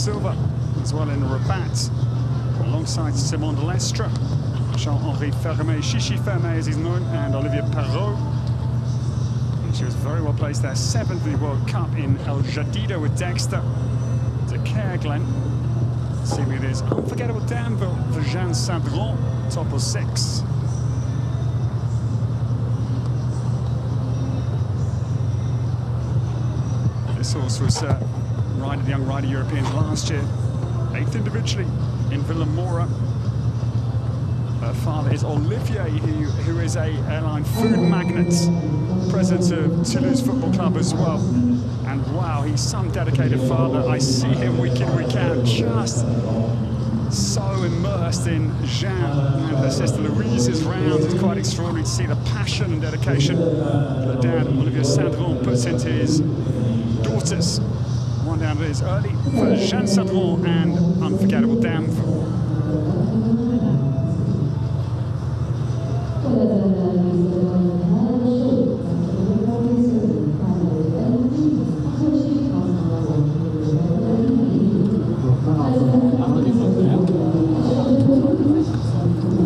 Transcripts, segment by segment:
Silva, as well in Rabat, alongside Simon de Lestre, Jean-Henri Fermé, Chichi Fermé as he's known, and Olivier Perrault. And she was very well placed there, 7th in the World Cup in El Jadida with Dexter. De Kerglen, see me this unforgettable Danville for Jeanne Sadron, top of 6. This horse was the young rider Europeans last year, 8th individually in Villamora. Her father is Olivier, who is a airline food magnate, president of Toulouse Football Club as well. And wow, he's some dedicated father. I see him week in, week out, just so immersed in Jeanne and her sister Louise's round. It's quite extraordinary to see the passion and dedication that dad, Olivier Sadron, puts into his daughters. One down is early for Jeanne Sadron and unforgettable Danville.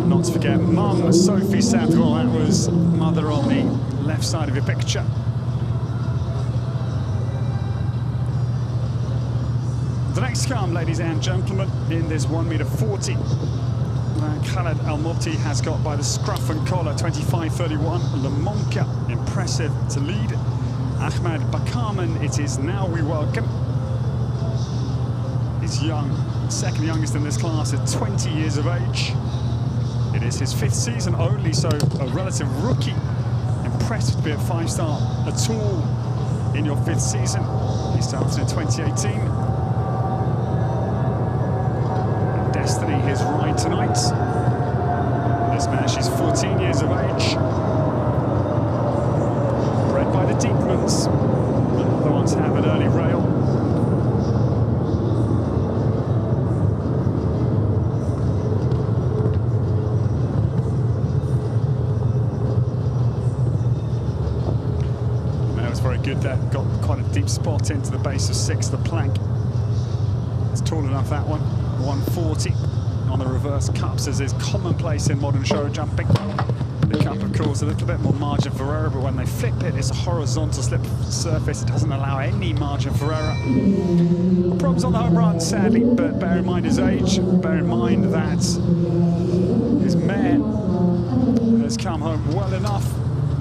Not to forget Mum, Sophie Sadron, that was mother on the left side of your picture. The next come, ladies and gentlemen, in this 1m40. Khaled Al-Mubti has got by the scruff and collar, 25.31. Le Monca, impressive to lead. Ahmed Bakarman, it is now we welcome. He's young, second youngest in this class at 20 years of age. It is his 5th season only, so a relative rookie. Impressive to be a 5-star at all in your 5th season. He started in 2018. Destiny, his ride tonight. This mare, she's 14 years of age. Bred by the Deepmans. The other ones have an early rail. The mare was very good there. Got quite a deep spot into the base of 6, the plank. It's tall enough, that one. 140 on the reverse cups, as is commonplace in modern show jumping. The cup, of course, a little bit more margin for error, but when they flip it, it's a horizontal slip surface. It doesn't allow any margin for error. Problems on the home run, sadly, but bear in mind his age. Bear in mind that his mare has come home well enough.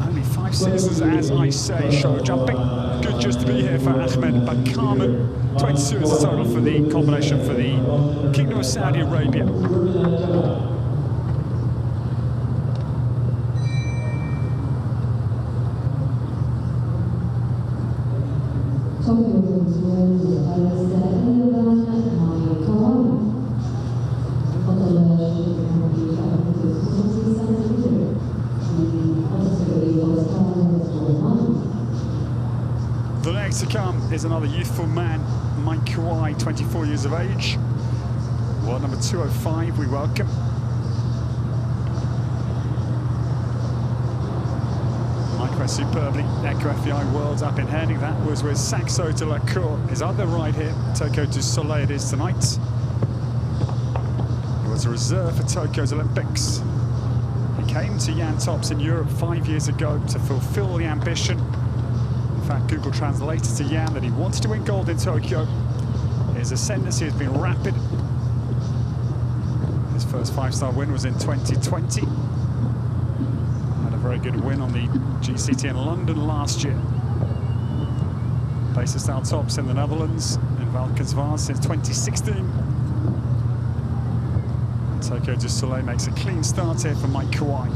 Only 5 seasons, as I say, show jumping. Good just to be here for Ahmed Bakarman. 22 is the total for the combination for the Kingdom of Saudi Arabia. The next to come is another youthful man, Kawai, 24 years of age. World number 205, we welcome. Mike went superbly, Echo FEI Worlds up in Henning. That was with Saxo de la Cour. His other ride here, Tokyo du Soleil, it is tonight. He was a reserve for Tokyo's Olympics. He came to Jan Tops in Europe 5 years ago to fulfill the ambition. In fact, Google translated to Jan that he wanted to win gold in Tokyo. His ascendancy has been rapid. His first 5-star win was in 2020. Had a very good win on the GCT in London last year. Pacer style tops in the Netherlands, in Valkenswaard since 2016. Tokyo du Soleil makes a clean start here for Mike Kawai.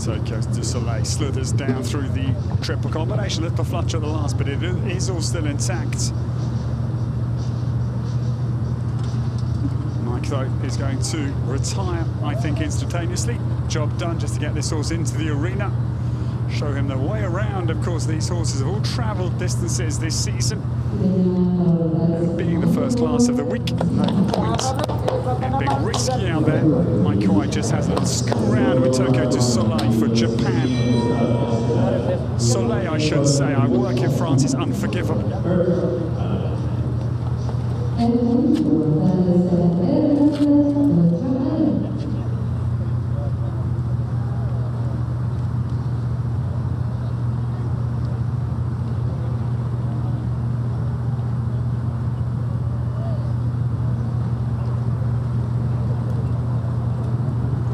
Tokyo du Soleil slithers down through the triple combination. A little flutter at the last, but it is all still intact. Mike though, is going to retire, I think, instantaneously. Job done just to get this horse into the arena. Show him the way around. Of course, these horses have all travelled distances this season. And being the first class of the week, no point in being risky out there. My Kawai just has a little scoot around with Tokyo to Soleil for Japan. Soleil, I should say. I work in France, is unforgivable.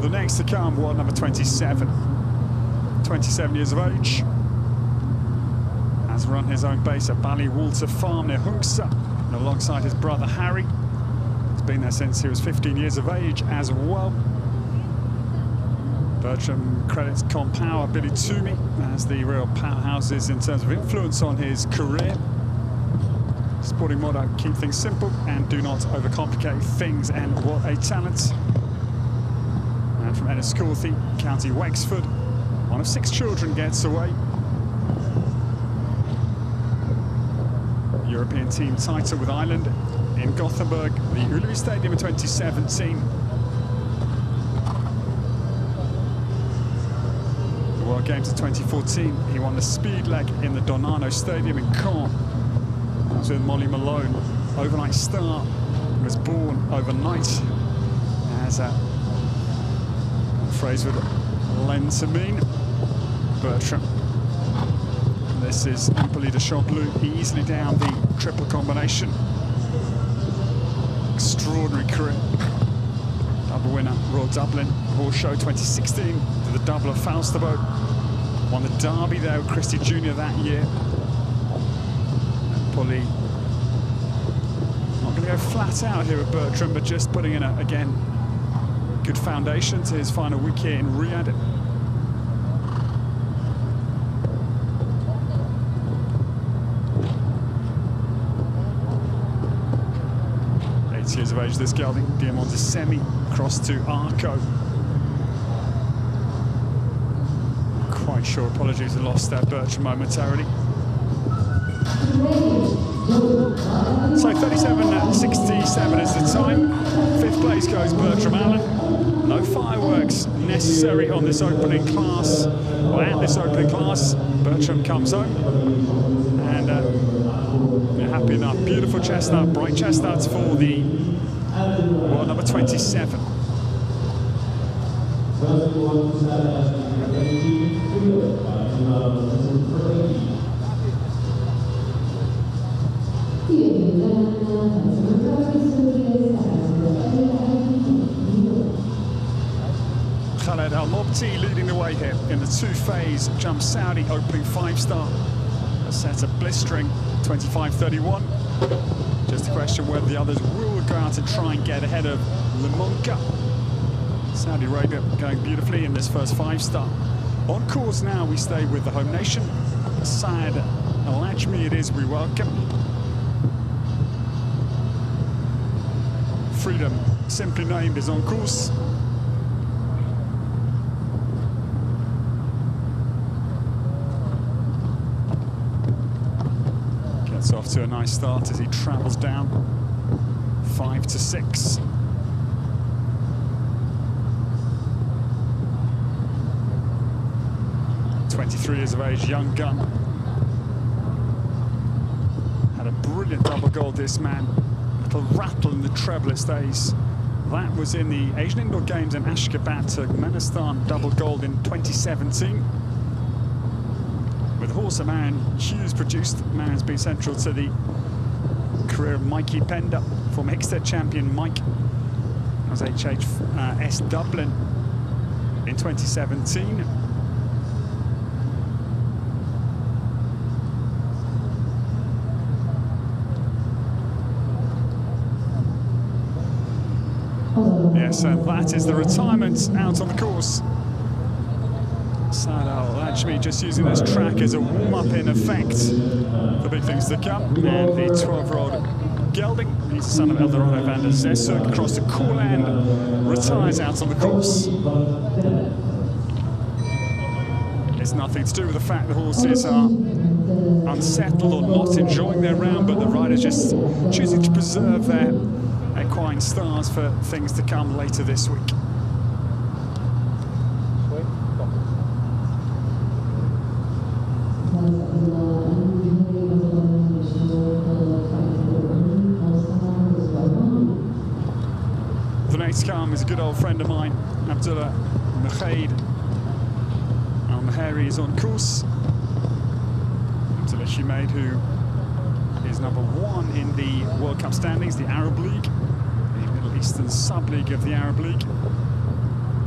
The next to come, war number 27. 27 years of age. Has run his own base at Bally Walter Farm near Hungsa, and alongside his brother Harry. He's been there since he was 15 years of age as well. Bertram credits Compower, Billy Toomey as the real powerhouses in terms of influence on his career. Sporting motto, keep things simple and do not overcomplicate things, and what a talent. And from Enniscorthy, County Wexford, one of 6 children gets away. European team title with Ireland in Gothenburg, the Ullevi Stadium in 2017. The World Games of 2014, he won the speed leg in the Donano Stadium in Caen. That was with Molly Malone. Overnight star was born overnight, as a phrase would lend to mean. Bertram. This is Empoli de Champlou, easily down the triple combination. Extraordinary career. Double winner, Royal Dublin Horse Show 2016, to the double of Falsterbo. Won the Derby there with Christie Jr. that year. Empoli. Not going to go flat out here with Bertram, but just putting in, again, good foundation to his final week here in Riyadh. 8 years of age, this gelding. Diamond Semi, cross to Arco. Quite sure, apologies, I lost that Bertram momentarily. So 37.67 is the time. 5th place goes Bertram Allen. No fireworks necessary on this opening class. Well, at this opening class, Bertram comes home. And you're happy enough. Beautiful chestnut, bright chestnuts for the world number 27. Khaled Al-Mobti leading the way here in the 2-phase Jump Saudi opening 5-star. A set of blistering 25.31. Just a question whether the others will go out and try and get ahead of Limonka. Saudi Arabia going beautifully in this first 5-star. On course now, we stay with the home nation. Saad Al-Ajmi it is we welcome. Freedom, simply named, is on course. Gets off to a nice start as he travels down 5 to 6. .23 years of age, young gun. Had a brilliant double gold, this man. Little rattle in the treble days. That was in the Asian Indoor Games in Ashgabat, Turkmenistan, double gold in 2017. With horse Marin Hughes produced, Marin's been central to the career of Mikey Pender, former Hickstead champion Mike. That was HHS Dublin in 2017. Yes, and that is the retirement out on the course. Saad Al-Ajmi just using this track as a warm-up in effect. The big things to come, and the 12-year-old Gelding. He's the son of Eldorado van der Zesuk. Across to Courland, retires out on the course. It's nothing to do with the fact the horses are unsettled or not enjoying their round, but the riders just choosing to preserve their equine stars for things to come later this week. The next come is a good old friend of mine, Abdullah Al-Marri is on course. Abdullah Al-Marri, who is #1 in the World Cup standings, the Arab League, the Middle Eastern sub-league of the Arab League.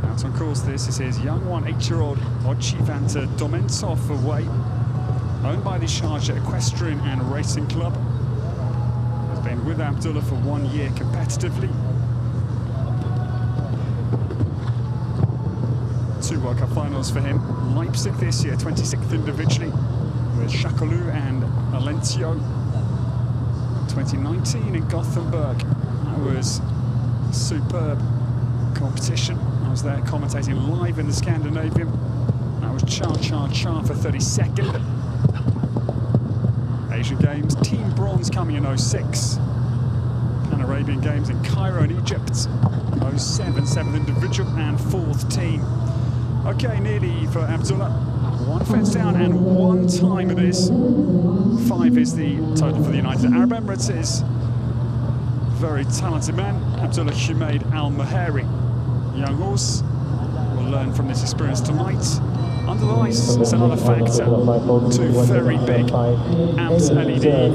Out on course, this is his young one, 8-year-old Ochivanta Domentov away, owned by the Sharjah Equestrian and Racing Club. Has been with Abdullah for 1 year competitively. 2 World Cup finals for him. Leipzig this year, 26th individually, with Chakalou and Alencio. 2019 in Gothenburg. That was superb competition. I was there commentating live in the Scandinavian. That was Cha for 32nd. Asian Games, Team Bronze coming in 06. Pan-Arabian Games in Cairo in Egypt, 07, 7th individual and 4th team. Okay, nearly for Abdullah. 1 fence down and 1 time it is. 5 is the total for the United Arab Emirates. Is very talented man, Abdullah Al-Marri. Young horse will learn from this experience tonight. Under the lights, it's another factor. 2 very big AMS LED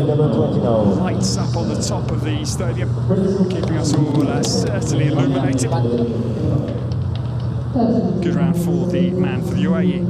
lights up on the top of the stadium, keeping us all certainly illuminated. Good round for the man for the UAE.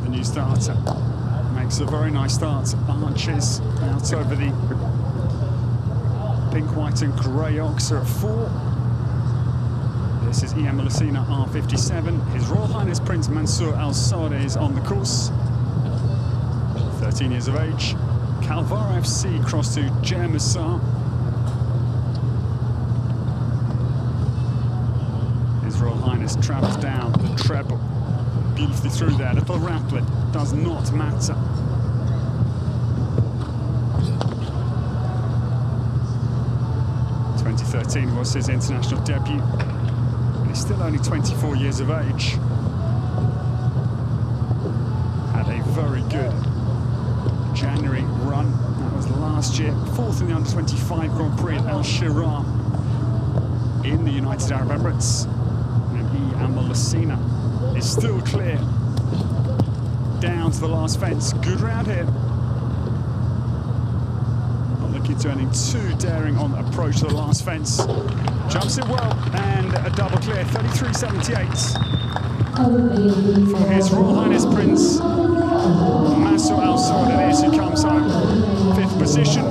The new starter makes a very nice start. Arches out over the pink, white and grey oxer at 4. This is EM Lucina R57. His Royal Highness Prince Mansour Al-Saud is on the course. 13 years of age. Calvaro FC cross to Jermissar. His Royal Highness travels down the treble. Beautifully through there. Little rattling. Does not matter. 2013 was his international debut. And he's still only 24 years of age. Had a very good January run. That was last year. 4th in the Under-25 Grand Prix at Al Shirah in the United Arab Emirates. And EM Lucina is still clear. Down to the last fence. Good round here. Not looking to anything too daring on approach to the last fence. Jumps it well and a double clear. 33.78 for His Royal Highness Prince Nasser Al-Shawaf. It is, he comes home 5th position.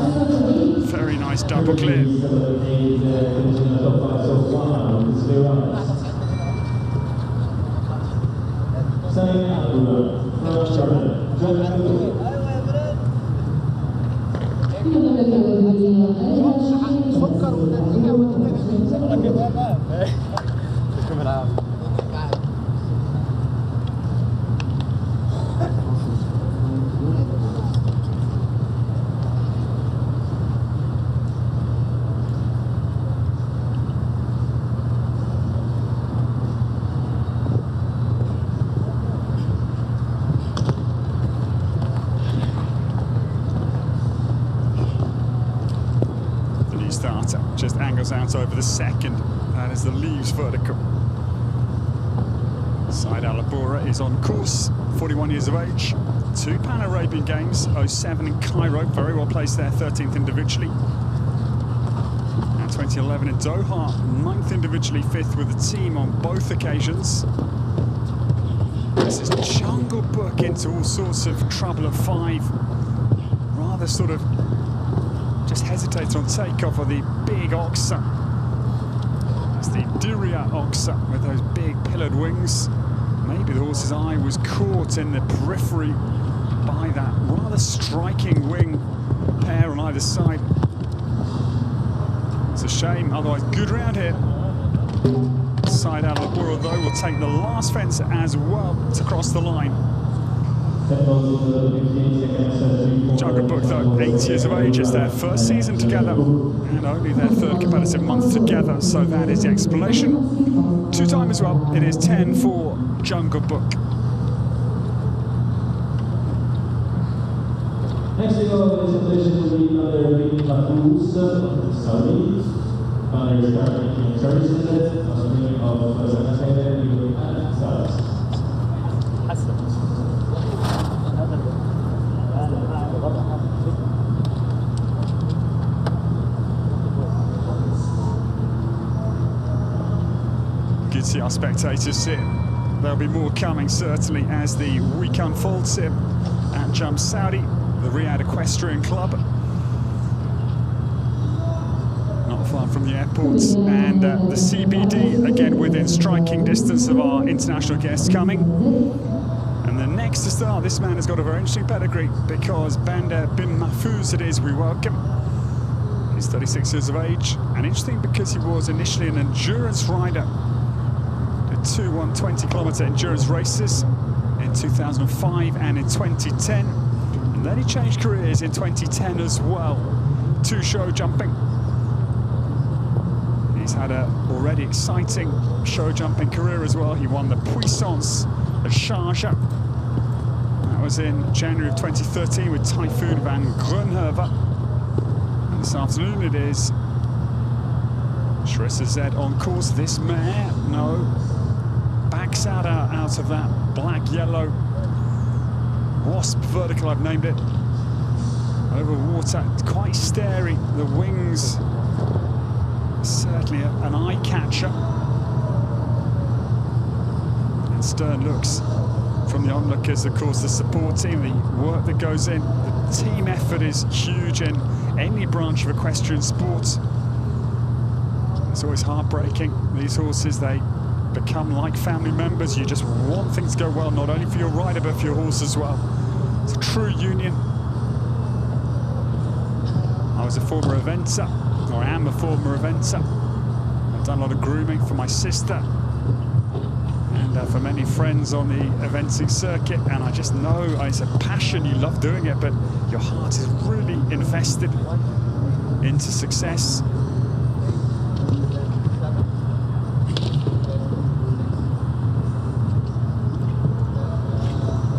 Very nice double clear. Just angles out over the second. That is the leaves vertical. Said Alabora is on course, 41 years of age. 2 Pan-Arabian Games, 07 in Cairo, very well placed there, 13th individually. And 2011 in Doha, 9th individually, 5th with the team on both occasions. This is Jungle Book into all sorts of trouble at 5. Rather sort of just hesitates on takeoff of the big Oxa. It's the Diria Oxa with those big pillared wings. Maybe the horse's eye was caught in the periphery by that rather striking wing pair on either side. It's a shame, otherwise good round here. Side out of the Borough, though, will take the last fence as well to cross the line. Jungle Book, though, 8 years of age. It's their first season together and only their third competitive month together, so that is the explanation. 2-time as well. It is 10 for Jungle Book. Next we go is a pleasure to meet Mahfouz of the Saud. There is currently services of Faisal Al-Otaibi and Al-Saud. Good to see our spectators here. There'll be more coming, certainly, as the week unfolds here at Jump Saudi, the Riyadh Equestrian Club. Not far from the airports, and the CBD, again within striking distance of our international guests coming. And the next to start, this man has got a very interesting pedigree, because Bandar bin Mahfouz it is we welcome. He's 36 years of age, and interesting because he was initially an endurance rider. Did 2 120-kilometre endurance races in 2005 and in 2010. And then he changed careers in 2010 as well to show jumping. He's had an already exciting show jumping career as well. He won the Puissance at Sharjah. That was in January of 2013 with Typhoon van Groenhoven. And this afternoon it is Shrissa Z on course. This mare, no, backs out of that black-yellow Wasp vertical, I've named it. Over water, quite starry. The wings, certainly an eye catcher. And stern looks from the onlookers, of course, the support team, the work that goes in. The team effort is huge in any branch of equestrian sports. It's always heartbreaking. These horses, they become like family members. You just want things to go well, not only for your rider, but for your horse as well. It's a true union. I was a former eventer, or I am a former eventer. I've done a lot of grooming for my sister and for many friends on the eventing circuit, and I just know it's a passion. You love doing it, but your heart is really invested into success.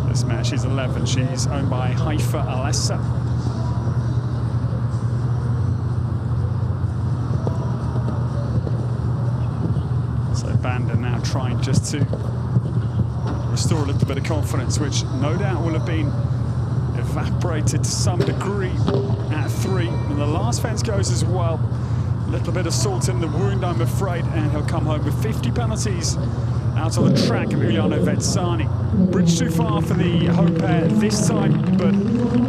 This mare, she's 11. She's owned by Haifa Al-Essa. Banda now trying just to restore a little bit of confidence, which no doubt will have been evaporated to some degree at 3. And the last fence goes as well. A little bit of salt in the wound, I'm afraid, and he'll come home with 50 penalties out on the track of Uliano Vetsani. Bridge too far for the home pair this time, but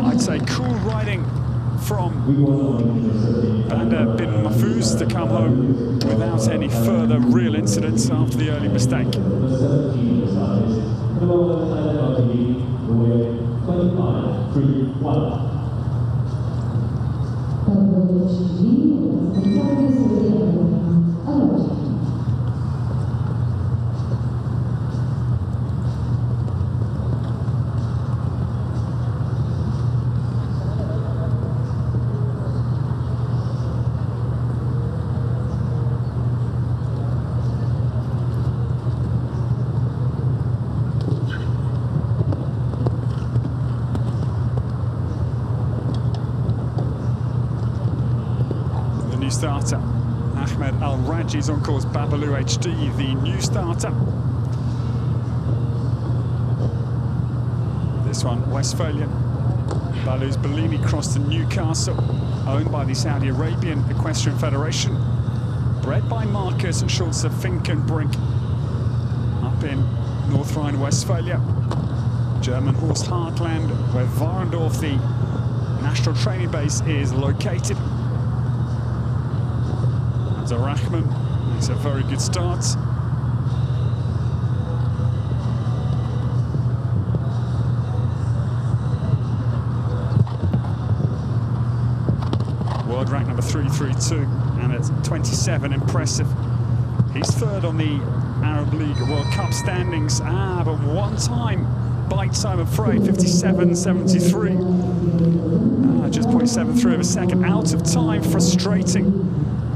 I'd say cool riding from Bandar bin Mahfouz to come home without any further real incidents after the early mistake. Starter Ahmed Al-Rajhi is on course. Babalu HD, the new starter. This one, Westphalian. Balu's Bellini crossed to Newcastle, owned by the Saudi Arabian Equestrian Federation. Bred by Marcus and Schulze Finkenbrink up in North Rhine-Westphalia, German horse heartland, where Warendorf, the national training base, is located. Abdulrahman makes a very good start. World rank number 332, and at 27, impressive. He's third on the Arab League World Cup standings. But one time bites, I'm afraid, 57.73. Just 0.73 of a second out of time, frustrating.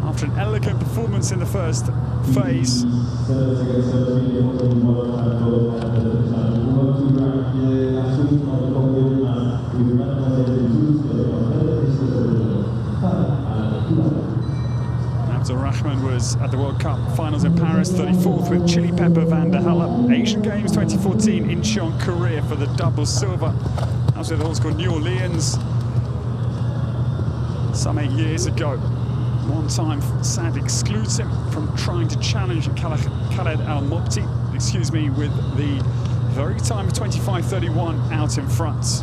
After an elegant performance in the first phase. Abdulrahman was at the World Cup finals in Paris, 34th with Chili Pepper van der Halle. Asian Games 2014 Incheon, Korea for the double silver. That was with a horse called New Orleans some 8 years ago. One time sadly excludes him from trying to challenge Khaled Al-Mopti, with the very time of 25.31 out in front.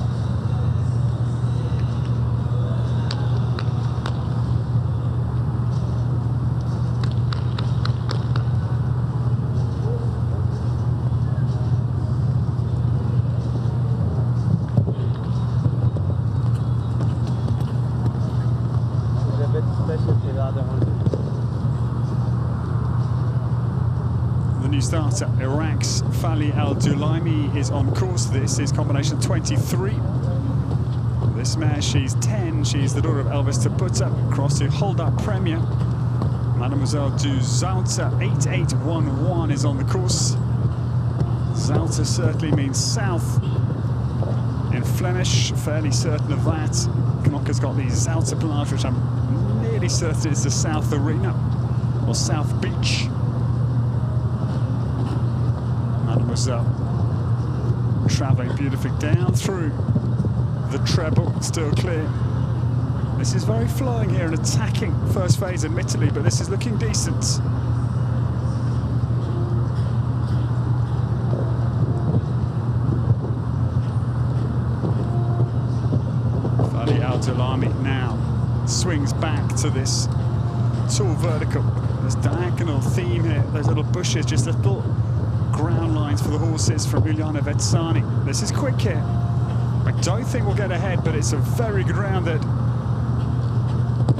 Starter, Iraq's Fali Al-Dulaimi is on course. This is combination 23. This mare, she's 10. She's the daughter of Elvis Taputa, cross to Hold Up Premier. Mademoiselle du Zouter, 8811 is on the course. Zouter certainly means south in Flemish, fairly certain of that. Knocker's got the Zouterplage, which I'm nearly certain is the South Arena or South Beach. Mademoiselle travelling beautifully down through the treble, still clear. This is very flowing here and attacking first phase, admittedly, but this is looking decent. Fali Al-Dulaimi now swings back to this tall vertical. There's diagonal theme here, those little bushes, just little ground lines for the horses from Uliana Vetsani. This is quick here. I don't think we'll get ahead, but it's a very good round that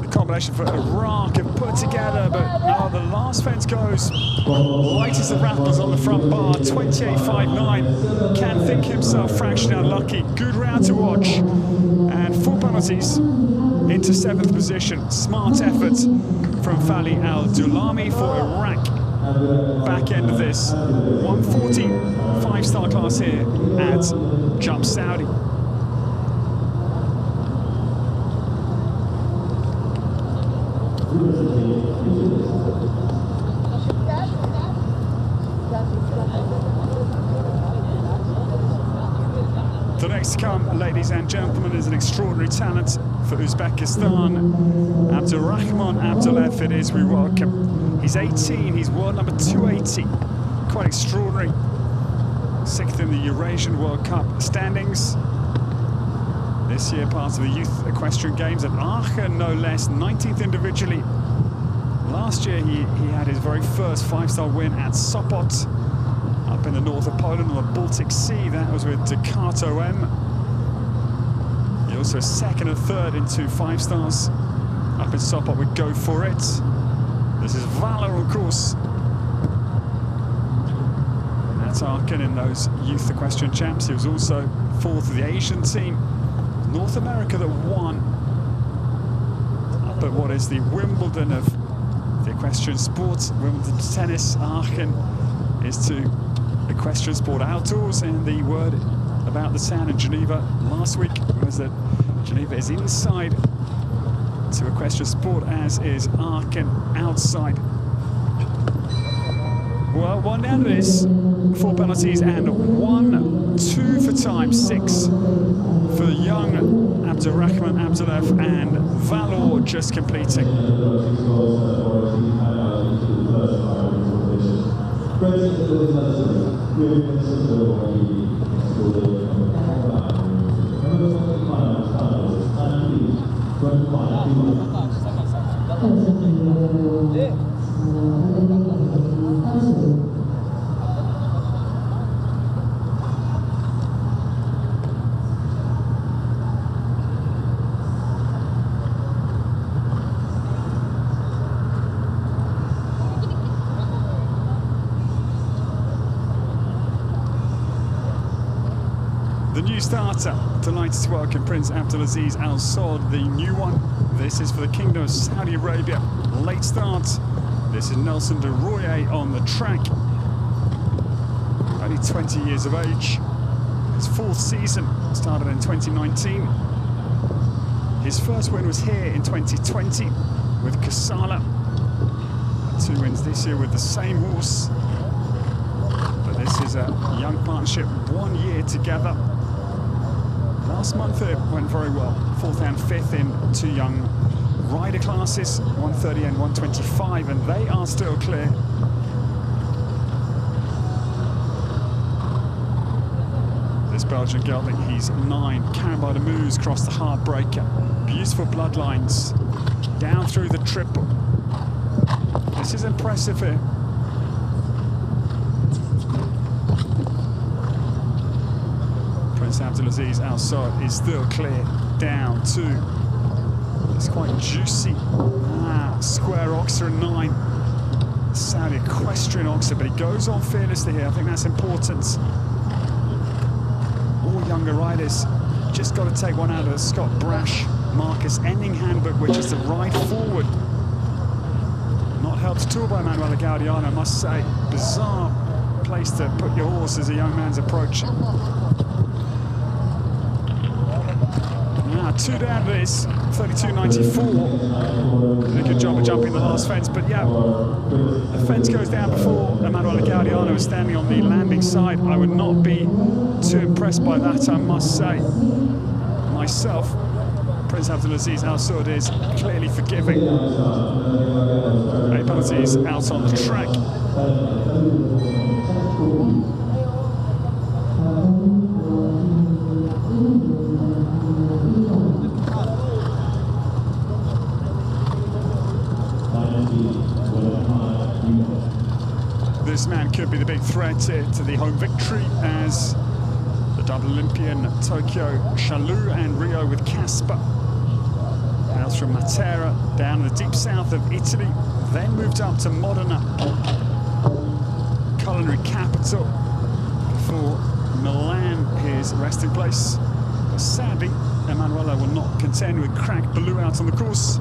the combination for Iraq have put together. But no, the last fence goes light as the rattles on the front bar, 28.59. Can think himself fractionally unlucky. Good round to watch. And 4 penalties into 7th position. Smart effort from Fali Al-Dulaimi for Iraq. Back end of this 140 5-star class here at Jump Saudi. The next to come, ladies and gentlemen, is an extraordinary talent for Uzbekistan. Abdulrahman Abdullayev it is, we welcome. He's 18, he's world number 280. Quite extraordinary. 6th in the Eurasian World Cup standings. This year part of the Youth Equestrian Games at Aachen, no less, 19th individually. Last year he had his very first 5-star win at Sopot, up in the north of Poland on the Baltic Sea. That was with Ducato M. He also 2nd and 3rd in 2 5-stars. Up in Sopot with Go For It. This is Valor, of course. That's Aachen in those Youth Equestrian Champs. He was also 4th of the Asian team. North America that won up at what is the Wimbledon of the equestrian sports. Wimbledon tennis. Aachen is to equestrian sport outdoors. And the word about the town in Geneva last week was that Geneva is inside to equestrian sport, as is Aachen outside. Well, 1 down to this, 4 penalties and 1-2 for time, 6 for young Abdulrahman Abdullayev, and Valor just completing. The new starter, delighted to welcome Prince Abdulaziz Al-Saud, the new one. This is for the Kingdom of Saudi Arabia. Late start. This is Nelson de Royer on the track. Only 20 years of age. His fourth season started in 2019. His first win was here in 2020 with Kasala. 2 wins this year with the same horse. But this is a young partnership, 1 year together. Last month it went very well. 4th and 5th in 2 young rider classes, 130 and 125, and they are still clear. This Belgian gelding, he's 9. Carried by the moves, across the heartbreaker. Beautiful bloodlines, down through the triple. This is impressive here. Prince Abdulaziz Al-Saud is still clear, down 2. It's quite juicy. Square oxer and 9. Saudi equestrian oxer, but he goes on fearlessly here. I think that's important. All younger riders just got to take one out of the Scott Brash Marcus Ending handbook, which is to ride forward. Not helped at all by Manuel Gaudiano, I must say. Bizarre place to put your horse as a young man's approaching. 2 down to this, 32.94. Did a good job of jumping the last fence, but yeah, the fence goes down before Manuel Gaudiano is standing on the landing side. I would not be too impressed by that, I must say. Myself, Prince Abdulaziz Al-Saud is clearly forgiving. Abdulaziz out on the track. This man could be the big threat here to the home victory, as the double Olympian Tokyo Chalou and Rio with Casper. Out from Matera, down in the deep south of Italy, then moved up to Modena, culinary capital, for Milan, his resting place. But sadly, Emanuela will not contend with Crack Baloo out on the course.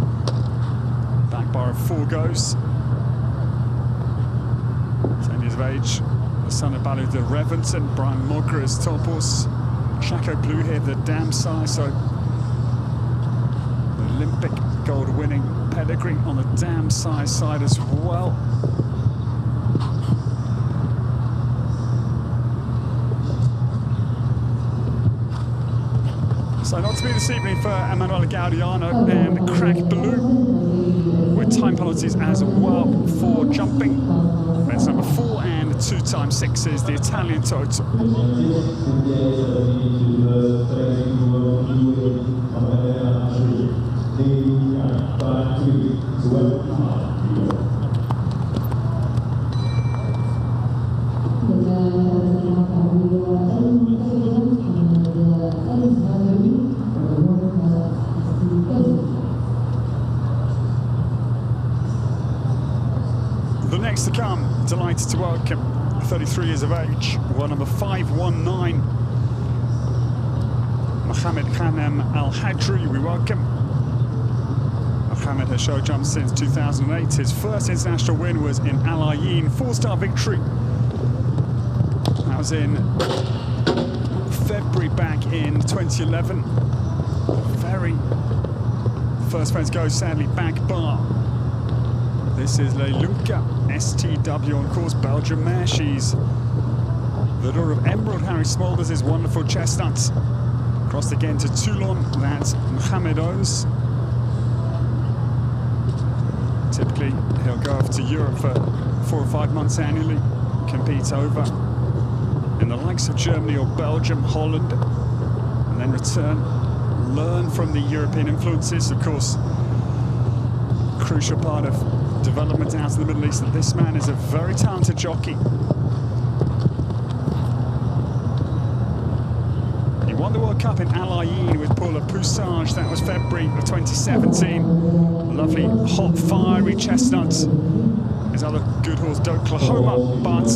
Back bar of 4 goes. 10 years of age, the son of Baloo de Reventon, Brian Mogra is top horse. Chaco Blue here, the dam size, so the Olympic gold-winning pedigree on the dam size side as well. So not to be this evening for Emanuele Gaudiano and Crack Baloo, with time penalties as well for jumping. Fence number 4 and 2 times 6 is the Italian total. The next to come, delighted to welcome, 33 years of age, number 519, Mohammed Al-Hajri. We welcome. Mohammed has show jumped since 2008. His first international win was in Al Ain, 4-star victory. That was in February back in 2011. Very first fence goes, sadly, back bar. This is Leilunka STW on course, Belgian mare. She's the daughter of Emerald Harry Smulders, his wonderful chestnut. Crossed again to Toulon, that Mohammed owns. Typically, he'll go off to Europe for 4 or 5 months annually, compete over in the likes of Germany or Belgium, Holland, and then return, learn from the European influences. Of course, crucial part of development out of the Middle East, that this man is a very talented jockey. He won the World Cup in Al Ain with Paula Poussage. That was February of 2017. A lovely, hot, fiery chestnut. His other good horse, Oklahoma, but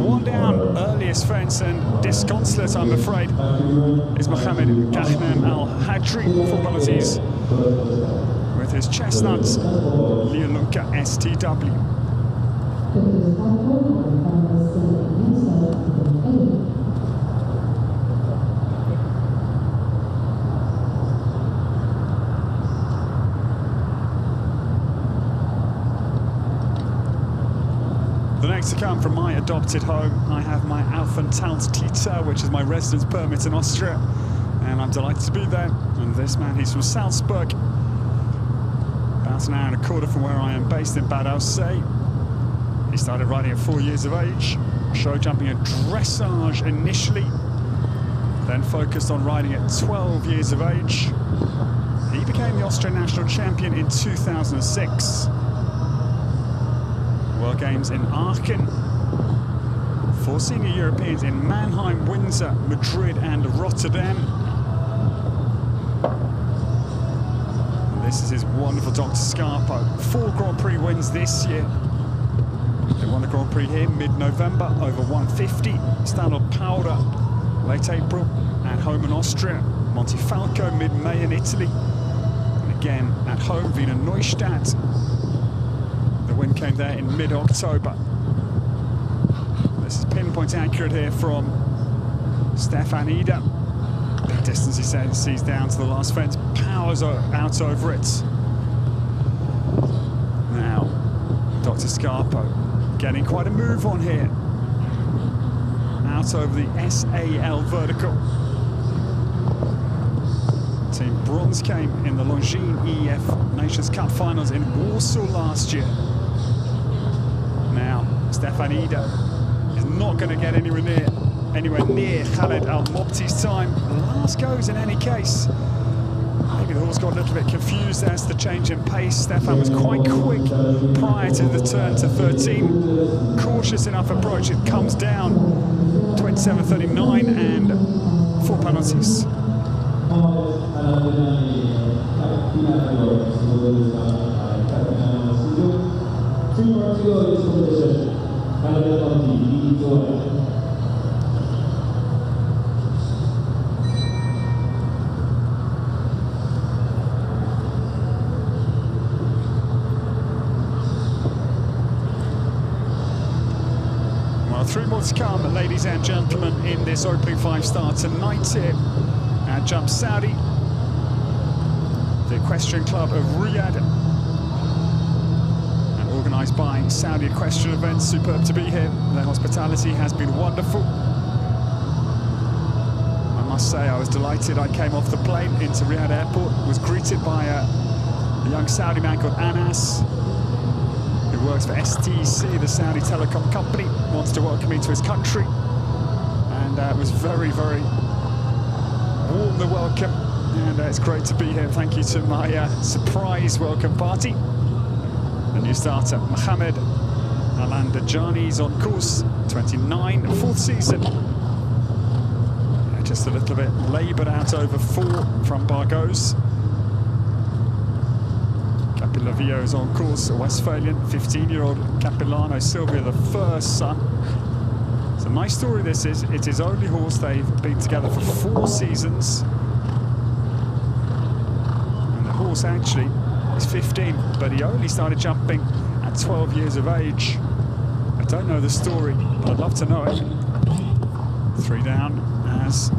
one down, earliest fence and disconsolate, I'm afraid, is Mohammed Al-Hajri for Abdulaziz with his chestnut Lialunka STW. The next to come from my adopted home, I have my Aufenthaltstitel, which is my residence permit in Austria, and I'm delighted to be there. And this man, he's from Salzburg, about an hour and a quarter from where I am based in Bad Aussee. He started riding at 4 years of age, show jumping and dressage initially, then focused on riding at 12 years of age. He became the Austrian national champion in 2006. World Games in Aachen. 4 senior Europeans in Mannheim, Windsor, Madrid and Rotterdam. And this is his wonderful Dr. Scarpo. 4 Grand Prix wins this year. They won the Grand Prix here mid-November over 150. Stalo Powder late April at home in Austria. Montefalco mid-May in Italy. And again at home, Wiener Neustadt. The win came there in mid-October. This is pinpoint accurate here from Stefan Eder. Big distance, he sees down to the last fence, powers out over it. Now, Dr. Scarpo getting quite a move on here. Out over the SAL vertical. Team bronze came in the Longines EF Nations Cup finals in Warsaw last year. Now, Stefan Eder is not going to get anywhere near Khaled Al-Mobti's time. Last goes in any case. Maybe the horse got a little bit confused as the change in pace. Stefan was quite quick prior to the turn to 13. Cautious enough approach, it comes down 27.39 and 4 penalties. Well, 3 more to come, ladies and gentlemen, in this opening 5-star tonight here at Jump Saudi, the Equestrian Club of Riyadh, and organised by Saudi Equestrian Events. Superb to be here. Their hospitality has been wonderful. I must say, I was delighted. I came off the plane into Riyadh Airport, was greeted by a young Saudi man called Anas, who works for STC, the Saudi telecom company, wants to welcome me to his country, and it was very, very warm, the welcome, and it's great to be here. Thank you to my surprise welcome party. The new starter, Mohammed Al-Mansi, is on course, 29, 4th season. Yeah, just a little bit laboured out over 4 from Bargos. Capilavio is on course, a Westphalian, 15-year-old Capilano Silvia, the first son. It's a nice story, this is. It's his only horse. They've been together for 4 seasons. And the horse actually is 15, but he only started jumping at 12 years of age. I don't know the story, but I'd love to know it. 3 down as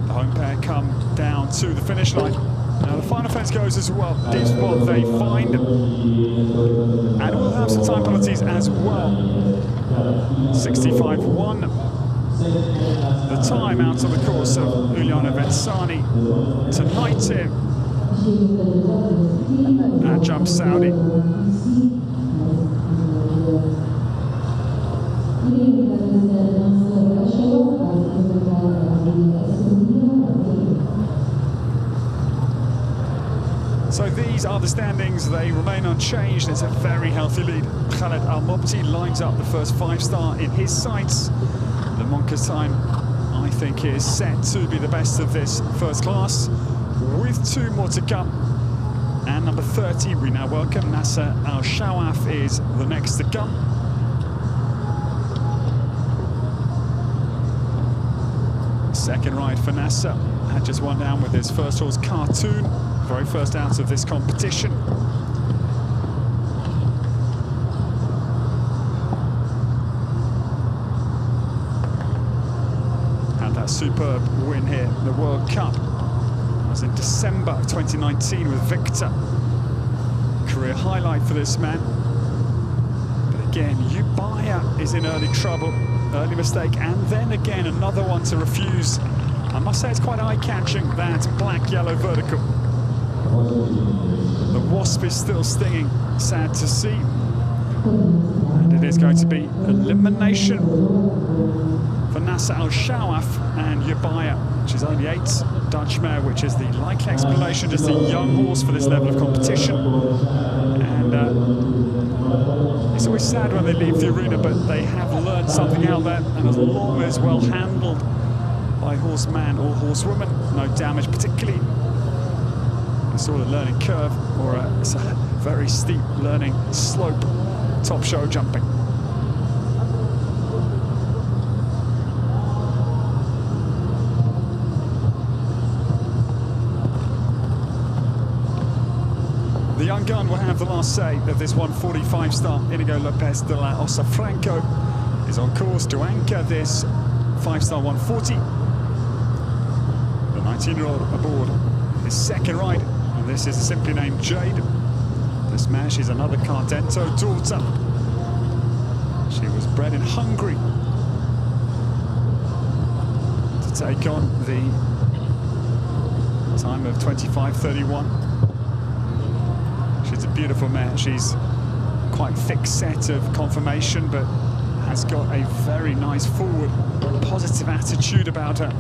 the home pair come down to the finish line. Now the final fence goes as well. This is what they find. And we'll have some time penalties as well. 65-1. The time out on the course of Ulyana Vensani tonight here at Jump Saudi. So these are the standings. They remain unchanged. It's a very healthy lead. Khaled Al-Mobti lines up the first 5-star in his sights. The Monca's time, I think, is set to be the best of this first class, with 2 more to come. And number 30, we now welcome Nasser Al-Shawaf, is the next to come. Second ride for Nasser. Had just one down with his first horse, Cartoon. Very first out of this competition. Had that superb win here in the World Cup. That was in December of 2019 with Victor. Career highlight for this man. But again, Ubaya is in early trouble. Early mistake, and then again another one to refuse. I must say it's quite eye-catching, that black-yellow vertical. The wasp is still stinging, sad to see. And it is going to be elimination for Nasser Al-Shawaf and Ubaya, which is only 8. Dutch mare, which is the likely explanation, just a young horse for this level of competition. And it's always sad when they leave the arena, but they have learned something out there, and as long as well handled by horseman or horsewoman, no damage particularly. A sort of learning curve, or a very steep learning slope, top show jumping. The young gun will have the last say of this 145-star. Inigo Lopez de la Osa Franco is on course to anchor this 5-star 140. The 19-year-old aboard his second ride, and this is simply named Jade. This mare, she's another Cardento daughter. She was bred in Hungary to take on the time of 25:31. She's a beautiful mare. She's quite thick set of conformation, but has got a very nice forward, positive attitude about her.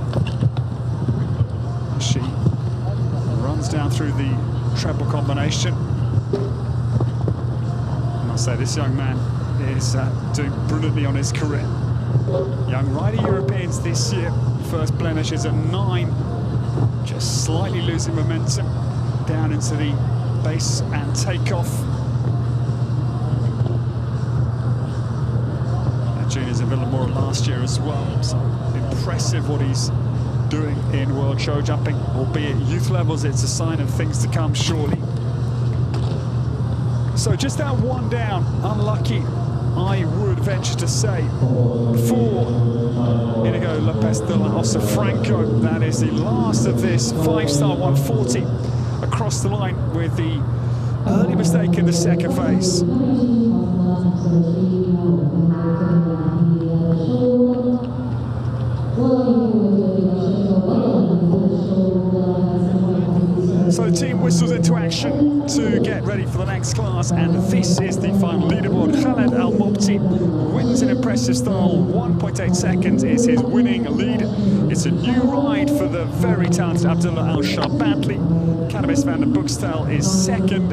She runs down through the treble combination. I must say, this young man is doing brilliantly on his career. Young rider Europeans this year. First blemish is a 9. Just slightly losing momentum down into the base and takeoff. Juniors in Villamora last year as well, so impressive what he's doing in World Show Jumping, albeit youth levels. It's a sign of things to come, surely. So just that one down, unlucky, I would venture to say, for Inigo Lopez de la Osa Franco. That is the last of this 5-star 140 across the line with the early mistake in the second phase. So the team whistles into action to get ready for the next class, and this is the final leaderboard. Khaled Al-Mobti wins in impressive style. 1.8 seconds is his winning lead. It's a new ride for the very talented Abdullah Al-Sharbantli. Cannabis van der Buxtel is second,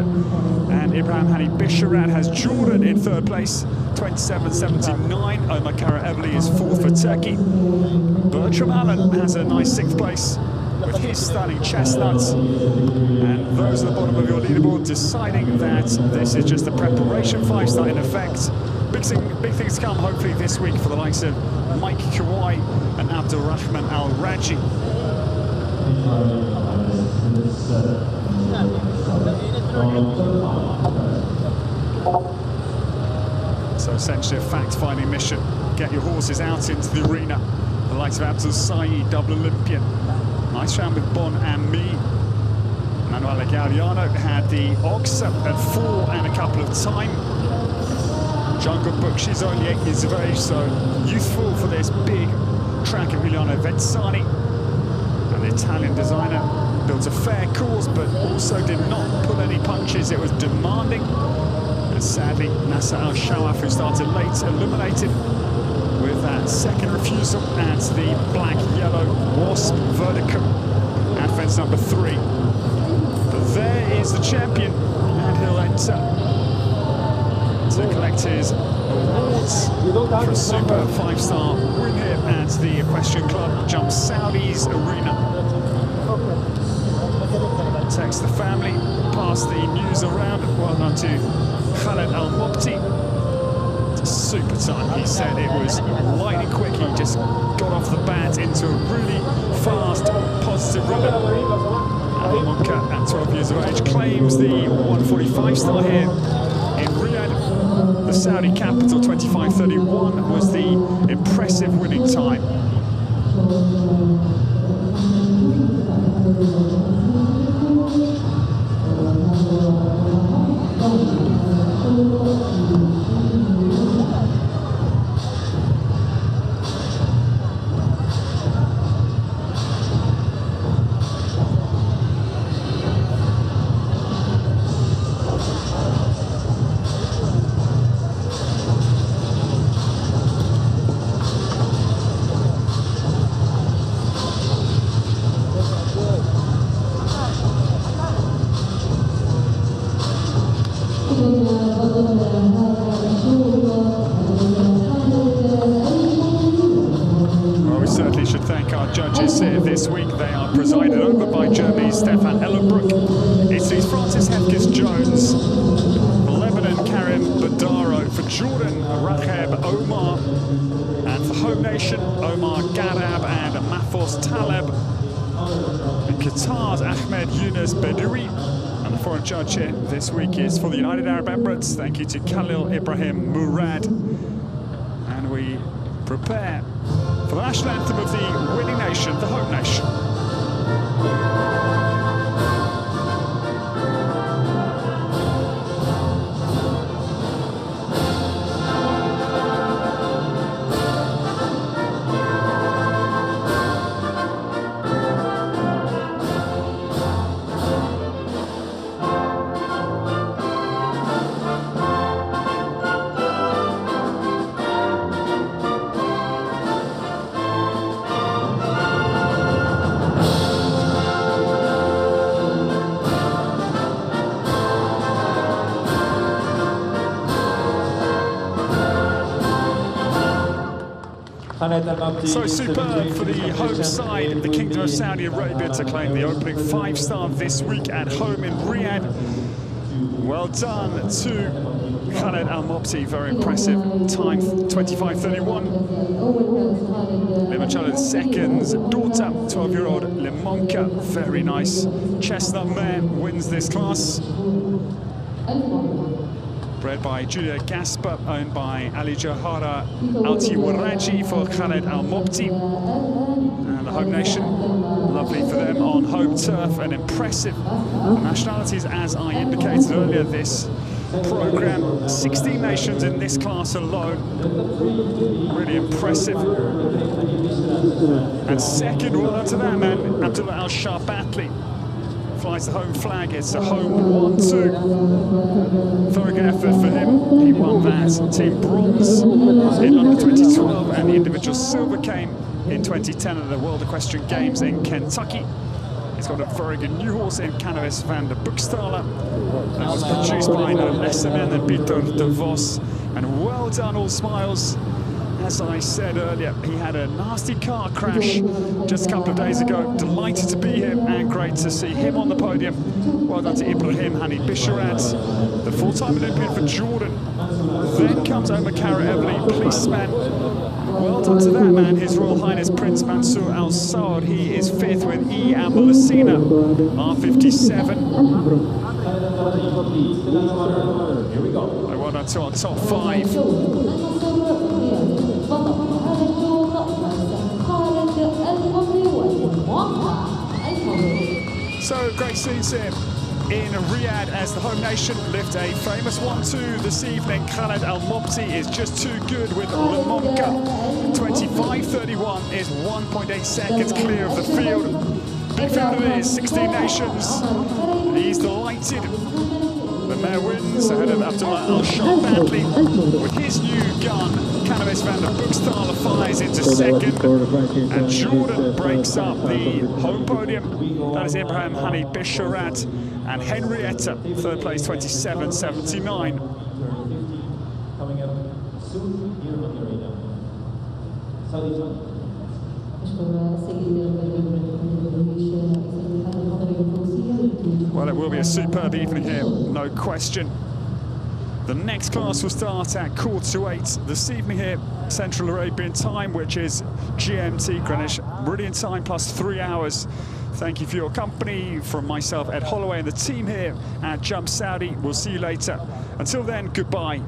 and Ibrahim Hani Bisharat has Jordan in third place, 27.79. Omar Kara Evely is fourth for Turkey. Bertram Allen has a nice 6th place with his stunning chestnuts. And those at the bottom of your leaderboard deciding that this is just a preparation 5-star in effect. Big things to come hopefully this week for the likes of Mike Kawai and Abdulrahman Al-Rajhi. So essentially a fact-finding mission. Get your horses out into the arena. The likes of Abdul Saeed, double Olympian. Nice round with Bon and Me. Manuela Gaudiano had the Ox at 4 and a couple of time. Jungle Book, she's only 8 years of age, so youthful for this big track of Giuliano Venzani. And the Italian designer built a fair course, but also did not pull any punches. It was demanding. And sadly, Nasser Al-Shawaf, who started late, eliminated with that second refusal at the black-yellow wasp vertical at fence number 3. But there is the champion, and he'll enter to collect his awards for a super 5-star win here at the Equestrian Club Jump Saudi's arena. Text the family, pass the news around. Well done to Khaled Al-Mopti. It's a super time. He said it was lightning quick. He just got off the bat into a really fast, positive rhythm. Al-Monka, at 12 years of age, claims the 145 star here in Riyadh. The Saudi capital, 25:31, was the impressive winning time. Judges here this week. They are presided over by Germany's Stefan Eder. Italy's Francis Hepkins-Jones. For Lebanon, Karim Badaro. For Jordan, Ragheb Omar. And for Home Nation, Omar Garab and Mahfouz Taleb. And Qatar's Ahmed Yunus Bedoui. And the foreign judge here this week is for the United Arab Emirates. Thank you to Khalil Ibrahim Murad. And we prepare for the national anthem of the winning nation, the home nation. So superb for the home side, the Kingdom of Saudi Arabia, to claim the opening 5-star this week at home in Riyadh. Well done to Khaled Al-Mopti, very impressive time, 25:31. Limoncello II's daughter, 12-year-old Limonka, very nice chestnut mare, wins this class. Bred by Julia Gasper, owned by Ali Johara Al-Tiwaraji for Khaled Al-Mopti. And the home nation, lovely for them on home turf, and impressive nationalities, as I indicated earlier. This program, 16 nations in this class alone, really impressive. And second, well done to that man, Abdullah Al-Shawaf flies the home flag. It's a home 1-2. Very good effort for him. He won that team bronze in London 2012, and the individual silver came in 2010 at the World Equestrian Games in Kentucky. He's got a very good new horse in Cannabis van der Boekstaler. That was produced by no less than Peter de Vos. And well done, all smiles. As I said earlier, he had a nasty car crash just a couple of days ago. Delighted to be here, and great to see him on the podium. Well done to Ibrahim Hani Bisharat, the full-time Olympian for Jordan. Then comes Omar Kara-Evli, policeman. Well done to that man, His Royal Highness Prince Mansour Al-Saud. He is 5th with E. Ambalacina, R57. Here we go. Well done to our top 5. So great scenes here in Riyadh as the home nation lift a famous 1-2 this evening. Khaled Al-Mopti is just too good with Limonka. 25:31 is 1.8 seconds clear of the field. Big field it is, 16 nations. He's delighted The mare wins ahead of Abdullah Al-Shawaf with his new gun. Cannabis van der Boekstaler flies into second, and Jordan breaks up the home podium. That is Ibrahim Hani Bisharat and Henrietta, third place, 27.79. Coming up soon here on the arena. Well, it will be a superb evening here, no question. The next class will start at 7:45 this evening here, Central Arabian time, which is GMT, Greenwich Meridian time, plus 3 hours. Thank you for your company. From myself, Ed Holloway, and the team here at Jump Saudi. We'll see you later. Until then, goodbye.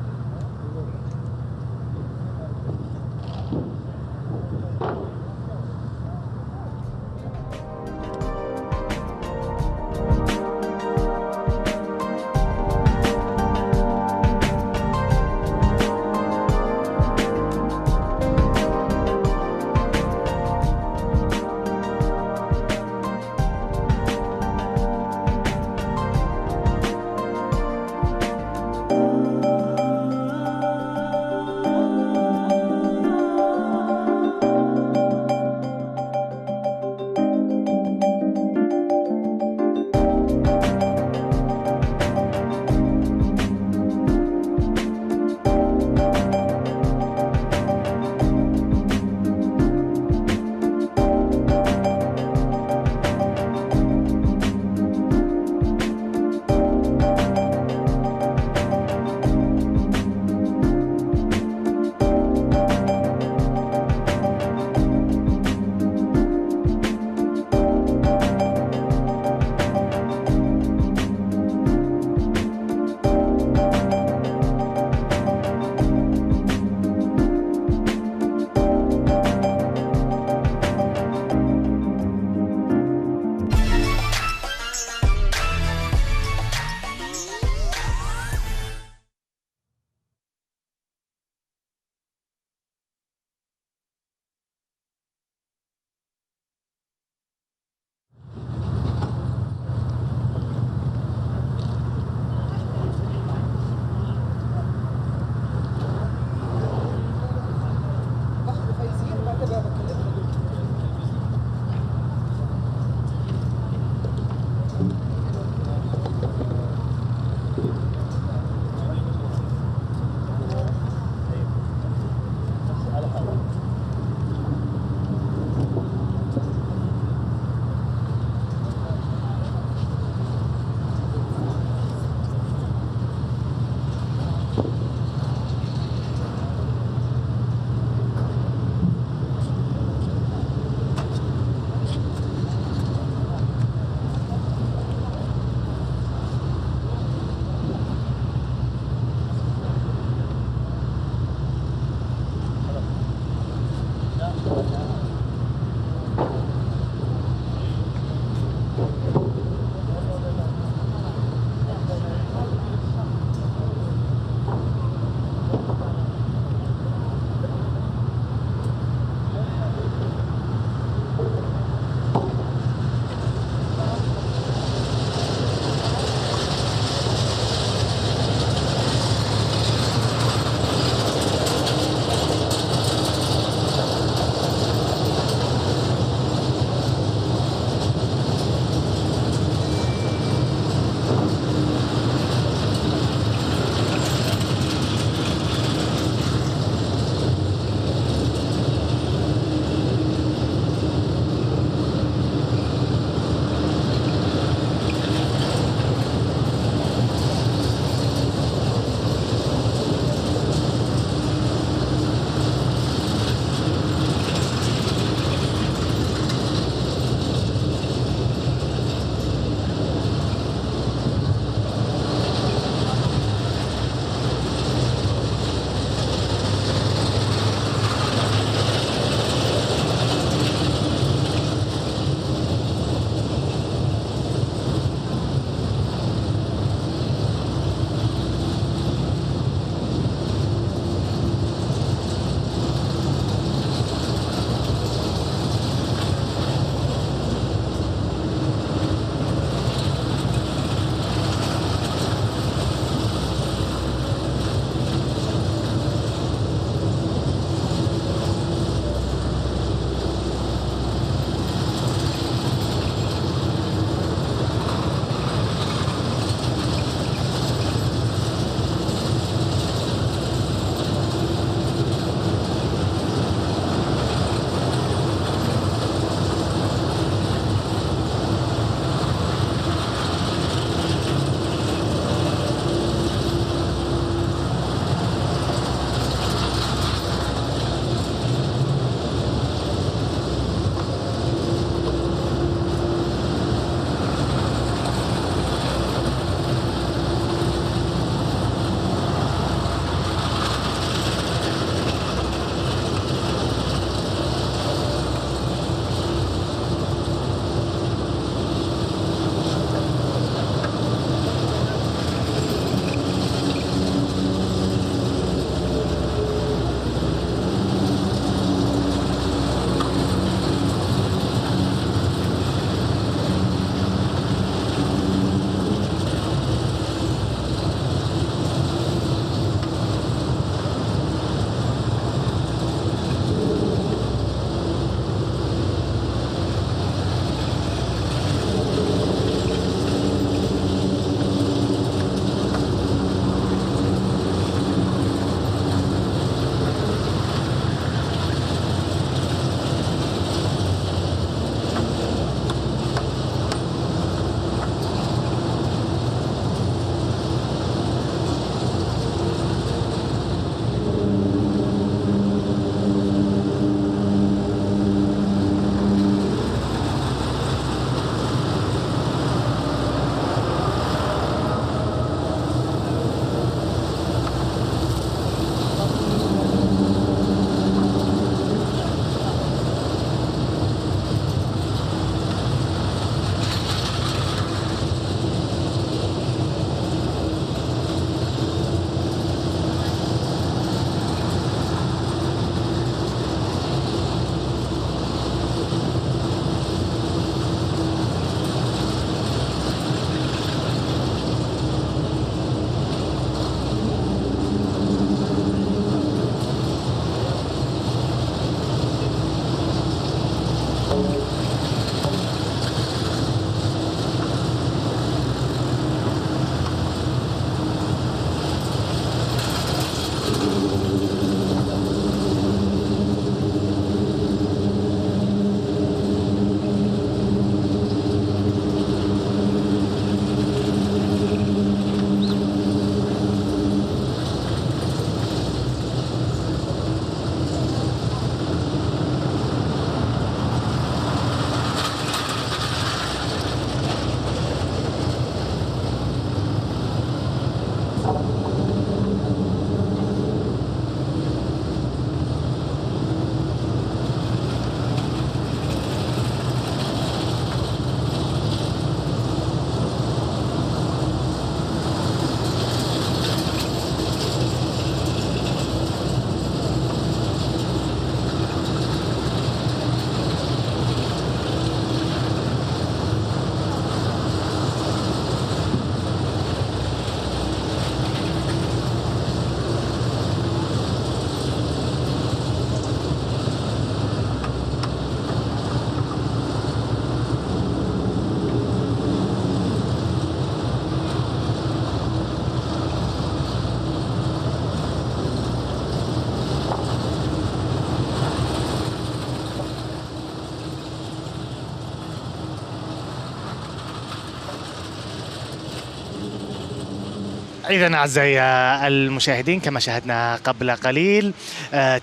إذا أعزائي المشاهدين، كما شاهدنا قبل قليل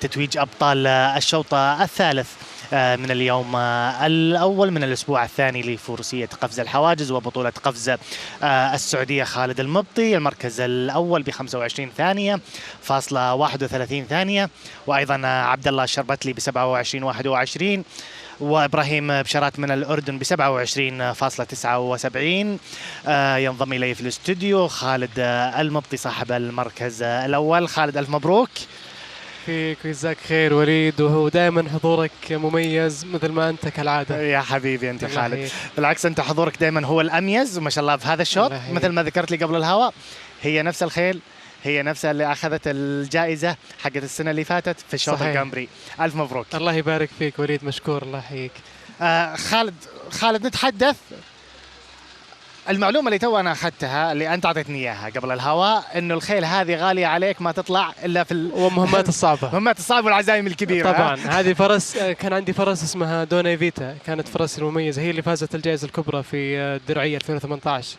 تتويج أبطال الشوط الثالث من اليوم الأول من الأسبوع الثاني لفروسية قفز الحواجز وبطولة قفز السعودية. خالد المبطي المركز الأول ب 25 ثانية فاصلة 31 ثانية، وأيضا عبد الله الشربتلي ب 27.21، وإبراهيم بشارات من الأردن ب 27.79. ينضم إلي في الاستوديو خالد المبطي صاحب المركز الأول. خالد ألف مبروك. فيك ويجزاك خير وليد، ودائما حضورك مميز مثل ما أنت كالعادة. يا حبيبي أنت خالد، بالعكس أنت حضورك دائما هو الأميز وما شاء الله في هذا الشوط. مثل ما ذكرت لي قبل الهواء، هي نفس الخيل، هي نفسها اللي أخذت الجائزة حقت السنة اللي فاتت في الشوط الجمبري. ألف مبروك. الله يبارك فيك وليد، مشكور، الله يحييك. خالد نتحدث. المعلومة اللي تو أنا أخذتها اللي أنت أعطيتني إياها قبل الهواء، إنه الخيل هذه غالية عليك ما تطلع إلا في ومهمات الصعبة. مهمات الصعبة والعزائم الكبيرة. طبعا هذه فرس، كان عندي فرس اسمها دونا فيتا، كانت فرس مميزة، هي اللي فازت الجائزة الكبرى في الدرعية 2018.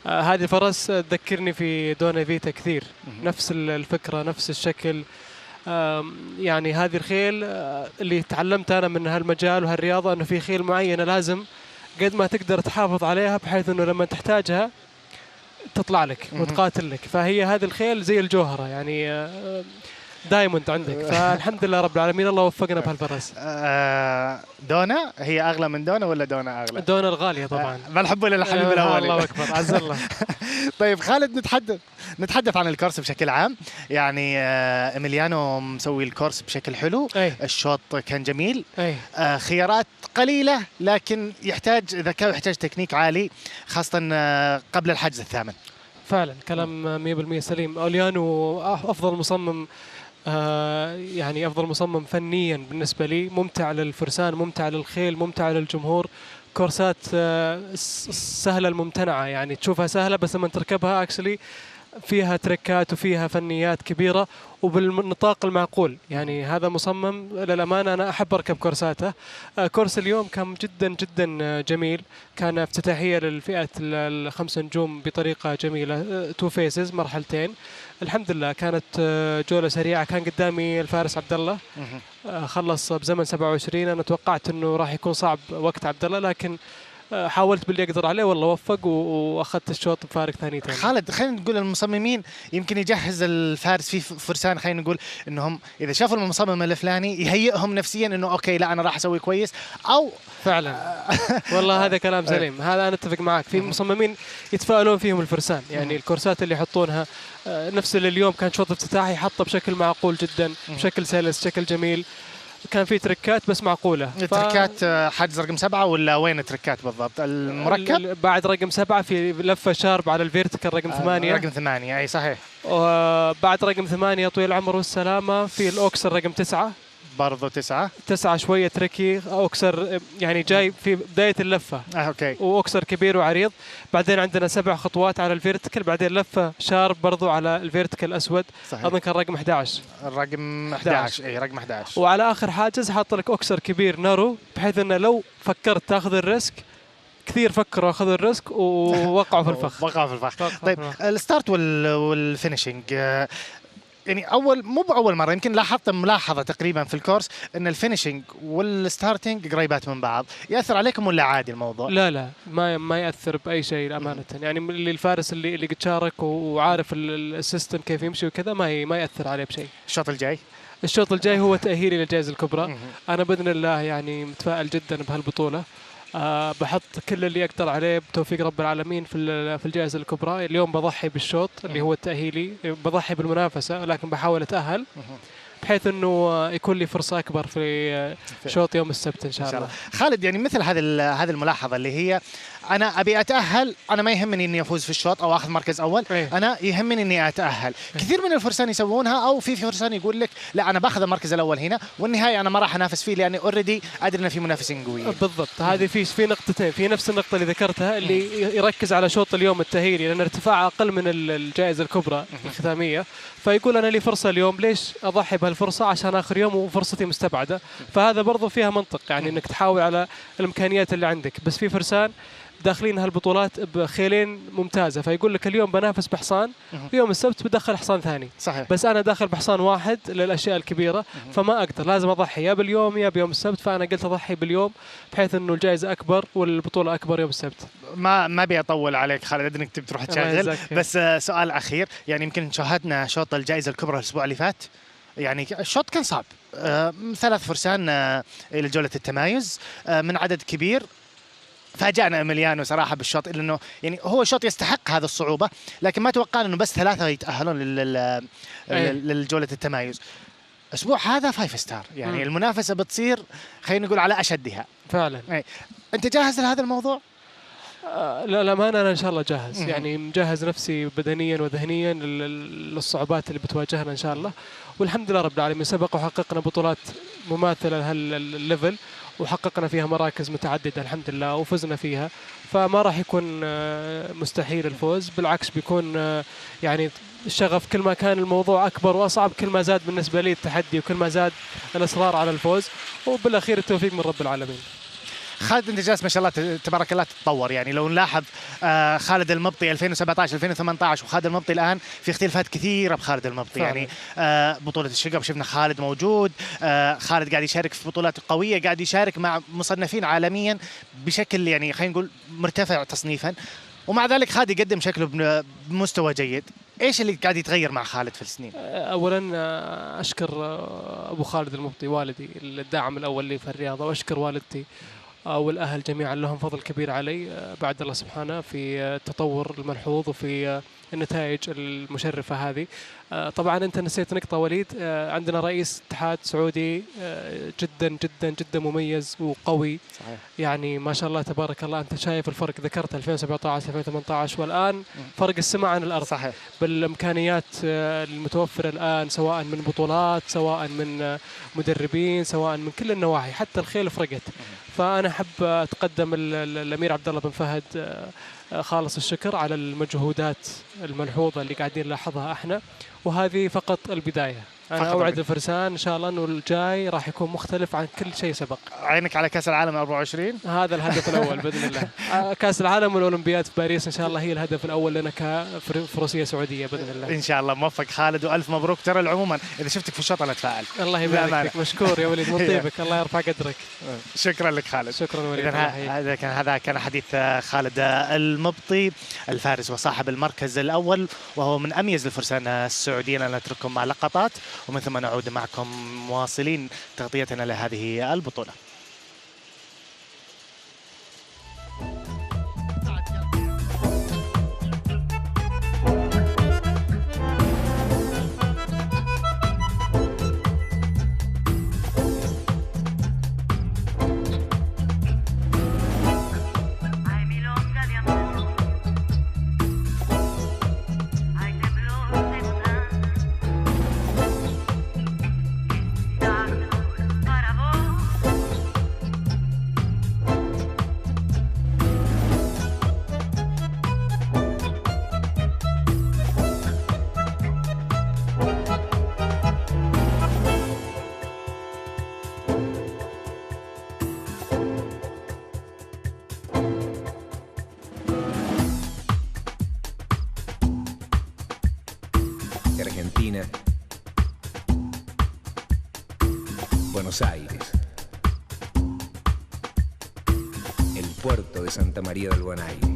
هذه فرس تذكرني في دونا فيتا كثير، نفس الفكرة نفس الشكل. يعني هذه الخيل اللي تعلمت أنا من هالمجال وهالرياضة، أنه في خيل معينة لازم قد ما تقدر تحافظ عليها بحيث أنه لما تحتاجها تطلع لك وتقاتل لك. فهي هذه الخيل زي الجوهرة، يعني دايموند عندك. فالحمد لله رب العالمين، الله وفقنا بهالفرس. دونا هي اغلى من دونا ولا دونا اغلى؟ دونا الغاليه طبعا. ما نحب الا الحبيب الاول. الله اكبر، عز الله. طيب خالد، نتحدث عن الكورس بشكل عام. يعني إيميليانو مسوي الكورس بشكل حلو. الشوط كان جميل. خيارات قليله لكن يحتاج ذكاء ويحتاج تكنيك عالي، خاصه قبل الحجز الثامن. فعلا كلام 100% سليم. أوليانو أفضل مصمم، يعني أفضل مصمم فنيا بالنسبة لي، ممتع للفرسان، ممتع للخيل، ممتع للجمهور. كورسات سهلة الممتنعة، يعني تشوفها سهلة بس لما تركبها اكشلي فيها تركات وفيها فنيات كبيرة وبالنطاق المعقول. يعني هذا مصمم للأمانة أنا أحب أركب كورساته. كورس اليوم كان جدا جدا جميل، كان افتتاحية للفئة الخمس نجوم بطريقة جميلة، تو فيسز مرحلتين. الحمد لله كانت جولة سريعة. كان قدامي الفارس عبد الله، خلص بزمن 27. أنا توقعت أنه راح يكون صعب وقت عبد الله، لكن حاولت باللي اقدر عليه والله وفق واخذت الشوط بفارق ثانيتين. خالد، خلينا نقول المصممين يمكن يجهز الفارس في فرسان، خلينا نقول انهم اذا شافوا المصمم الفلاني يهيئهم نفسيا انه اوكي لا انا راح اسوي كويس. او فعلا والله هذا كلام سليم، هذا انا اتفق معك. في مصممين يتفائلون فيهم الفرسان، يعني الكورسات اللي يحطونها نفس اللي اليوم كان شوط افتتاحي حطه بشكل معقول جدا، بشكل سلس، بشكل جميل. كان في تركات بس معقولة. تركات حجز رقم 7 ولا وين التركات بالضبط؟ المركب بعد رقم 7 في لفة شارب على الفيرتيكال رقم 8. رقم 8 اي صحيح. وبعد رقم 8 طويل العمر والسلامة في الأوكسر رقم 9 برضو 9 شوية تركي. أوكسر يعني جاي في بداية اللفة. اوكي. وأوكسر كبير وعريض. بعدين عندنا 7 خطوات على الفيرتيكال، بعدين لفة شارب برضو على الفيرتيكال أسود. صحيح. أظن كان رقم 11. الرقم 11 اي رقم 11. وعلى آخر حاجز حاط لك أوكسر كبير نارو، بحيث إنه لو فكرت تاخذ الريسك، كثير فكروا اخذوا الريسك ووقعوا في الفخ. وقعوا في الفخ. طيب الستارت والفينيشنج، يعني مو باول مره، يمكن لاحظت ملاحظه تقريبا في الكورس ان الفينيشنج والستارتنج قريبات من بعض. ياثر عليكم ولا عادي الموضوع؟ لا ما ياثر باي شيء امانه. يعني اللي الفارس اللي قد شارك وعارف السيستم كيف يمشي وكذا ما ياثر عليه بشيء. الشوط الجاي هو تاهيلي للجائزه الكبرى. انا باذن الله يعني متفائل جدا بهالبطوله. بحط كل اللي أقدر عليه بتوفيق رب العالمين في الجائزة الكبرى. اليوم بضحي بالشوط اللي هو التأهيلي، بضحي بالمنافسة، لكن بحاول أتأهل بحيث انه يكون لي فرصه اكبر في شوط يوم السبت ان شاء الله. خالد، يعني مثل هذه الملاحظه اللي هي انا ابي اتاهل، انا ما يهمني اني افوز في الشوط او اخذ مركز اول، انا يهمني اني اتاهل. كثير من الفرسان يسوونها، او في فرسان يقول لك لا انا باخذ المركز الاول هنا والنهايه انا ما راح انافس فيه لاني اوريدي ادري ان في منافسين قويين. بالضبط. هذه في نقطتين، في نفس النقطه اللي ذكرتها اللي يركز على شوط اليوم التاهيلي لان ارتفاع اقل من الجائزه الكبرى الختاميه، فيقول انا لي فرصه اليوم، ليش اضحي بهالفرصه عشان اخر يوم وفرصتي مستبعده. فهذا برضو فيها منطق، يعني انك تحاول على الامكانيات اللي عندك. بس في فرسان داخلين هالبطولات بخيلين ممتازه، فيقول لك اليوم بنافس بحصان ويوم السبت بدخل حصان ثاني. صحيح. بس انا داخل بحصان واحد للاشياء الكبيره، فما اقدر، لازم اضحي يا باليوم يا بيوم السبت. فانا قلت اضحي باليوم بحيث انه الجائزه اكبر والبطوله اكبر يوم السبت. ما ابي اطول عليك خالد، ادري انك تبي تروح تشغل، بس سؤال اخير. يعني يمكن شاهدنا شوط الجائزه الكبرى الاسبوع اللي فات، يعني الشوط كان صعب، 3 فرسان الى جوله التمايز من عدد كبير. فاجأنا إميليانو صراحة بالشوط، لأنه يعني هو شوط يستحق هذا الصعوبة، لكن ما توقعنا إنه بس 3 يتأهلون للجولة التمايز. الأسبوع هذا 5 ستار، يعني المنافسة بتصير خلينا نقول على أشدها فعلا. أنت جاهز لهذا الموضوع؟ لا ما أنا إن شاء الله جاهز. يعني مجهز نفسي بدنيا وذهنيا للصعوبات اللي بتواجهنا إن شاء الله. والحمد لله رب العالمين، سبق وحققنا بطولات مماثلة لهالليفل، وحققنا فيها مراكز متعددة الحمد لله وفزنا فيها. فما راح يكون مستحيل الفوز، بالعكس بيكون يعني الشغف كل ما كان الموضوع أكبر وأصعب، كل ما زاد بالنسبة لي التحدي وكل ما زاد الإصرار على الفوز، وبالأخير التوفيق من رب العالمين. خالد انت جالس ما شاء الله تبارك الله تتطور. يعني لو نلاحظ خالد المبطي 2017 2018 وخالد المبطي الان في اختلافات كثيره بخالد المبطي. يعني بطوله الشقب شفنا خالد موجود، خالد قاعد يشارك في بطولات قويه، قاعد يشارك مع مصنفين عالميا بشكل يعني خلينا نقول مرتفع تصنيفا، ومع ذلك خالد يقدم شكله بمستوى جيد. ايش اللي قاعد يتغير مع خالد في السنين؟ اولا اشكر ابو خالد المبطي والدي الداعم الاول لي في الرياضه، واشكر والدتي والأهل جميعا لهم فضل كبير علي بعد الله سبحانه في التطور الملحوظ وفي النتائج المشرفة هذه. طبعا أنت نسيت نقطة وليد، عندنا رئيس اتحاد سعودي جدا جدا جدا مميز وقوي. صحيح. يعني ما شاء الله تبارك الله، أنت شايف الفرق، ذكرت 2017 2018 والآن فرق السماء عن الأرض. صحيح. بالإمكانيات المتوفرة الآن، سواء من بطولات، سواء من مدربين، سواء من كل النواحي، حتى الخيل فرقت. فأنا أحب أتقدم الأمير عبد الله بن فهد خالص الشكر على المجهودات الملحوظة اللي قاعدين نلاحظها احنا، وهذه فقط البداية. أنا أوعد الفرسان إن شاء الله أنه الجاي راح يكون مختلف عن كل شيء سبق. عينك على كأس العالم 24؟ هذا الهدف الأول بإذن الله. كأس العالم والأولمبياد في باريس إن شاء الله هي الهدف الأول لنا كفروسية سعودية بإذن الله. إن شاء الله. موفق خالد وألف مبروك. ترى العموما إذا شفتك في الشوط أنا أتفائل. الله يبارك فيك، مشكور يا وليد، من طيبك، الله يرفع قدرك. شكرا لك خالد. شكرا وليد. هذا كان حديث خالد المبطي الفارس وصاحب المركز الأول، وهو من أميز الفرسان السعوديين. أنا أترككم مع لقطات ومن ثم نعود معكم مواصلين تغطيتنا لهذه البطولة. Argentina, Buenos Aires, el puerto de Santa María del Buen Aire.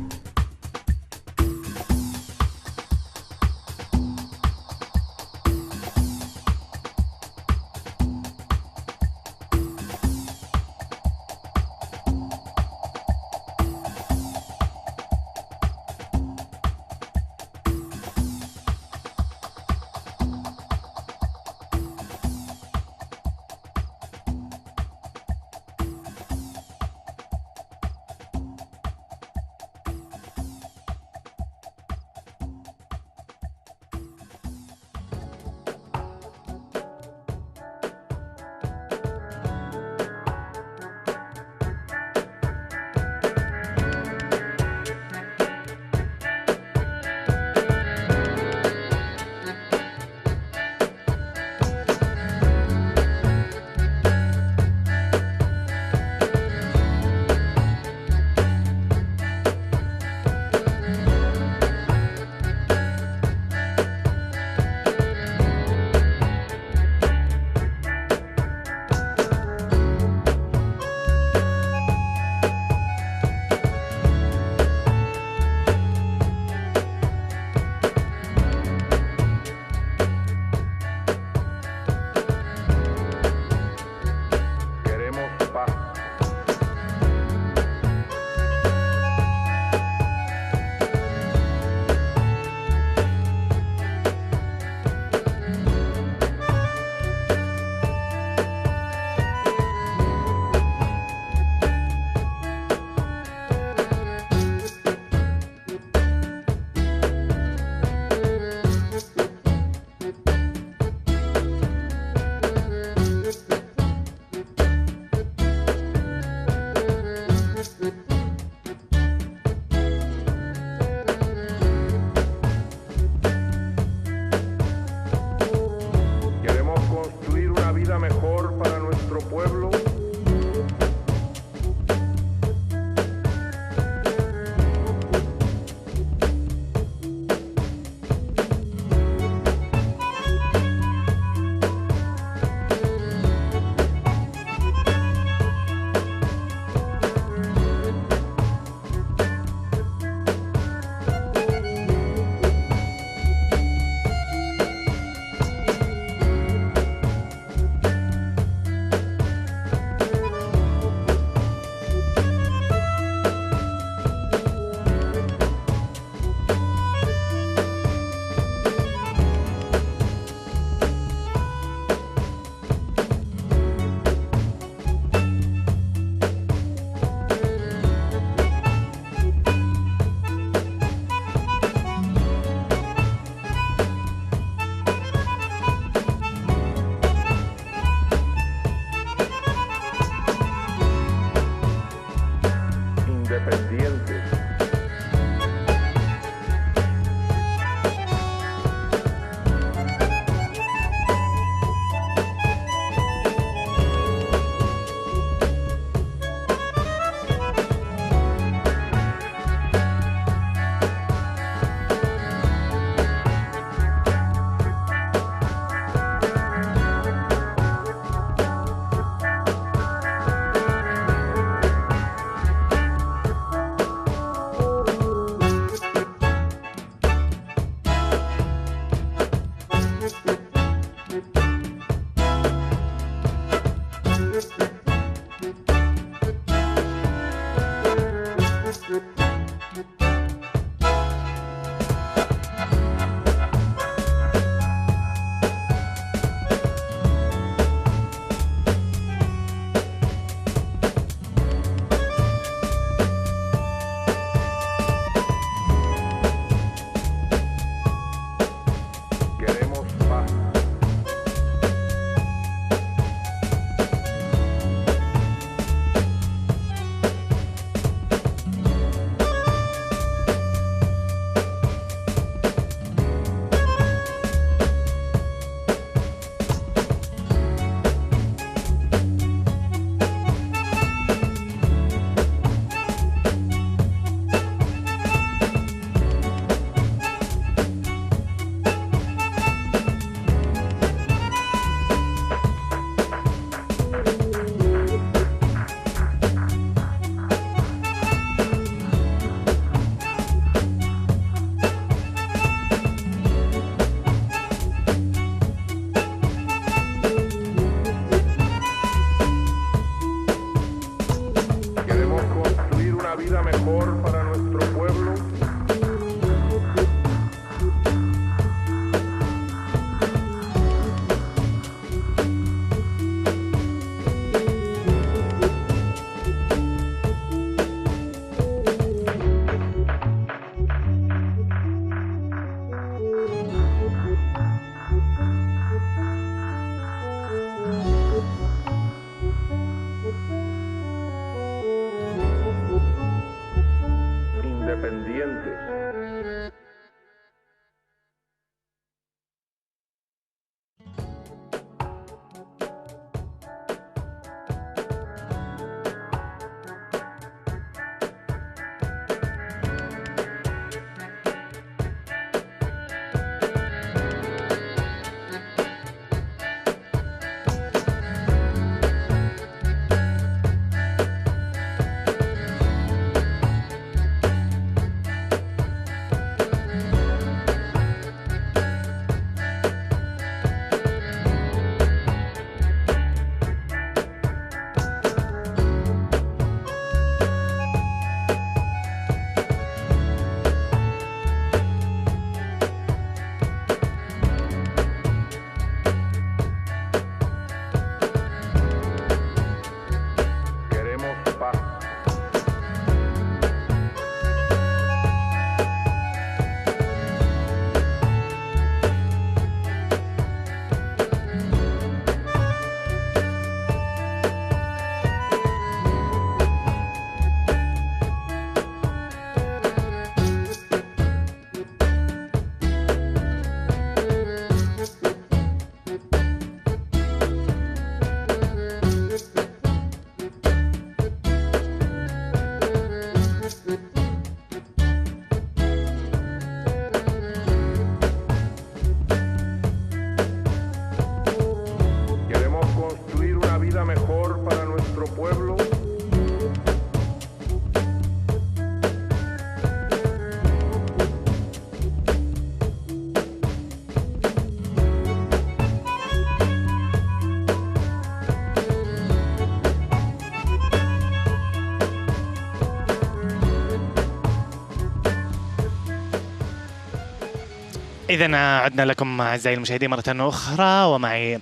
إذا عدنا لكم أعزائي المشاهدين مرة أخرى، ومعي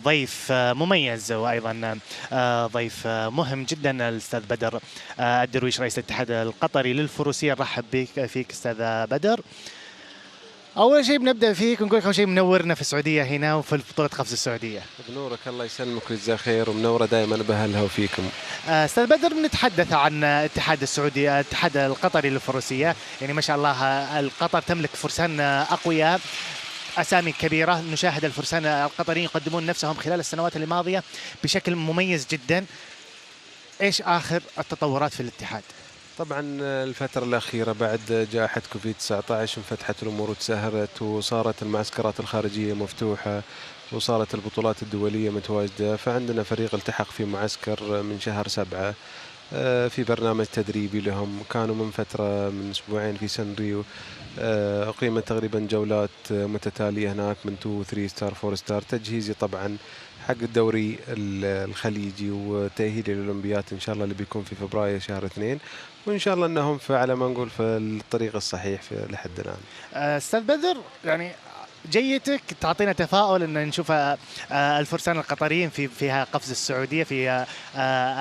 ضيف مميز وأيضا ضيف مهم جدا، الأستاذ بدر الدرويش رئيس الاتحاد القطري للفروسية. نرحب بك فيك أستاذ بدر. أول شيء بنبدأ فيك ونقول أول شيء منورنا في السعودية هنا وفي بطولة قفز السعودية. بنورك، الله يسلمك ويجزاك خير، ومنورة دائما بأهلها وفيكم. أستاذ بدر، نتحدث عن الاتحاد السعودي، الاتحاد القطري للفروسية. يعني ما شاء الله القطر تملك فرسان أقوياء، أسامي كبيرة. نشاهد الفرسان القطريين يقدمون نفسهم خلال السنوات الماضية بشكل مميز جدا. إيش آخر التطورات في الاتحاد؟ طبعا الفترة الأخيرة بعد جائحة كوفيد-19 انفتحت الأمور وتسهلت، وصارت المعسكرات الخارجية مفتوحة، وصارت البطولات الدولية متواجدة. فعندنا فريق التحق في معسكر من شهر 7 في برنامج تدريبي لهم. كانوا من فترة من أسبوعين في سان أقيمت تقريبا جولات متتالية هناك من 2 3 ستار 4 ستار، تجهيزي طبعا حق الدوري الخليجي وتأهيل للأولمبيات إن شاء الله اللي بيكون في فبراير شهر 2، وإن شاء الله أنهم على ما نقول في الطريق الصحيح لحد الآن. أستاذ بدر، يعني جيتك تعطينا تفاؤل ان نشوف الفرسان القطريين فيها قفز السعوديه في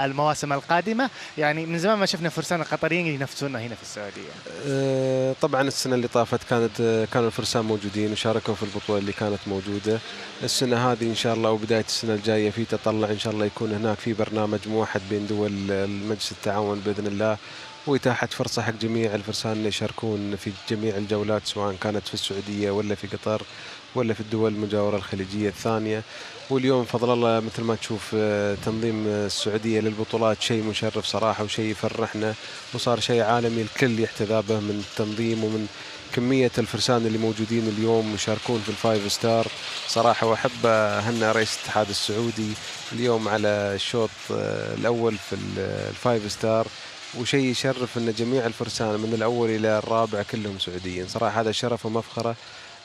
المواسم القادمه. يعني من زمان ما شفنا فرسان القطريين ينافسونا هنا في السعوديه. طبعا السنه اللي طافت كانوا الفرسان موجودين وشاركوا في البطوله اللي كانت موجوده. السنه هذه ان شاء الله وبدايه السنه الجايه في تطلع ان شاء الله يكون هناك في برنامج موحد بين دول مجلس التعاون باذن الله، وإتاحة فرصة حق جميع الفرسان اللي يشاركون في جميع الجولات، سواء كانت في السعودية ولا في قطر ولا في الدول المجاورة الخليجية الثانية. واليوم فضل الله مثل ما تشوف تنظيم السعودية للبطولات شيء مشرف صراحة وشيء يفرحنا، وصار شيء عالمي الكل يحتذى به من التنظيم ومن كمية الفرسان اللي موجودين اليوم يشاركون في الفايف ستار صراحة. وأحب أهنئ رئيس الاتحاد السعودي اليوم على الشوط الأول في الفايف ستار، وشيء يشرف أن جميع الفرسان من الأول إلى الرابع كلهم سعوديين. صراحة هذا شرف ومفخرة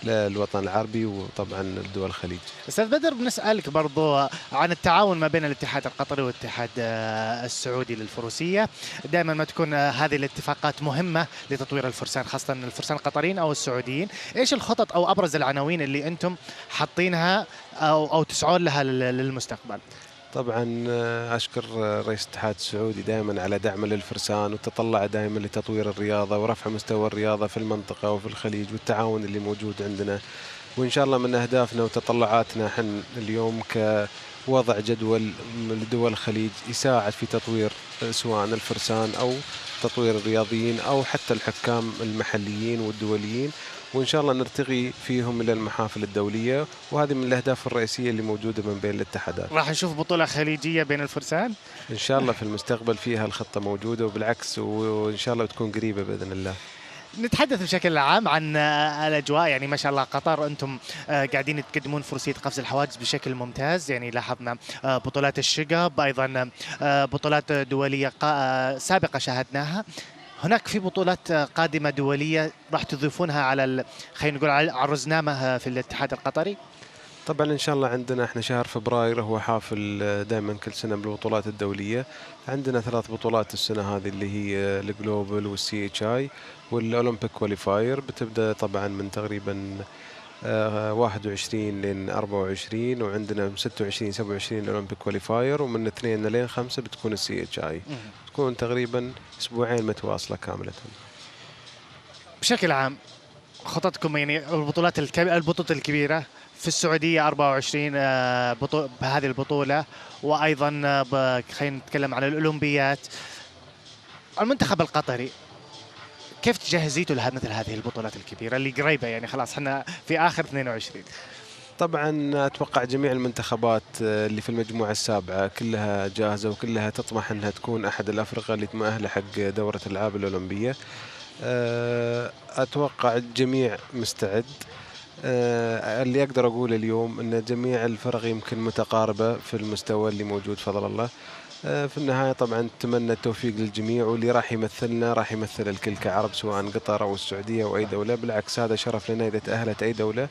للوطن العربي وطبعا الدول الخليج. أستاذ بدر، بنسألك برضو عن التعاون ما بين الاتحاد القطري والاتحاد السعودي للفروسية. دائما ما تكون هذه الاتفاقات مهمة لتطوير الفرسان، خاصة الفرسان القطريين أو السعوديين. إيش الخطط أو أبرز العناوين اللي أنتم حاطينها أو تسعون لها للمستقبل؟ طبعا أشكر رئيس الاتحاد السعودي دائما على دعمه للفرسان وتطلع دائما لتطوير الرياضة ورفع مستوى الرياضة في المنطقة وفي الخليج والتعاون اللي موجود عندنا. وإن شاء الله من أهدافنا وتطلعاتنا حن اليوم كوضع جدول لدول الخليج يساعد في تطوير سواء الفرسان أو تطوير الرياضيين أو حتى الحكام المحليين والدوليين، وإن شاء الله نرتقي فيهم إلى المحافل الدولية. وهذه من الأهداف الرئيسية اللي موجودة من بين الاتحادات. راح نشوف بطولة خليجية بين الفرسان إن شاء الله في المستقبل، فيها الخطة موجودة وبالعكس، وإن شاء الله بتكون قريبة بإذن الله. نتحدث بشكل عام عن الأجواء. يعني ما شاء الله قطر أنتم قاعدين تقدمون فروسية قفز الحواجز بشكل ممتاز. يعني لاحظنا بطولات الشقب، أيضا بطولات دولية سابقة شاهدناها. هناك في بطولات قادمة دولية راح تضيفونها على خلينا نقول على الرزنامة في الاتحاد القطري؟ طبعا إن شاء الله عندنا احنا شهر فبراير هو حافل دائما كل سنة بالبطولات الدولية. عندنا 3 بطولات السنة هذه اللي هي الجلوبال والسي اتش اي والأولمبيك كواليفاير، بتبدأ طبعا من تقريبا 21 لين 24، وعندنا من 26 27 الأولمبيك كواليفاير، ومن 2 لين 5 بتكون السي اتش اي. تكون تقريبا أسبوعين متواصلة كاملة. بشكل عام خططكم، يعني البطولة الكبيرة في السعودية 24 بهذه البطولة، وأيضا خلينا نتكلم عن الأولمبيات. المنتخب القطري كيف تجهزيتوا مثل هذه البطولات الكبيرة اللي قريبة؟ يعني خلاص احنا في آخر 22. طبعا أتوقع جميع المنتخبات اللي في المجموعة السابعة كلها جاهزة وكلها تطمح أنها تكون أحد الأفرقة اللي تمأهل حق دورة الألعاب الأولمبية. أتوقع الجميع مستعد. اللي أقدر أقول اليوم أن جميع الفرق يمكن متقاربة في المستوى اللي موجود فضل الله. في النهاية طبعا نتمنى التوفيق للجميع، واللي راح يمثلنا راح يمثل الكل كعرب، سواء قطر أو السعودية أو أي دولة. بالعكس هذا شرف لنا إذا تأهلت أي دولة،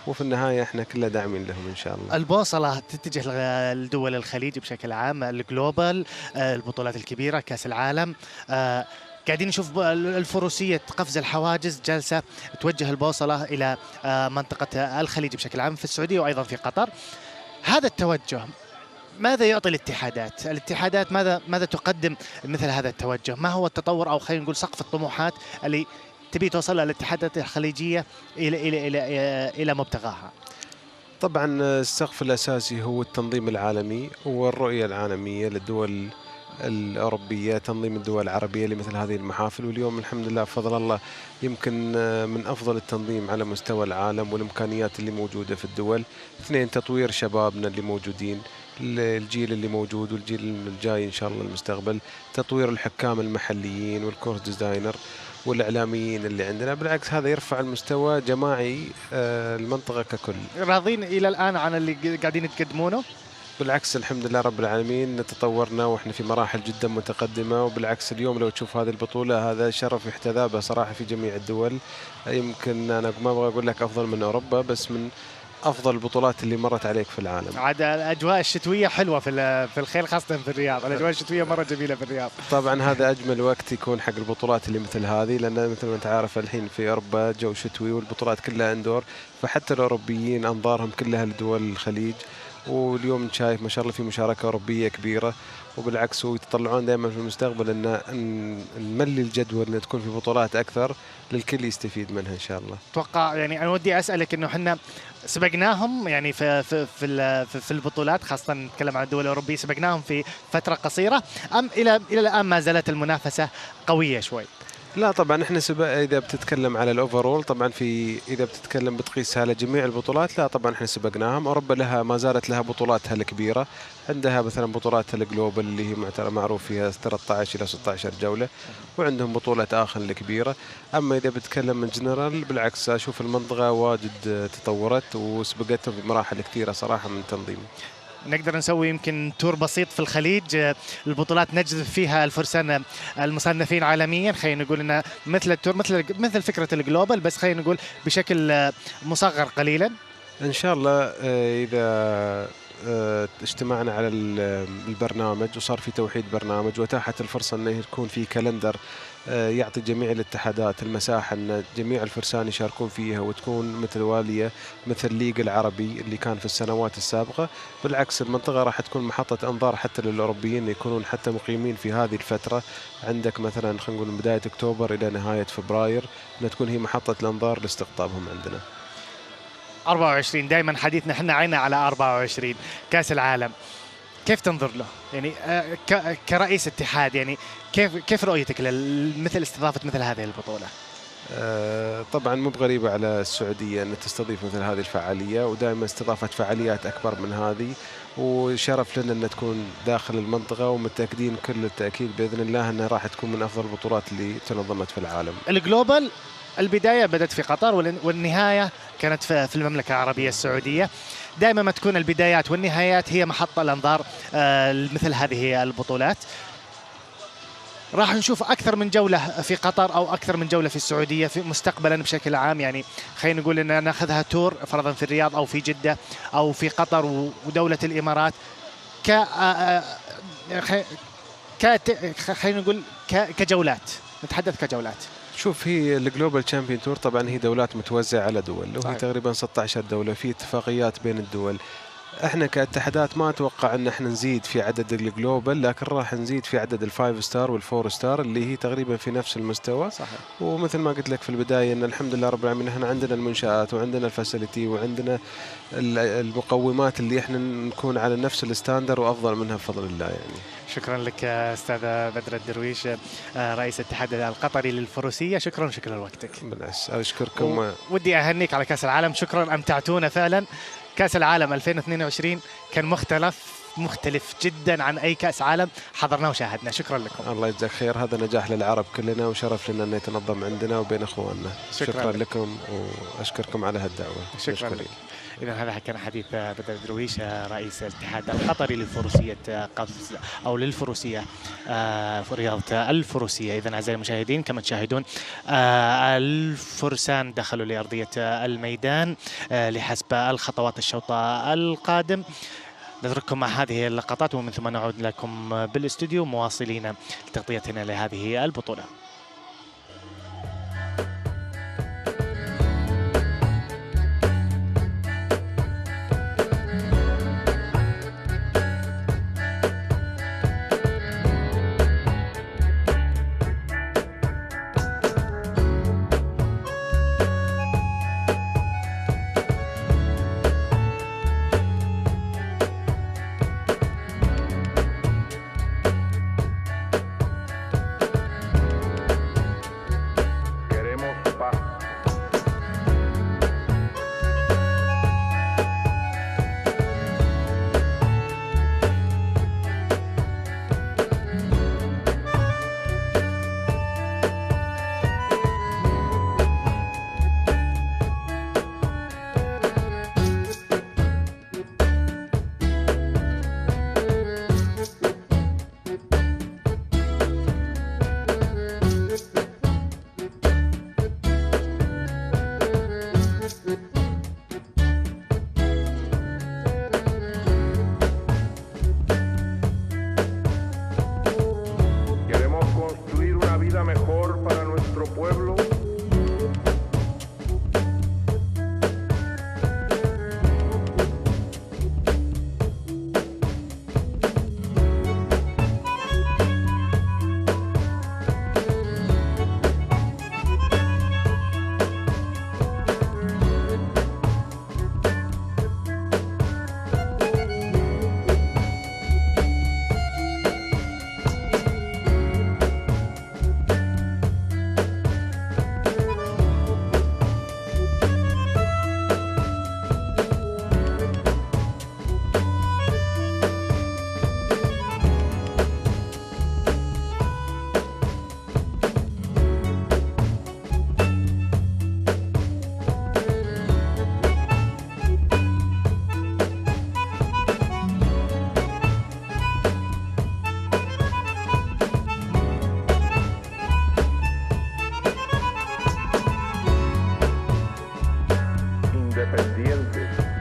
وفي النهاية احنا كلنا داعمين لهم إن شاء الله. البوصلة تتجه لدول الخليج بشكل عام، الجلوبال، البطولات الكبيرة، كأس العالم. قاعدين نشوف الفروسية قفز الحواجز جالسة توجه البوصلة إلى منطقة الخليج بشكل عام في السعودية وأيضا في قطر. هذا التوجه ماذا يعطي الاتحادات؟ الاتحادات ماذا تقدم مثل هذا التوجه؟ ما هو التطور أو خلينا نقول سقف الطموحات اللي تبي توصلها الاتحادات الخليجية إلى مبتغاها؟ طبعا السقف الأساسي هو التنظيم العالمي والرؤية العالمية للدول الأوروبية، تنظيم الدول العربية لمثل هذه المحافل. واليوم الحمد لله بفضل الله يمكن من أفضل التنظيم على مستوى العالم والإمكانيات اللي موجودة في الدول. اثنين، تطوير شبابنا اللي موجودين، الجيل اللي موجود والجيل الجاي إن شاء الله المستقبل، تطوير الحكام المحليين والكورس ديزاينر والإعلاميين اللي عندنا. بالعكس هذا يرفع المستوى جماعي المنطقة ككل. راضين إلى الآن عن اللي قاعدين تقدمونه؟ بالعكس الحمد لله رب العالمين تطورنا واحنا في مراحل جدا متقدمة. وبالعكس اليوم لو تشوف هذه البطولة هذا شرف يحتذى به صراحة في جميع الدول. يمكن أنا ما أبغى أقول لك أفضل من أوروبا، بس من أفضل البطولات اللي مرت عليك في العالم. عاد الأجواء الشتوية حلوة في الخيل خاصة في الرياض، الأجواء الشتوية مرة جميلة في الرياض. طبعا هذا أجمل وقت يكون حق البطولات اللي مثل هذه، لأن مثل ما أنت عارف الحين في أوروبا جو شتوي والبطولات كلها اندور، فحتى الأوروبيين أنظارهم كلها لدول الخليج. واليوم شايف ما شاء الله في مشاركة أوروبية كبيرة، وبالعكس ويتطلعون دائما في المستقبل أن نملي الجدول أن تكون في بطولات أكثر للكل يستفيد منها إن شاء الله. أتوقع يعني أنا ودي أسألك إنه إحنا سبقناهم يعني في البطولات، خاصة نتكلم عن الدول الأوروبية، سبقناهم في فترة قصيرة أم إلى الآن ما زالت المنافسة قوية شوي؟ لا طبعا احنا اذا بتتكلم على الاوفرول، طبعا اذا بتتكلم بتقيسها على جميع البطولات، لا طبعا احنا سبقناهم. اوروبا ما زالت لها بطولاتها الكبيره، عندها مثلا بطولات الجلوبال اللي هي معروف فيها 13 الى 16 جوله، وعندهم بطوله اخر الكبيره. اما اذا بتتكلم من جنرال بالعكس اشوف المنطقه واجد تطورت وسبقتهم بمراحل كثيره صراحه من تنظيم. نقدر نسوي يمكن تور بسيط في الخليج، البطولات نجذب فيها الفرسان المصنفين عالميا، خلينا نقول انه مثل التور مثل فكره الجلوبال، بس خلينا نقول بشكل مصغر قليلا. ان شاء الله اذا اجتمعنا على البرنامج وصار في توحيد برنامج واتاحت الفرصه انه يكون في كالندر يعطي جميع الاتحادات المساحه ان جميع الفرسان يشاركون فيها وتكون متواليه مثل الليج العربي اللي كان في السنوات السابقه. بالعكس المنطقه راح تكون محطه انظار حتى للاوروبيين يكونون حتى مقيمين في هذه الفتره. عندك مثلا خلينا نقول من بدايه اكتوبر الى نهايه فبراير انها تكون هي محطه الانظار لاستقطابهم عندنا. 24 دائما حديثنا احنا عينا على 24 كاس العالم، كيف تنظر له؟ يعني كرئيس اتحاد يعني كيف رؤيتك مثل استضافه مثل هذه البطوله؟ طبعا مو بغريبه على السعوديه ان تستضيف مثل هذه الفعاليه، ودائما استضافت فعاليات اكبر من هذه، وشرف لنا ان تكون داخل المنطقه، ومتاكدين كل التاكيد باذن الله انها راح تكون من افضل البطولات اللي تنظمت في العالم. الجلوبال البدايه بدات في قطر والنهايه كانت في المملكه العربيه السعوديه. دائما ما تكون البدايات والنهايات هي محطه الانظار مثل هذه البطولات. راح نشوف اكثر من جوله في قطر او اكثر من جوله في السعوديه في مستقبلا بشكل عام، يعني خلينا نقول ان ناخذها تور فرضا في الرياض او في جده او في قطر ودوله الامارات خلينا نقول كجولات، نتحدث كجولات. شوف هي الجلوبال تشامبيون تور طبعا هي دولات متوزعه على دول، وهي تقريبا 16 دوله، في اتفاقيات بين الدول. احنا كاتحادات ما اتوقع ان احنا نزيد في عدد الجلوبال، لكن راح نزيد في عدد الفايف ستار والفور ستار اللي هي تقريبا في نفس المستوى. صحيح. ومثل ما قلت لك في البدايه ان الحمد لله رب العالمين احنا عندنا المنشآت وعندنا الفاسيلتي وعندنا المقومات اللي احنا نكون على نفس الستاندر وافضل منها بفضل الله يعني. شكرا لك استاذ بدر الدرويش رئيس الاتحاد القطري للفروسيه، شكرا لوقتك. بالعكس اشكركم. ودي اهنيك على كاس العالم، شكرا امتعتونا فعلا. كاس العالم 2022 كان مختلف جدا عن اي كاس عالم حضرناه وشاهدناه، شكرا لكم. الله يجزاك خير، هذا نجاح للعرب كلنا وشرف لنا انه يتنظم عندنا وبين اخواننا. شكرا لكم واشكركم على هالدعوه. شكرا لك. إذا هذا كان حديث بدر الدرويش رئيس الاتحاد القطري للفروسية قفز أو للفروسية في رياضة الفروسية. إذا أعزائي المشاهدين كما تشاهدون الفرسان دخلوا لأرضية الميدان لحسب الخطوات الشوط القادم. نترككم مع هذه اللقطات ومن ثم نعود لكم بالاستوديو مواصلين لتغطيتنا لهذه البطولة. Independientes.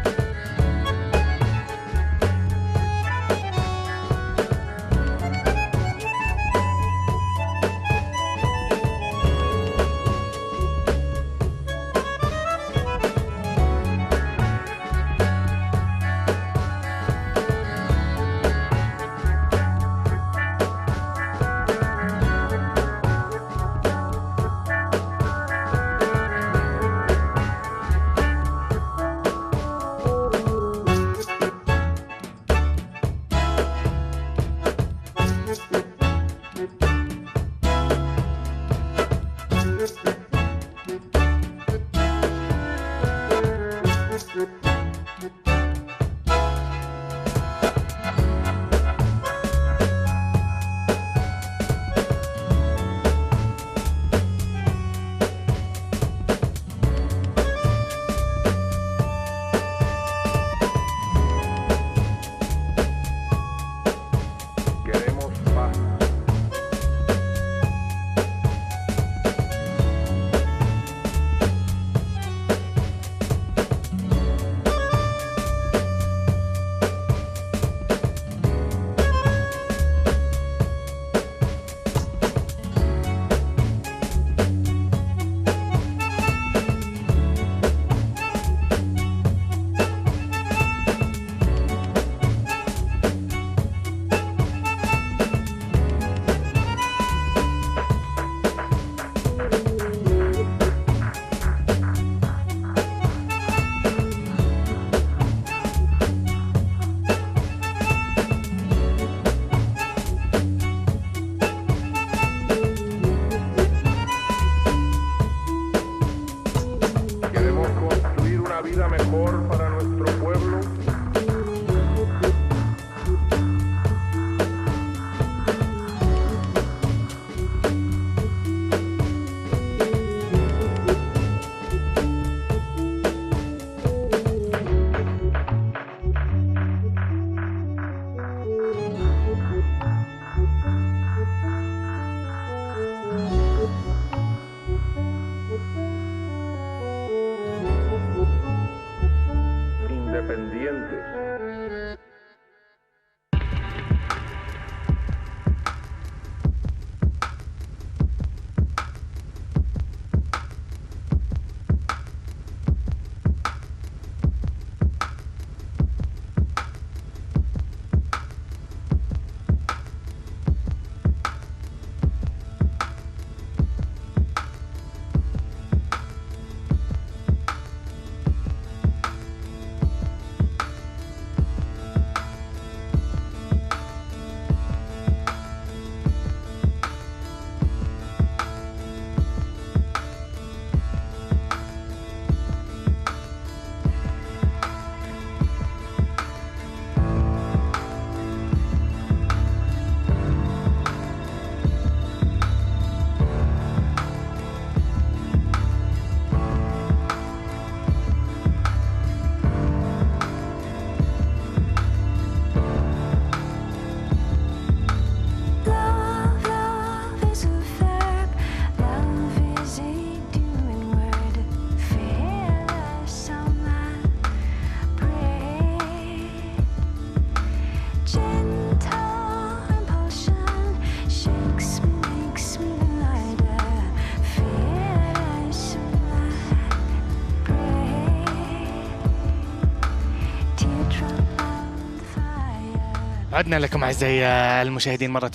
عدنا لكم أعزائي المشاهدين مرة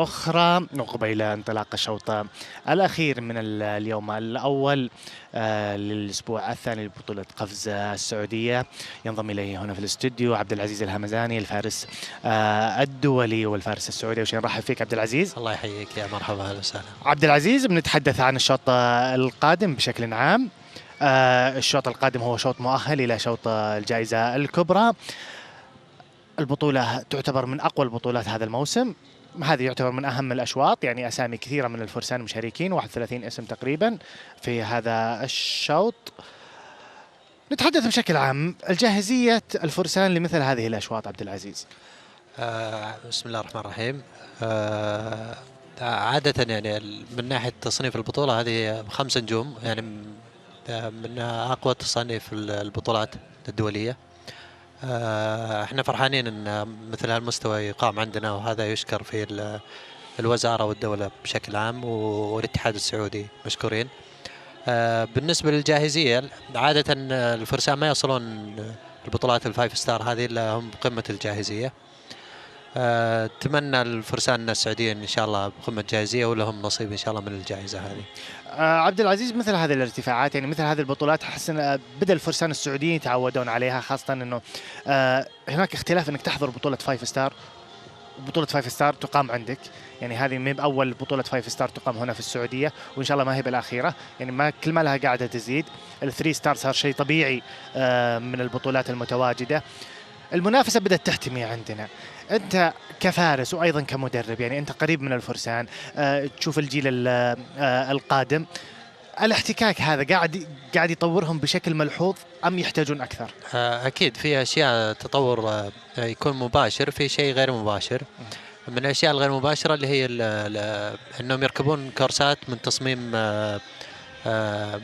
أخرى وقبيل انطلاق الشوط الأخير من اليوم الأول للأسبوع الثاني لبطولة قفز السعودية. ينضم إلي هنا في الاستوديو عبدالعزيز الهمزاني الفارس الدولي والفارس السعودي. وش نرحب فيك عبدالعزيز. الله يحييك يا مرحبا، أهلا وسهلا. عبدالعزيز، بنتحدث عن الشوط القادم بشكل عام. الشوط القادم هو شوط مؤهل إلى شوط الجائزة الكبرى. البطولة تعتبر من أقوى البطولات هذا الموسم، هذه يعتبر من أهم الأشواط، يعني أسامي كثيرة من الفرسان مشاركين، 31 اسم تقريبا في هذا الشوط. نتحدث بشكل عام الجاهزية الفرسان لمثل هذه الأشواط عبدالعزيز. بسم الله الرحمن الرحيم. عادة يعني من ناحية تصنيف البطولة هذه 5 نجوم، يعني من أقوى تصانيف البطولات الدولية. احنا فرحانين ان مثل هالمستوى يقام عندنا، وهذا يشكر في الوزارة والدولة بشكل عام والاتحاد السعودي مشكورين. بالنسبة للجاهزية، عادة الفرسان ما يصلون البطولات الفايف ستار هذه إلا هم بقمة الجاهزية. أتمنى الفرسان السعوديين إن شاء الله بقمة جاهزية ولهم نصيب إن شاء الله من الجائزة هذه. عبد العزيز، مثل هذه الارتفاعات يعني مثل هذه البطولات أحس أن بدأ الفرسان السعوديين يتعودون عليها، خاصة أنه هناك اختلاف أنك تحضر بطولة فايف ستار وبطولة فايف ستار تقام عندك. يعني هذه ما بأول بطولة فايف ستار تقام هنا في السعودية، وإن شاء الله ما هي بالأخيرة. يعني ما كل ما لها قاعدة تزيد. الثري ستار صار شيء طبيعي من البطولات المتواجدة. المنافسة بدأت تحتمي عندنا. أنت كفارس وأيضا كمدرب، يعني أنت قريب من الفرسان، تشوف الجيل القادم، الاحتكاك هذا قاعد يطورهم بشكل ملحوظ أم يحتاجون أكثر؟ أكيد في أشياء تطور يكون مباشر، في شيء غير مباشر. من الأشياء الغير مباشرة اللي هي أنهم يركبون كورسات من تصميم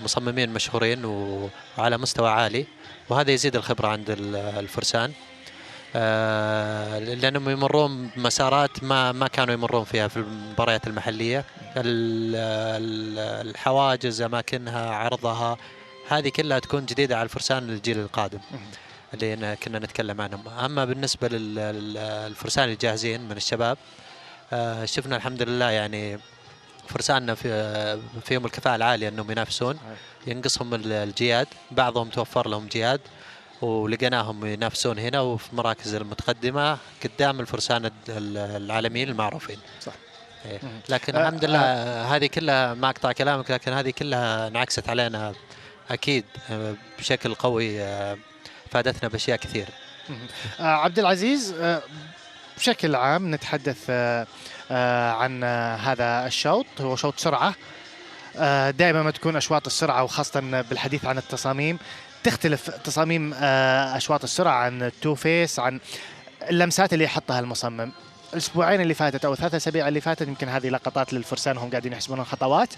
مصممين مشهورين وعلى مستوى عالي، وهذا يزيد الخبرة عند الفرسان، لأنهم يمرون مسارات ما كانوا يمرون فيها في المباريات المحلية. الحواجز، أماكنها، عرضها، هذه كلها تكون جديدة على الفرسان للجيل القادم اللي كنا نتكلم عنهم. أما بالنسبة للفرسان الجاهزين من الشباب، شفنا الحمد لله يعني فرساننا فيهم الكفاءة العالية أنهم ينافسون، ينقصهم الجياد، بعضهم توفر لهم جياد ولقيناهم ينافسون هنا وفي مراكز المتقدمة قدام الفرسان العالميين المعروفين. صح. لكن الحمد لله هذه كلها، ما أقطع كلامك، لكن هذه كلها انعكست علينا أكيد بشكل قوي، فادتنا بأشياء كثير. عبد العزيز، بشكل عام نتحدث عن هذا الشوط، هو شوط سرعة. دائما ما تكون أشواط السرعة، وخاصة بالحديث عن التصاميم، تختلف تصاميم أشواط السرعة عن التو فيس، عن اللمسات اللي يحطها المصمم. الأسبوعين اللي فاتت أو 3 أسابيع اللي فاتت يمكن هذه لقطات للفرسان وهم قاعدين يحسبون الخطوات.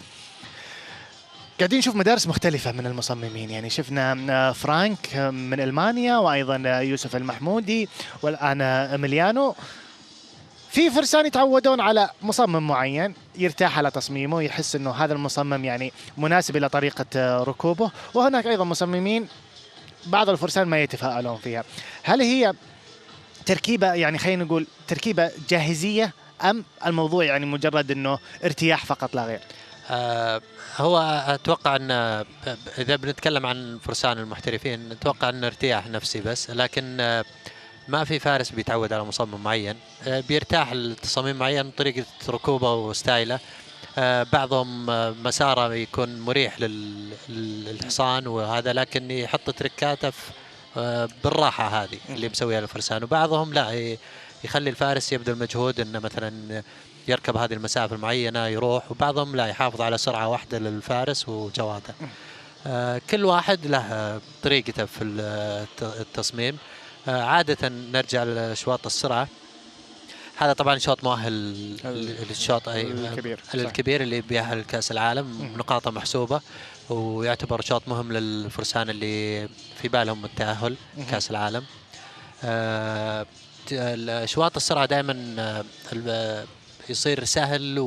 قاعدين نشوف مدارس مختلفة من المصممين. يعني شفنا فرانك من ألمانيا، وأيضا يوسف المحمودي، والآن إميليانو. في فرسان يتعودون على مصمم معين، يرتاح على تصميمه، يحس انه هذا المصمم يعني مناسب الى طريقة ركوبه. وهناك ايضا مصممين بعض الفرسان ما يتفاءلون فيها. هل هي تركيبة، يعني خلينا نقول تركيبة جاهزية، ام الموضوع يعني مجرد انه ارتياح فقط لا غير؟ هو اتوقع ان اذا بنتكلم عن الفرسان المحترفين اتوقع ان ارتياح نفسي بس، لكن ما في فارس بيتعود على مصمم معين، بيرتاح لتصميم معين، طريقة ركوبه وستايله. بعضهم مساره يكون مريح للحصان وهذا، لكن يحط تركاته بالراحة هذه اللي مسويها الفرسان. وبعضهم لا، يخلي الفارس يبذل مجهود انه مثلا يركب هذه المسافة المعينة يروح، وبعضهم لا، يحافظ على سرعة واحدة للفارس وجواده. كل واحد له طريقته في التصميم. عادة نرجع لأشواط السرعة، هذا طبعا شوط مؤهل للشوط الكبير اللي بيأهل كأس العالم، نقاطه محسوبة، ويعتبر شوط مهم للفرسان اللي في بالهم التأهل كأس العالم. أشواط السرعة دائما يصير سهل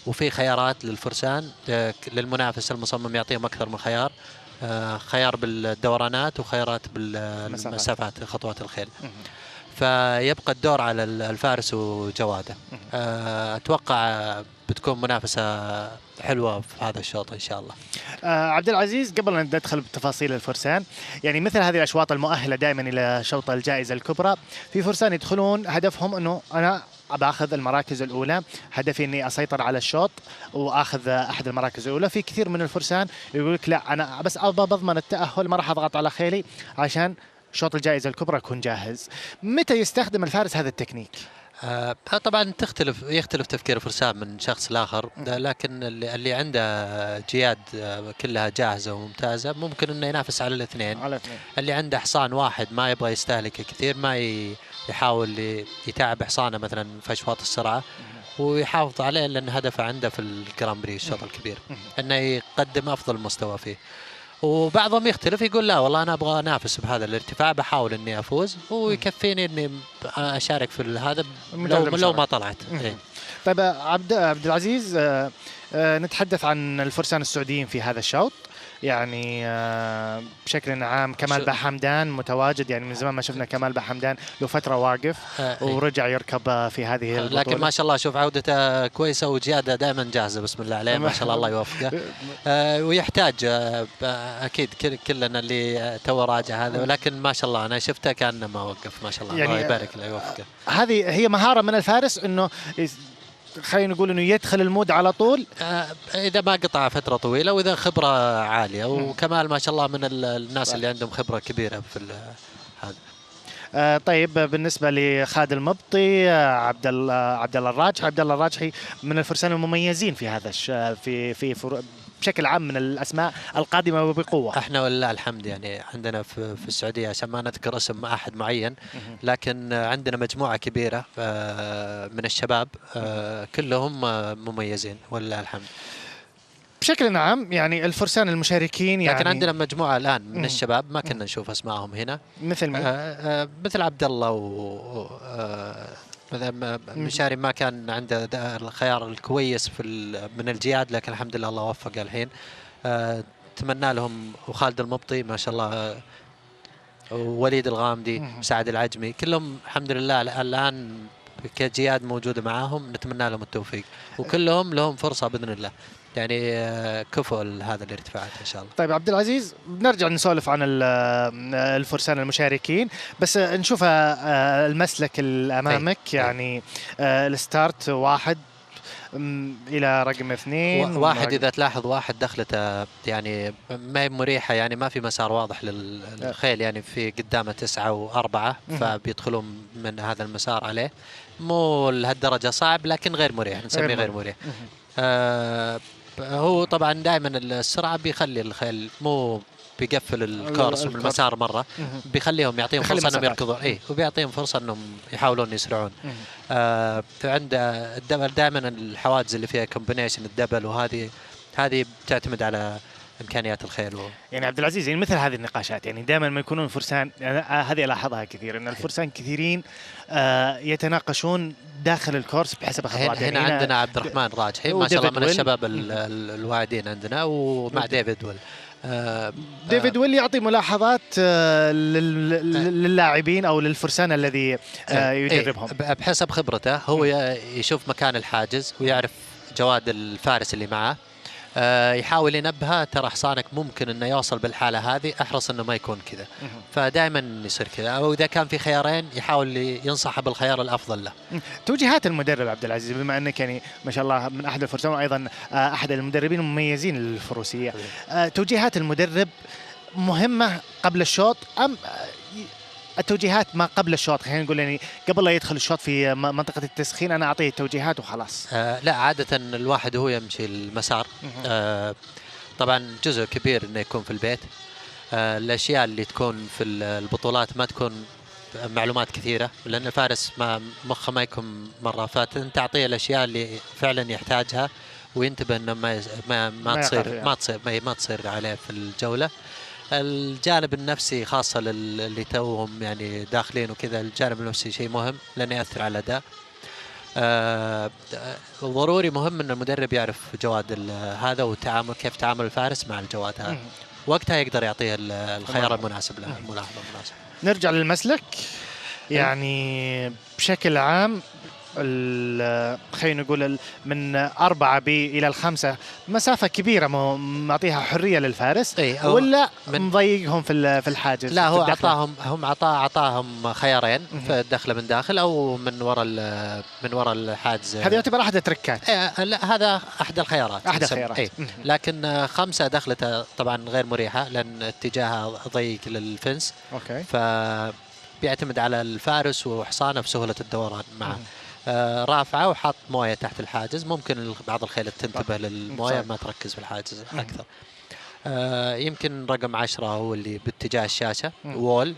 وفي خيارات للفرسان، للمنافس المصمم يعطيهم أكثر من خيار، خيار بالدورانات وخيارات بالمسافات خطوات الخيل. فيبقى الدور على الفارس وجواده. أتوقع بتكون منافسة حلوة في هذا الشوط إن شاء الله. عبد العزيز، قبل أن ندخل بتفاصيل الفرسان، يعني مثل هذه الأشواط المؤهلة دائما إلى شوط الجائزة الكبرى، في فرسان يدخلون هدفهم أنه أنا باخذ المراكز الأولى، هدفي إني أسيطر على الشوط وآخذ أحد المراكز الأولى. في كثير من الفرسان يقول لك لا، أنا بس أبغى بضمن التأهل، ما راح أضغط على خيلي عشان شوط الجائزة الكبرى أكون جاهز. متى يستخدم الفارس هذا التكنيك؟ طبعا يختلف تفكير الفرسان من شخص لآخر، لكن اللي عنده جياد كلها جاهزة وممتازة ممكن إنه ينافس على الاثنين. اللي عنده حصان واحد ما يبغى يستهلك كثير، ما يحاول يتعب حصانه مثلا في أشواط السرعة، ويحافظ عليه، لأن هدفه عنده في الجران بري الشوط الكبير إنه يقدم أفضل مستوى فيه. وبعضهم يختلف يقول لا والله انا ابغى انافس بهذا الارتفاع، بحاول اني افوز ويكفيني اني اشارك في هذا لو ما طلعت. طيب عبد العزيز، نتحدث عن الفرسان السعوديين في هذا الشوط. يعني بشكل عام كمال بحمدان متواجد، يعني من زمان ما شفنا كمال بحمدان له فترة واقف ورجع يركب في هذه البطولة. لكن ما شاء الله شوف عودته كويسة وجيادة دائما جاهزة بسم الله عليه ما شاء الله يوفقه. ويحتاج أكيد كلنا اللي تو راجع هذا، ولكن ما شاء الله أنا شفته كأنه ما وقف ما شاء الله. يعني الله يبارك له يوفقه. هذه هي مهارة من الفارس إنه خلينا نقول انه يدخل المود على طول اذا ما قطع فتره طويله واذا خبره عاليه. وكمال ما شاء الله من الناس اللي عندهم خبره كبيره في هذا. طيب بالنسبه لخالد المبطي، عبد الله الراجحي من الفرسان المميزين في هذا بشكل عام من الاسماء القادمه بقوه. احنا ولله الحمد يعني عندنا في السعوديه عشان ما نذكر اسم احد معين، لكن عندنا مجموعه كبيره من الشباب كلهم مميزين ولله الحمد. بشكل عام يعني الفرسان المشاركين يعني لكن عندنا مجموعه الان من الشباب ما كنا نشوف اسمائهم هنا، مثل عبد الله مشاري ما كان عنده الخيار الكويس من الجياد، لكن الحمد لله الله وفقه الحين. تمنى لهم، وخالد المبطي ما شاء الله، ووليد الغامدي، سعد العجمي، كلهم الحمد لله الآن كجياد موجودة معاهم، نتمنى لهم التوفيق وكلهم لهم فرصة بإذن الله، يعني كفوا هذا الارتفاعات ان شاء الله. طيب عبد العزيز، بنرجع نسولف عن الفرسان المشاركين، بس نشوف المسلك اللي امامك. يعني الستارت 1 الى رقم 2. واحد اذا تلاحظ واحد دخلته يعني ما هي مريحه، يعني ما في مسار واضح للخيل، يعني في قدامه 9 و4 فبيدخلون من هذا المسار عليه، مو لهالدرجه صعب لكن غير مريح، نسميه غير مريح. هو طبعا دائما السرعه بيخلي الخيل مو بيقفل الكورس من المسار مره، بيخليهم يعطيهم فرصه انهم يركضون، وبيعطيهم فرصه انهم يحاولون يسرعون. فعنده الدبل دائما الحواجز اللي فيها كومبينيشن الدبل، وهذه بتعتمد على امكانيات الخيل. يعني عبد العزيز، يعني مثل هذه النقاشات يعني دائما ما يكونون فرسان، يعني هذه الاحظها كثير ان الفرسان كثيرين يتناقشون داخل الكورس بحسب خطوات. هنا عندنا عبد الرحمن الراجحي ما شاء الله من الشباب الواعدين عندنا، ومع ديفيد ويل. ديفيد ويل يعطي ملاحظات للاعبين او للفرسان الذي يدربهم بحسب خبرته، هو يشوف مكان الحاجز ويعرف جواد الفارس اللي معه، يحاول ينبهه ترى حصانك ممكن انه يوصل بالحاله هذه، احرص انه ما يكون كذا. فدائما يصير كذا، او اذا كان في خيارين يحاول ينصحه بالخيار الافضل له. توجيهات المدرب عبد العزيز، بما انك يعني ما شاء الله من احد الفرسان وايضا احد المدربين المميزين للفروسيه، توجيهات المدرب مهمه قبل الشوط ام التوجيهات ما قبل الشوط؟ خلينا نقول يعني قبل لا يدخل الشوط في منطقة التسخين أنا أعطيه توجيهات وخلاص. لا، عادة الواحد وهو يمشي المسار طبعا جزء كبير إنه يكون في البيت. الأشياء اللي تكون في البطولات ما تكون معلومات كثيرة، لأن الفارس مخه ما يكون مرة، فتعطيه الأشياء اللي فعلا يحتاجها وينتبه إنه ما تصير عليه في الجولة. الجانب النفسي خاصة للي توهم يعني داخلين وكذا، الجانب النفسي شيء مهم لأنه يأثر على الأداء. ضروري مهم أن المدرب يعرف جواد هذا وتعامل كيف تعامل الفارس مع الجواد هذا، وقتها يقدر يعطيه الخيار المناسب له، الملاحظة المناسبة. نرجع للمسلك، يعني بشكل عام خلينا نقول من 4 إلى 5 مسافة كبيرة معطيها حرية للفارس، ولا مضيقهم في الحاجز؟ لا، هو أعطاهم خيارين في الدخلة من داخل أو من وراء الحاجز. هذا يعتبر أحد التركات. لا، هذا أحد الخيارات. لكن 5 دخلته طبعا غير مريحة لأن اتجاهها ضيق للفنس. فبيعتمد على الفارس وحصانه في سهولة الدوران معه. رافعه وحط مويه تحت الحاجز، ممكن بعض الخيل تنتبه للمويه ما تركز في الحاجز اكثر. يمكن رقم 10 هو اللي باتجاه الشاشه، وول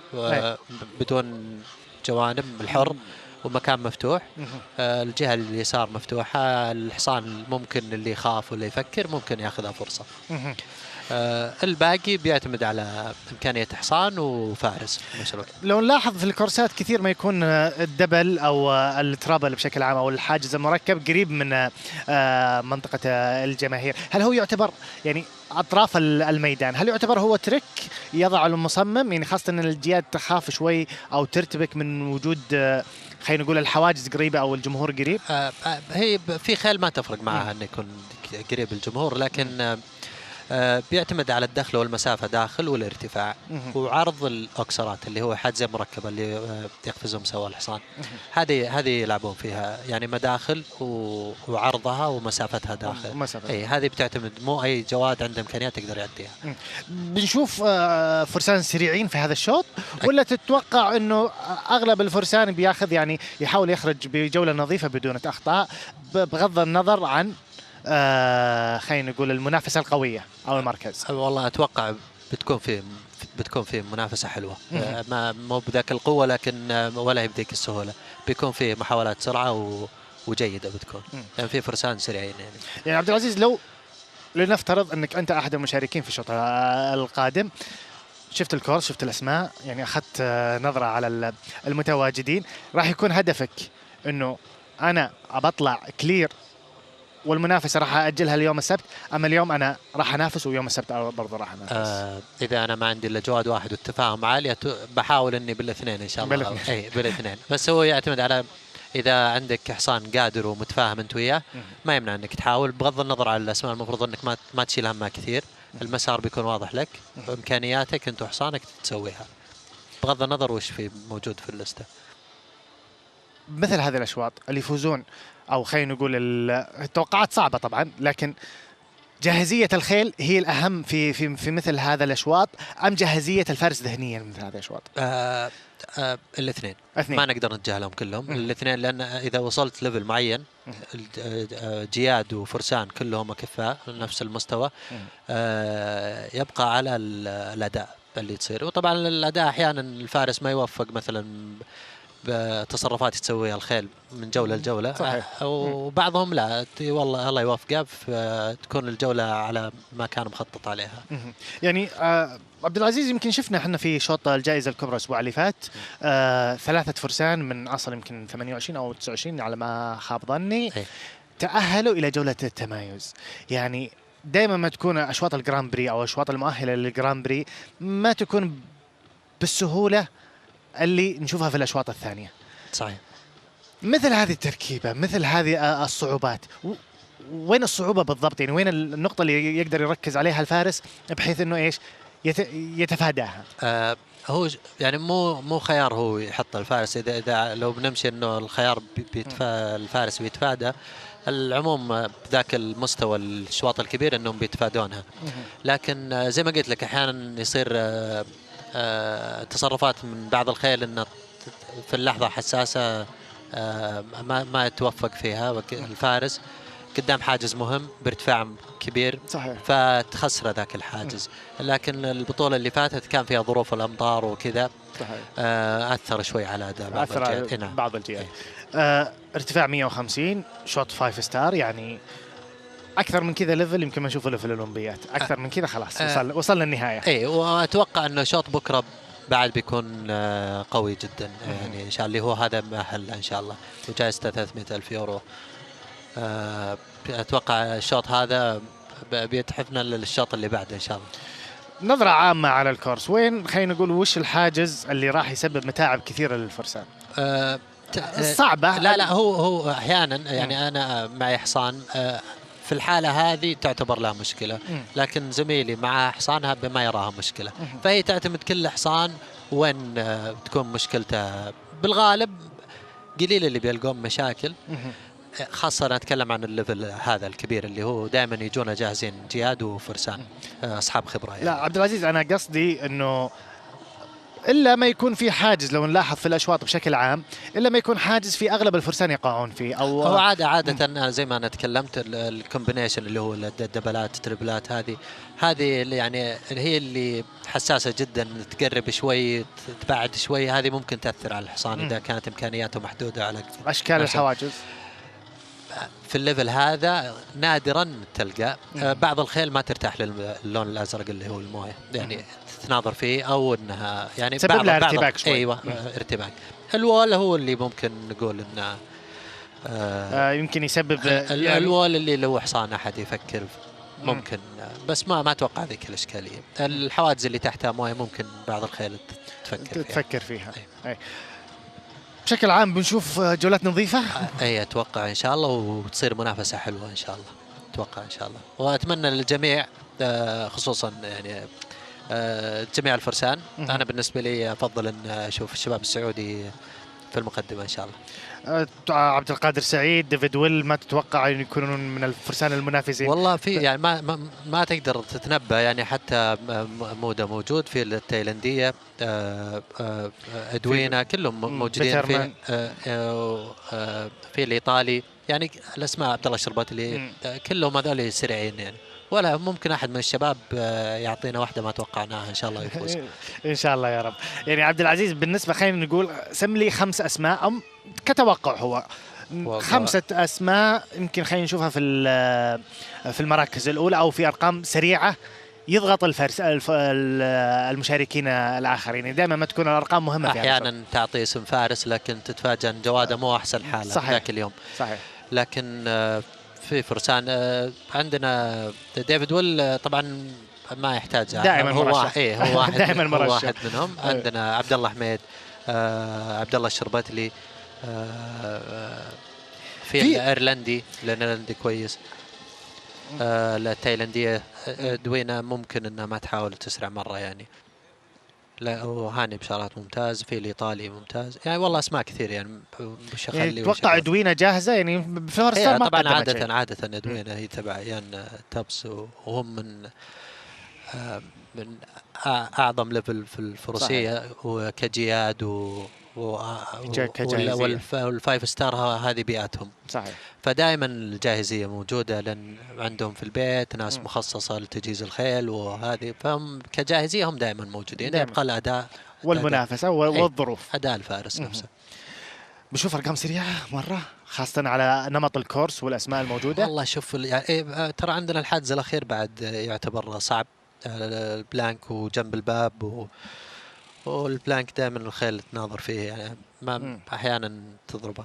بدون جوانب، الحر ومكان مفتوح. الجهه اليسار مفتوحه، الحصان ممكن اللي يخاف ولا يفكر ممكن ياخذها فرصه. الباقي بيعتمد على إمكانية حصان وفارس مسروق. لو نلاحظ في الكورسات كثير ما يكون الدبل أو الترابل بشكل عام أو الحاجز المركب قريب من منطقة الجماهير، هل هو يعتبر يعني أطراف الميدان، هل يعتبر هو ترك يضع المصمم، يعني خاصة أن الجياد تخاف شوي أو ترتبك من وجود خلينا نقول الحواجز قريبة أو الجمهور قريب؟ هي في خيل ما تفرق معها أنه يكون قريب الجمهور، لكن بيعتمد على الدخل والمسافة داخل والارتفاع وعرض الأكسرات اللي هو حاجز مركبة اللي يقفزهم سوا الحصان. هذه يلعبون فيها يعني مداخل وعرضها ومسافتها داخل. اي هذه بتعتمد، مو أي جواد عنده إمكانيات يقدر يعديها. بنشوف فرسان سريعين في هذا الشوط ولا تتوقع أنه أغلب الفرسان بياخذ يعني يحاول يخرج بجولة نظيفة بدون أخطاء بغض النظر عن خلينا نقول المنافسة القوية أو المركز؟ والله أتوقع بتكون في منافسة حلوة، ما مو بذاك القوة لكن ولا هي بذيك السهولة، بيكون في محاولات سرعة وجيدة بتكون، يعني في فرسان سريعين. يعني عبد العزيز، لو لنفترض أنك أنت أحد المشاركين في الشوط القادم، شفت الكورس، شفت الأسماء، يعني أخذت نظرة على المتواجدين، راح يكون هدفك أنه أنا أبطلع كلير والمنافسة راح أجلها اليوم السبت، أما اليوم أنا راح أنافس ويوم السبت برضه راح أنافس؟ إذا أنا ما عندي إلا جواد واحد والتفاهم عالي بحاول إني بالاثنين إن شاء الله. أي بالاثنين، بس هو يعتمد على إذا عندك حصان قادر ومتفاهم أنت وياه ما يمنع إنك تحاول، بغض النظر عن الأسماء المفروض إنك ما تشيل همها كثير، المسار بيكون واضح لك وإمكانياتك أنت وحصانك تسويها بغض النظر وش في موجود في اللستة. مثل هذه الأشواط اللي يفوزون، أو خلينا نقول التوقعات صعبة طبعا، لكن جاهزية الخيل هي الأهم في مثل هذا الأشواط أم جاهزية الفارس ذهنيا مثل هذه الأشواط؟ الاثنين ما نقدر نتجاهلهم كلهم الاثنين، لأن إذا وصلت ليفل معين جياد وفرسان كلهم أكفاء نفس المستوى، يبقى على الأداء اللي تصير. وطبعا الأداء أحيانا الفارس ما يوفق مثلا بتصرفات تسويها الخيل من جولة لجولة، صحيح. وبعضهم لا والله الله يوفقه تكون الجولة على ما كان مخطط عليها. يعني عبد العزيز، يمكن شفنا احنا في شوط الجائزة الكبرى الأسبوع اللي فات 3 فرسان من أصل يمكن 28 أو 29 على ما خاب ظني تأهلوا إلى جولة التمايز. يعني دائما ما تكون أشواط الجراند بري أو أشواط المؤهلة للجراند بري ما تكون بالسهولة اللي نشوفها في الأشواط الثانية. صحيح. مثل هذه التركيبة، مثل هذه الصعوبات، وين الصعوبة بالضبط؟ يعني وين النقطة اللي يقدر يركز عليها الفارس بحيث إنه إيش يتفاداها؟ هو يعني مو خيار هو يحط الفارس، إذا لو بنمشي إنه الخيار الفارس بيتفادى العموم بذاك المستوى الشواط الكبير إنهم بيتفادونها، لكن زي ما قلت لك أحيانا يصير تصرفات من بعض الخيل إنه في اللحظة حساسة ما يتوفق فيها الفارس قدام حاجز مهم بارتفاع كبير، صحيح. فتخسر ذاك الحاجز. لكن البطولة اللي فاتت كان فيها ظروف الأمطار وكذا، أثر شوي على أداء بعض الجهات. ارتفاع 150 شوط 5 ستار، يعني أكثر من كذا ليفل يمكن ما نشوفه في الأولمبيات، أكثر من كذا خلاص وصلنا النهاية. إيه، وأتوقع إنه شوط بكرة بعد بيكون قوي جدا، يعني إن شاء الله اللي هو هذا مؤهل إن شاء الله وجائزته 300,000 يورو. أتوقع الشوط هذا بيتحفنا للشوط اللي بعده إن شاء الله. نظرة عامة على الكورس، وين خلينا نقول وش الحاجز اللي راح يسبب متاعب كثيرة للفرسان؟ صعبة. لا هو أحيانا يعني أنا معي حصان في الحالة هذه تعتبر لها مشكلة، لكن زميلي مع حصانها بما يراها مشكلة، فهي تعتمد كل حصان وين تكون مشكلته. بالغالب قليل اللي بيلقون مشاكل، خاصة أنا أتكلم عن الليفل هذا الكبير اللي هو دائما يجونا جاهزين جياد وفرسان أصحاب خبرة يعني. لا عبد العزيز، أنا قصدي أنه إلا ما يكون في حاجز، لو نلاحظ في الأشواط بشكل عام إلا ما يكون حاجز في أغلب الفرسان يقعون فيه، أو هو عادة زي ما أنا تكلمت الكومبينيشن اللي هو الدبلات التربلات هذه يعني هي اللي حساسة جدا، تقرب شوي تبعد شوي، هذه ممكن تأثر على الحصان إذا كانت إمكانياته محدودة على أشكال الحواجز. في الليفل هذا نادرا تلقى. بعض الخيل ما ترتاح للون الازرق اللي هو المويه، يعني تناظر فيه او انها يعني سبب لها ارتباك شوي. ايوه ارتباك. الوول هو اللي ممكن نقول انه يمكن يسبب الوول اللي لو حصان احد يفكر ممكن، بس ما اتوقع ذيك الاشكاليه. الحواجز اللي تحتها مويه ممكن بعض الخيل تفكر فيها. أي. بشكل عام بنشوف جولات نظيفه. اي اتوقع ان شاء الله، وتصير منافسه حلوه ان شاء الله، اتوقع ان شاء الله. واتمنى للجميع خصوصا يعني جميع الفرسان. انا بالنسبه لي افضل ان اشوف الشباب السعودي في المقدمه ان شاء الله. عبد القادر سعيد، ديفيد ويل، ما تتوقع ان يكونون من الفرسان المنافسين؟ والله في يعني ما تقدر تتنبأ، يعني حتى موده موجود في التايلنديه، ادوينا كلهم موجودين في في الايطالي، يعني الاسماء عبد الله الشرباتلي كلهم هذول سريعين يعني. ولا ممكن احد من الشباب يعطينا واحده ما توقعناها ان شاء الله يفوز. ان شاء الله يا رب. يعني عبد العزيز بالنسبه خلينا نقول سم لي 5 اسماء أو كتوقع، هو 5 اسماء يمكن خلينا نشوفها في المراكز الاولى او في ارقام سريعه يضغط المشاركين الاخرين. يعني دائما ما تكون الارقام مهمه في احيانا تعطي اسم فارس لكن تتفاجأ ان جواده مو احسن حاله ذاك اليوم. صحيح. لكن في فرسان عندنا ديفيد ويل طبعا ما يحتاج دائما هو مرشح. هو واحد دائما مرشح. هو واحد منهم. عندنا عبد الله حميد، عبد الله الشرباتلي، في الايرلندي الايرلندي كويس. التايلنديه دوينا ممكن انها ما تحاول تسرع مره يعني. لا وهاني بشارات ممتاز، في الايطالي ممتاز، يعني والله اسماء كثير يعني. يعني توقع ادوينا جاهزه يعني في فرصه ما طبعا عاده ادوينا هي تبع يان تبس، وهم من اعظم ليفل في الفروسيه وكجياد والفايف ستار هذه بيئتهم. صحيح. فدائما الجاهزيه موجوده، لان عندهم في البيت ناس مخصصه لتجهيز الخيل وهذه، فهم كجاهزيه هم دائما موجودين. يبقى الاداء والمنافسه والظروف، اداء الفارس نفسه. بشوف ارقام سريعه مره خاصه على نمط الكورس والاسماء الموجوده. والله شوف يعني ترى عندنا الحاجز الاخير بعد يعتبر صعب، البلانك وجنب الباب والبلانك دائما الخيل تناظر فيه يعني ما احيانا تضربه.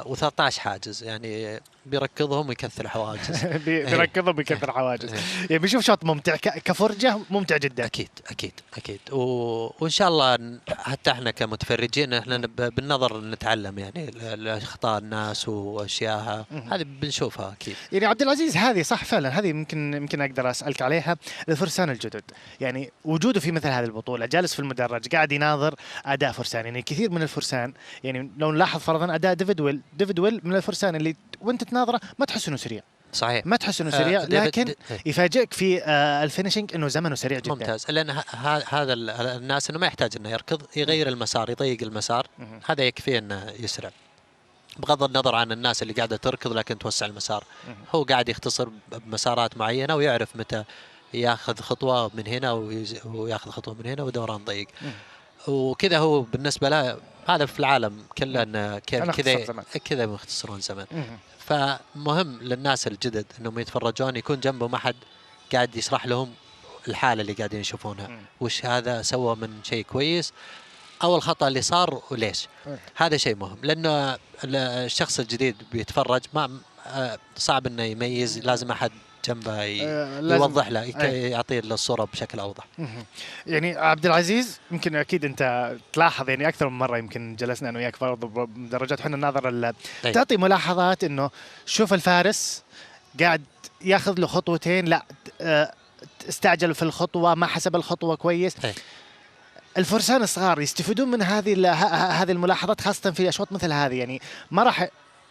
و13 حاجز يعني بيركضهم ويكثر حواجز. بيركضهم ويكثر حواجز. يعني بيشوف شوط ممتع كفرجه ممتع جدا. اكيد وان شاء الله حتى احنا كمتفرجين احنا بالنظر نتعلم يعني اخطاء الناس واشياءها هذه بنشوفها اكيد. يعني عبد العزيز هذه صح فعلا، هذه يمكن اقدر اسالك عليها. الفرسان الجدد يعني وجوده في مثل هذه البطوله، جالس في المدرج قاعد يناظر اداء فرسان. يعني كثير من الفرسان يعني لو نلاحظ فرضا اداء ديفيد ويل من الفرسان اللي وانت تناظره ما تحس انه سريع. صحيح ما تحس انه سريع، لكن يفاجئك في الفينيشنج انه زمنه سريع جدا. ممتاز، لان هذا الناس انه ما يحتاج انه يركض، يغير المسار، يضيق المسار، هذا يكفي انه يسرع. بغض النظر عن الناس اللي قاعده تركض لكن توسع المسار، هو قاعد يختصر بمسارات معينه ويعرف متى ياخذ خطوه من هنا وياخذ خطوه من هنا ودوران ضيق. وكذا هو بالنسبه له هذا في العالم كله انه كذا يختصرون زمن. فمهم للناس الجدد انهم يتفرجون يكون جنبهم احد قاعد يشرح لهم الحاله اللي قاعدين يشوفونها، وش هذا سوى من شيء كويس او الخطا اللي صار وليش. هذا شيء مهم، لانه الشخص الجديد بيتفرج ما صعب انه يميز، لازم احد جنبه يوضح له، يعطيه الصوره بشكل اوضح. يعني عبد العزيز يمكن اكيد انت تلاحظ يعني اكثر من مره يمكن جلسنا انا وياك برضه بدرجات حنا الناظر تعطي ملاحظات انه شوف الفارس قاعد ياخذ له خطوتين، لا استعجل في الخطوه، ما حسب الخطوه كويس. الفرسان الصغار يستفيدون من هذه الملاحظات خاصه في اشواط مثل هذه. يعني ما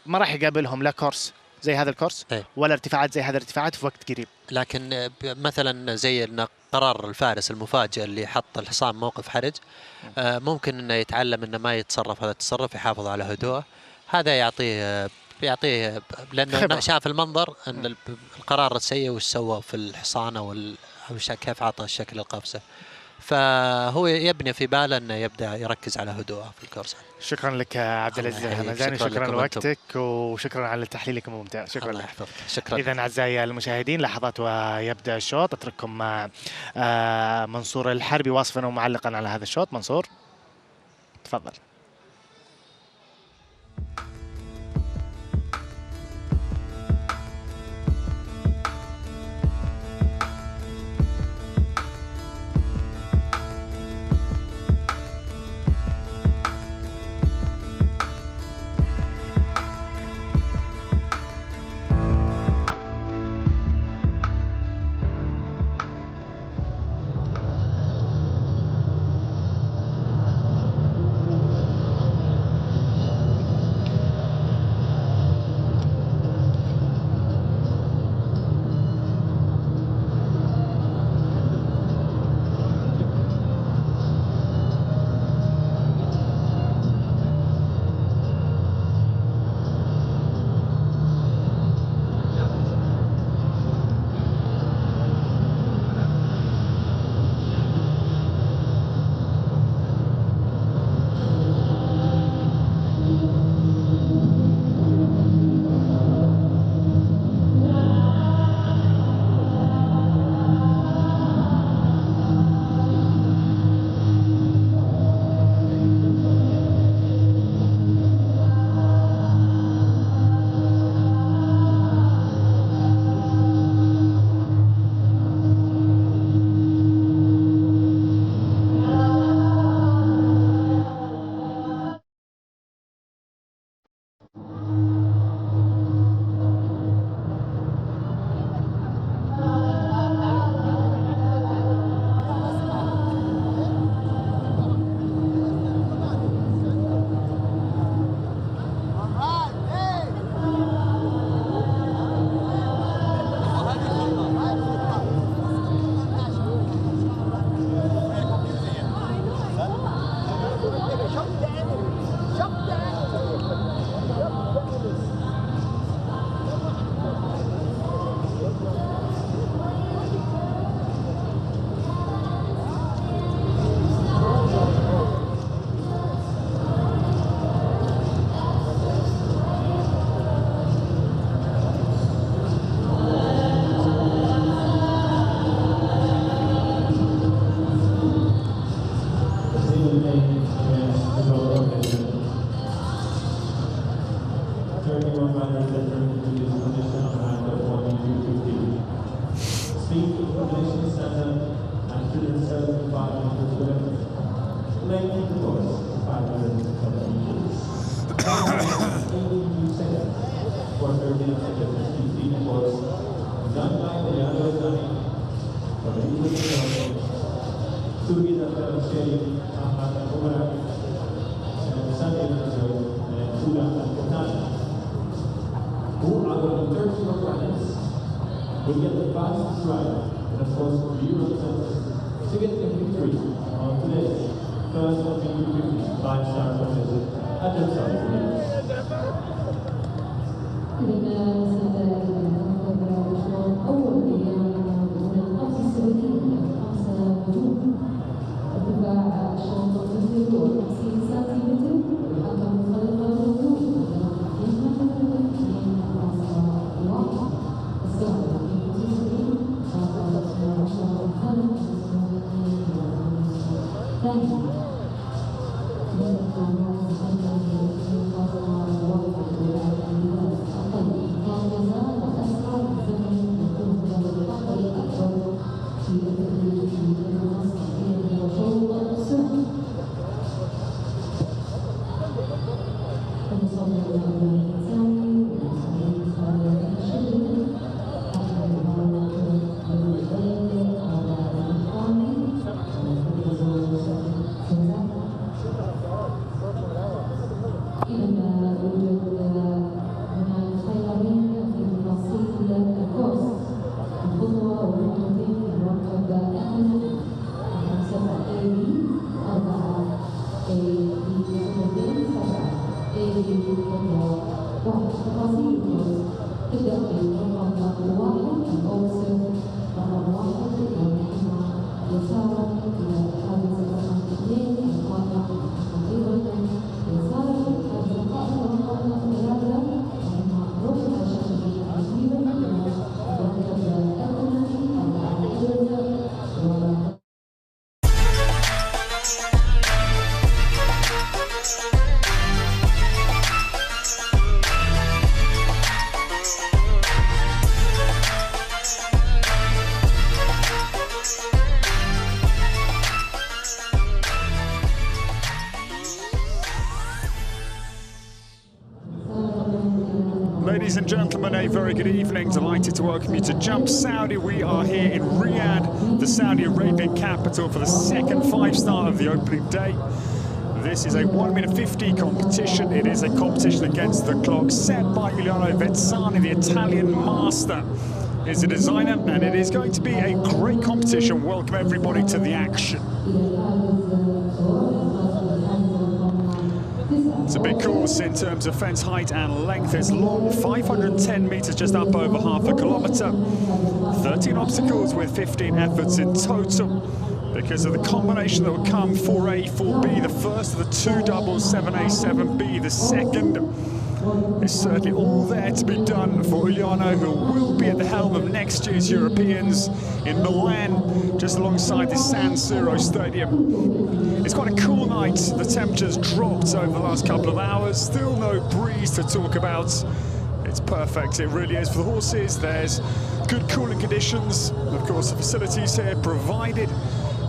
راح يقابلهم لا كورس زي هذا الكورس ولا ارتفاعات زي هذا الارتفاعات في وقت قريب. لكن مثلا زي ان قرار الفارس المفاجئ اللي حط الحصان موقف حرج، ممكن انه يتعلم انه ما يتصرف هذا التصرف، يحافظ على هدوءه. هذا يعطيه لانه خبرة. شاف المنظر ان القرار السيء وش سوى في الحصان او كيف عطى الشكل القفزه. فهو يبني في باله انه يبدا يركز على هدوءه في الكورس. شكرا لك عبد العزيز الحمزاني، شكرا لوقتك وشكرا على تحليلكم الممتع. شكرا لك. شكرا. اذا اعزائي المشاهدين لحظات ويبدا الشوط، اترككم مع منصور الحربي واصفا ومعلقا على هذا الشوط. منصور تفضل. Ladies and gentlemen, a very good evening. Delighted to welcome you to Jump Saudi. We are here in Riyadh, the Saudi Arabian capital, for the second five-star of the opening day. This is a 1:50 competition. It is a competition against the clock set by Giuliano Vezzani, the Italian master. Is a designer, and it is going to be a great competition. Welcome everybody to the action. It's a big course in terms of fence height and length. It's long, 510 meters, just up over half a kilometer. 13 obstacles with 15 efforts in total. Because of the combination that will come 4A, 4B, the first of the two doubles, 7A, 7B, the second. It's certainly all there to be done for Giuliano, who will be at the helm of next year's Europeans in Milan, just alongside the San Siro Stadium. It's quite a cool night. The temperature's dropped over the last couple of hours. Still no breeze to talk about. It's perfect, it really is for the horses. There's good cooling conditions. Of course, the facilities here provided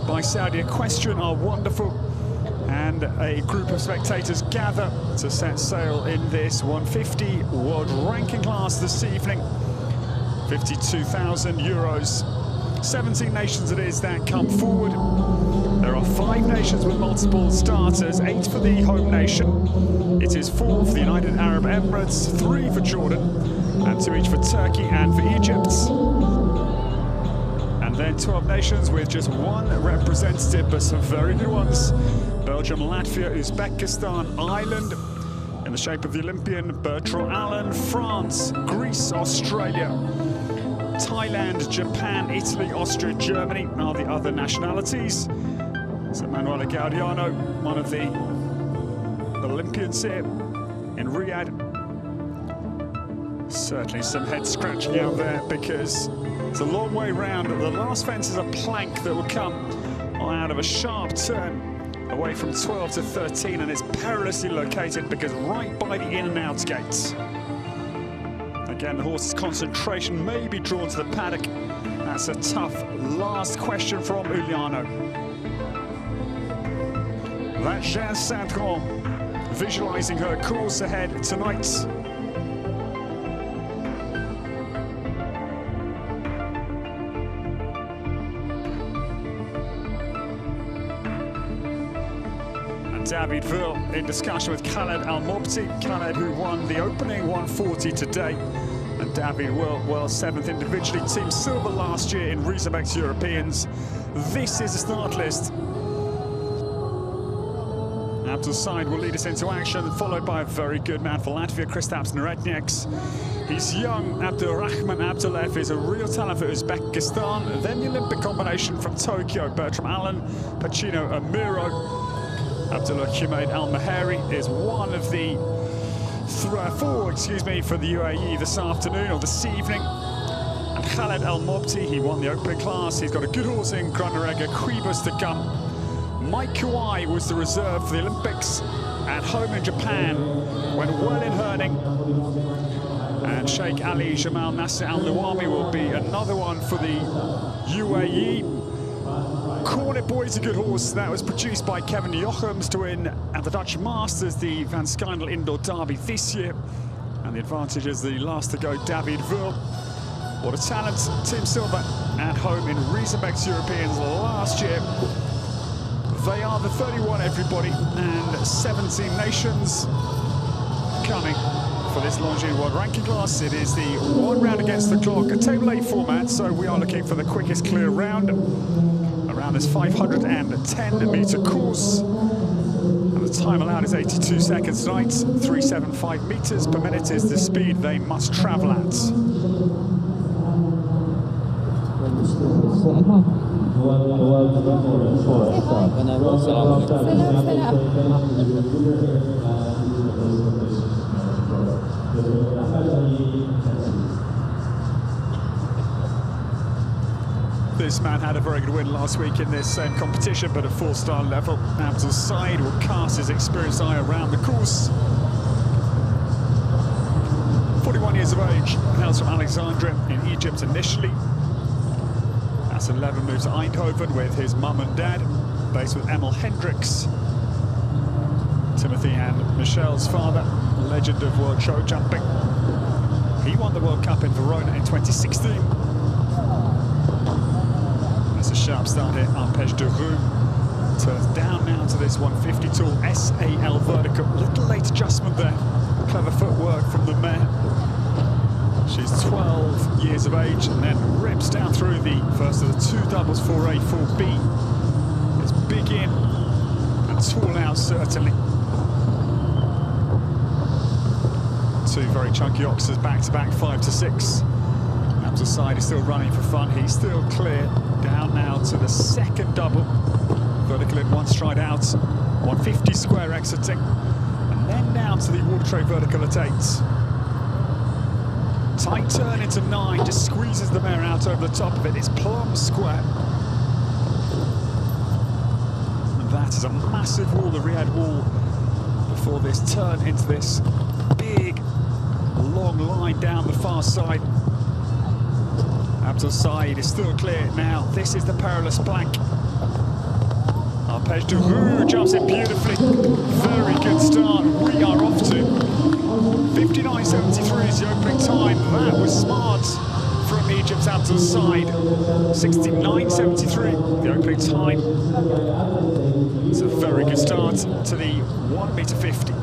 by Saudi Equestrian are wonderful. And a group of spectators gather to set sail in this 150 world ranking class this evening. 52,000 euros. 17 nations it is that come forward. There are 5 nations with multiple starters, 8 for the home nation. It is 4 for the United Arab Emirates, 3 for Jordan, and 2 each for Turkey and for Egypt. And then 12 nations with just 1 representative, but some very good ones. Belgium, Latvia, Uzbekistan, Ireland, in the shape of the Olympian Bertram Allen, France, Greece, Australia, Thailand, Japan, Italy, Austria, Germany are the other nationalities. So Manuela Gaudiano, one of the Olympians here in Riyadh. Certainly some head scratching out there because it's a long way round. The last fence is a plank that will come out of a sharp turn away from 12 to 13, and it's perilously located because right by the in and out gates. Again, the horse's concentration may be drawn to the paddock. That's a tough last question from Giuliano. That's Jeanne Saint-Tron visualizing her course ahead tonight. David Vil in discussion with Khaled Al-Mobti. Khaled, who won the opening 140 today. And David Vil, well, 7th individually. Team silver last year in Riesenbeck's Europeans. This is the start list. Abdulaziz will lead us into action, followed by a very good man for Latvia, Kristaps Neretnieks. He's young. Abdulrahman Abdullah is a real talent for Uzbekistan. Then the Olympic combination from Tokyo, Bertram Allen, Pacino Amiro. Abdullah Al-Marri is one of the 4 for the UAE this afternoon or this evening. And Khaled Al-Mobti, he won the opening class. He's got a good horse in Granarega, Quibus to come. Mike Kawai was the reserve for the Olympics at home in Japan, went well in hurling. And Sheikh Ali Jamal Nasser Al-Nuwami will be another one for the UAE. Cornet Boy is a good horse. That was produced by Kevin Jochems to win at the Dutch Masters, the Van Schijndel Indoor Derby this year. And the advantage is the last to go, David Vil. What a talent. Team Silver at home in Riesenbeck's Europeans last year. They are the 31, everybody, and 17 nations coming for this Longines World Ranking class. It is the 1 round against the clock, a table A format, so we are looking for the quickest clear round. Around this 510-meter course. And the time allowed is 82 seconds tonight. 375 meters per minute is the speed they must travel at. This man had a very good win last week in this same competition, but at 4-star level. Abdulaziz will cast his experienced eye around the course. 41 years of age, hails from Alexandria in Egypt initially. At 11, moved to Eindhoven with his mum and dad, based with Emil Hendricks. Timothy and Michelle's father, legend of world show jumping. He won the World Cup in Verona in 2016. That's a sharp start here. Arpège de roue. Turns down now to this 150 tool. SAL vertical. Little late adjustment there. Clever footwork from the mare. She's 12 years of age and then rips down through the first of the two doubles, 4A, 4B. It's big in and tall out, certainly. Two very chunky oxers back-to-back, 5 to 6. Al-Saud is still running for fun. He's still clear. Down now to the second double. Vertical in, one stride out. 150 square exiting. And then down to the water tray vertical at 8. Tight turn into 9, just squeezes the mare out over the top of it. It's plumb square. And that is a massive wall, the Riyadh wall, before this turn into this big, long line down the far side. Al-Saud is still clear now. This is the perilous plank. Arpège de roue jumps in beautifully. Very good start. We are off to 59.73 is the opening time. That was smart from Egypt's Al-Saud. 69.73 the opening time. It's a very good start to the 1m50.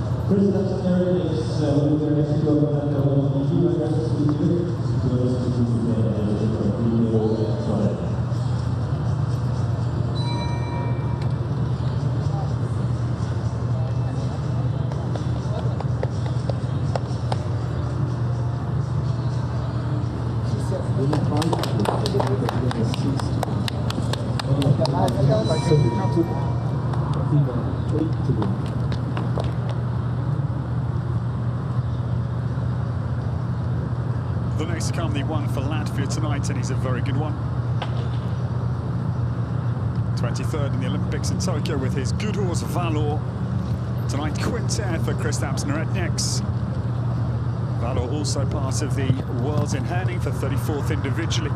The next to come, the one for Latvia tonight, and he's a very good one. 23rd in the Olympics in Tokyo with his good horse Valor. Tonight, Quintet for Kristaps Neretnieks. Valor also part of the Worlds in Herning for 34th individually.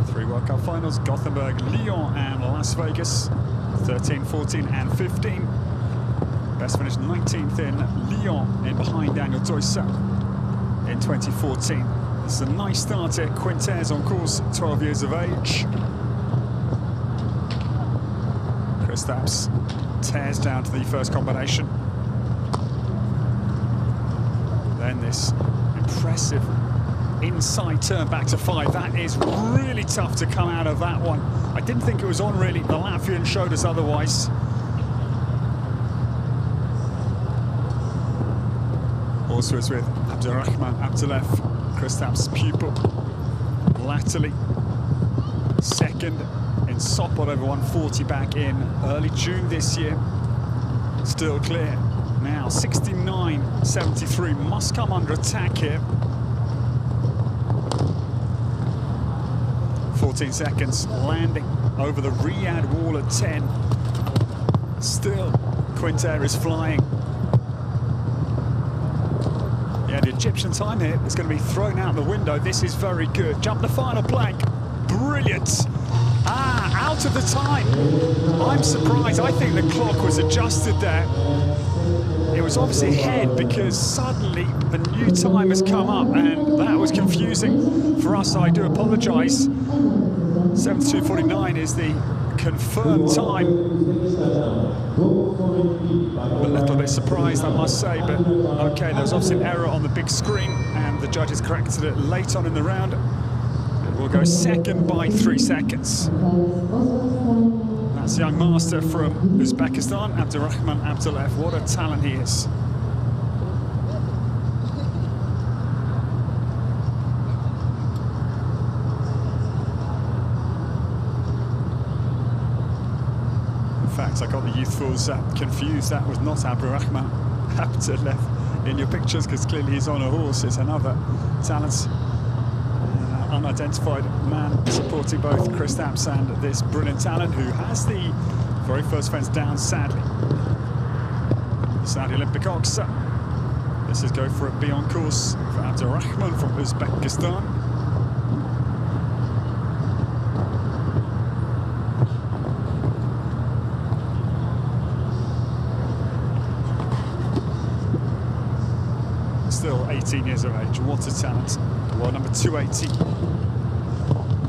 3 World Cup finals, Gothenburg, Lyon and Las Vegas. 13, 14 and 15. Best finished 19th in Lyon in behind Daniel Toysa in 2014. This is a nice start here. Quintet on course, 12 years of age. Kristaps tears down to the first combination. Then this impressive inside turn back to 5. That is really tough to come out of that one. I didn't think it was on really. The Latvian showed us otherwise. Also is with Abdulrahman Abdullah, Kristaps' pupil. Latterly, second in Sopot over 140 back in early June this year. Still clear. Now 69.73 must come under attack here. 14 seconds, landing over the Riyadh wall at 10. Still, Quintet is flying. Yeah, the Egyptian time here is going to be thrown out the window. This is very good. Jump the final plank. Brilliant. Out of the time. I'm surprised. I think the clock was adjusted there. It was obviously ahead because suddenly a new time has come up, and that was confusing for us. I do apologise. 72.49 is the confirmed time. A little bit surprised, I must say, but okay, there was obviously an error on the big screen, and the judges corrected it late on in the round. We'll go second by 3 seconds. That's young master from Uzbekistan, Abdulrahman Abdullah. What a talent he is. In fact, I got the youthfuls confused. That was not Abdulrahman Abdullah in your pictures, because clearly he's on a horse. It's another talent. Unidentified man supporting both Kristaps and this brilliant talent, who has the very first fence down, sadly. Saudi Olympic Ox. This is go for it, be on course for Abdulrahman from Uzbekistan. Still a 18 years of age. What a talent. World number 280.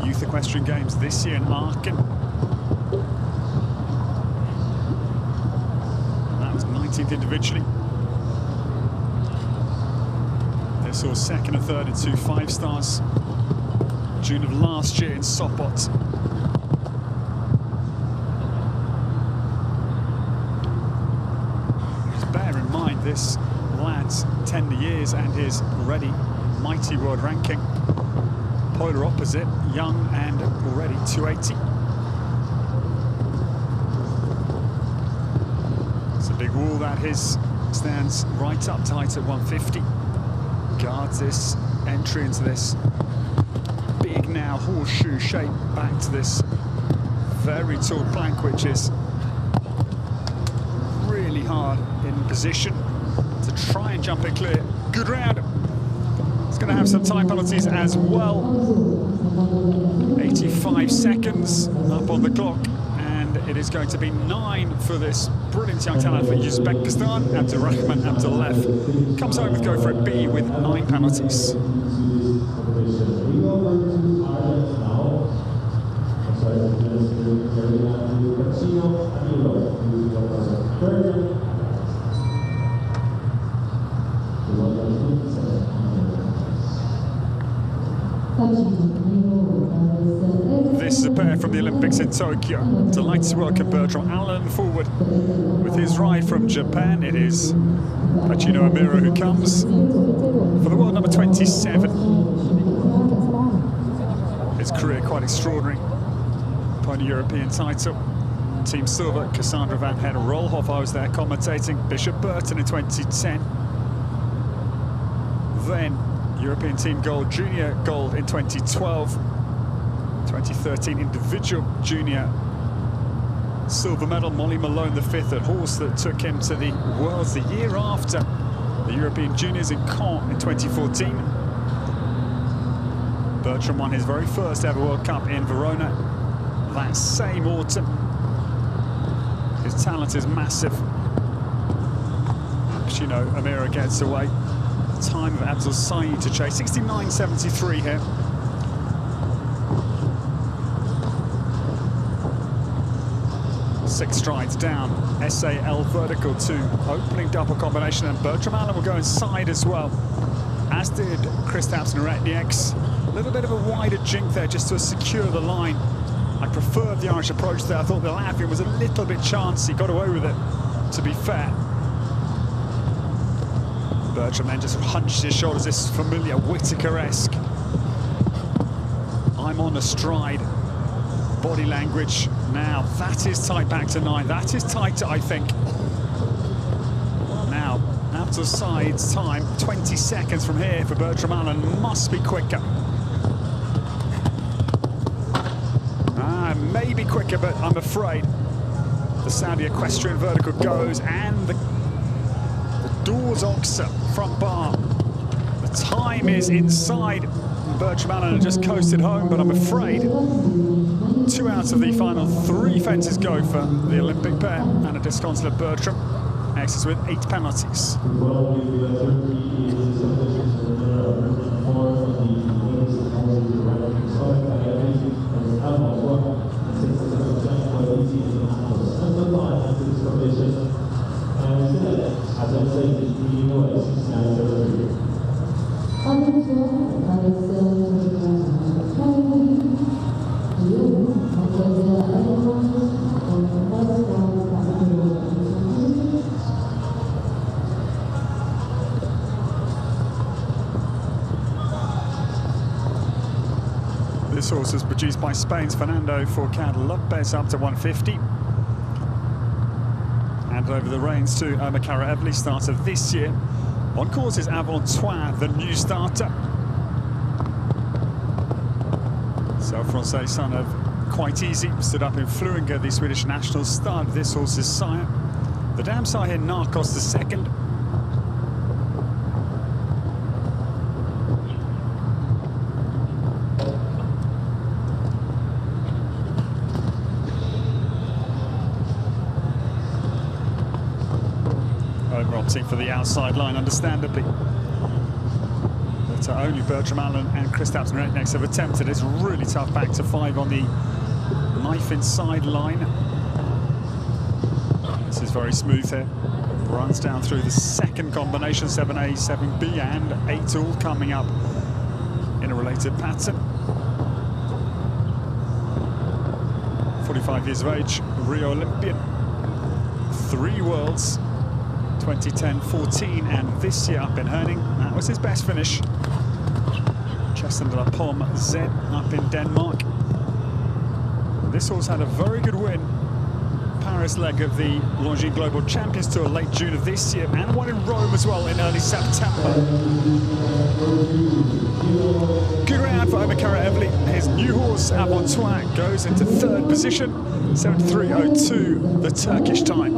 Youth Equestrian Games this year in Aachen. That was 19th individually. They saw second and third in 2 5-stars. June of last year in Sopot. Just bear in mind this lad's tender years and his already mighty world ranking. Polar opposite, young and already 280. It's a big wall that his stands right up tight at 150. Guards this entry into this big now horseshoe shape back to this very tall plank, which is really hard in position to try and jump it clear. Good round. It's going to have some time penalties as well. 85 seconds up on the clock, and it is going to be 9 for this brilliant young talent for Uzbekistan. Abdulrahman Al-Rajhi comes home with go for it B with 9 penalties. This is a pair from the Olympics in Tokyo. Delighted to welcome Bertram Allen forward with his ride from Japan. It is Pacino Amira who comes for the world number 27. His career quite extraordinary. Pony European title. Team Silver, Cassandra Van Hen Rolhoff, I was there commentating. Bishop Burton in 2010. Then European Team Gold, Junior Gold in 2012. 2013 individual junior silver medal. Molly Malone, the 5th at horse that took him to the Worlds the year after the European Juniors in Caen in 2014. Bertram won his very first ever World Cup in Verona that same autumn. His talent is massive. Pacino Amira gets away. The time of Abdul Saeed to chase. 69.73 here. Six strides down, SAL vertical to opening double combination, and Bertram Allen will go inside as well, as did Kristaps Neretnieks. A little bit of a wider jink there just to secure the line. I preferred the Irish approach there. I thought the Latvian was a little bit chancy, got away with it, to be fair. Bertram then just hunched his shoulders, this familiar Whittaker-esque I'm on a stride body language. Now that is tight back to 9. That is tighter, I think. Now Abdul Saeed's time, 20 seconds from here for Bertram Allen, must be quicker. Maybe quicker, but I'm afraid the Saudi equestrian vertical goes, and the doors Oxer front bar. The time is inside. Bertram Allen just coasted home, but I'm afraid 2 out of the final 3 fences go for the Olympic pair, and a disconsolate Bertram exits with 8 penalties. This horse is produced by Spain's Fernando Forcad Lopez, up to 150. And over the reins to Makara Evely, starter this year. On course is Aventois, the new starter. So Francais, son of Quite Easy, stood up in Fluinger, the Swedish national stud. This horse's sire. The dam sire here, Narcos the second. Opting for the outside line, understandably. But only Bertram Allen and Kristaps Mereknes have attempted. It's really tough back to 5 on the knife inside line. This is very smooth here. Runs down through the second combination, 7A, 7B, and 8 all coming up in a related pattern. 45 years of age, Rio Olympian. 3 worlds, 2010, 14, and this year up in Herning. That was his best finish. Chesten de la Pomme Z up in Denmark. This horse had a very good win. Paris leg of the Longines Global Champions Tour late June of this year, and one in Rome as well in early September. Good round for Omar Karaevli. His new horse, Abontois, goes into 3rd position, 73.02, the Turkish time.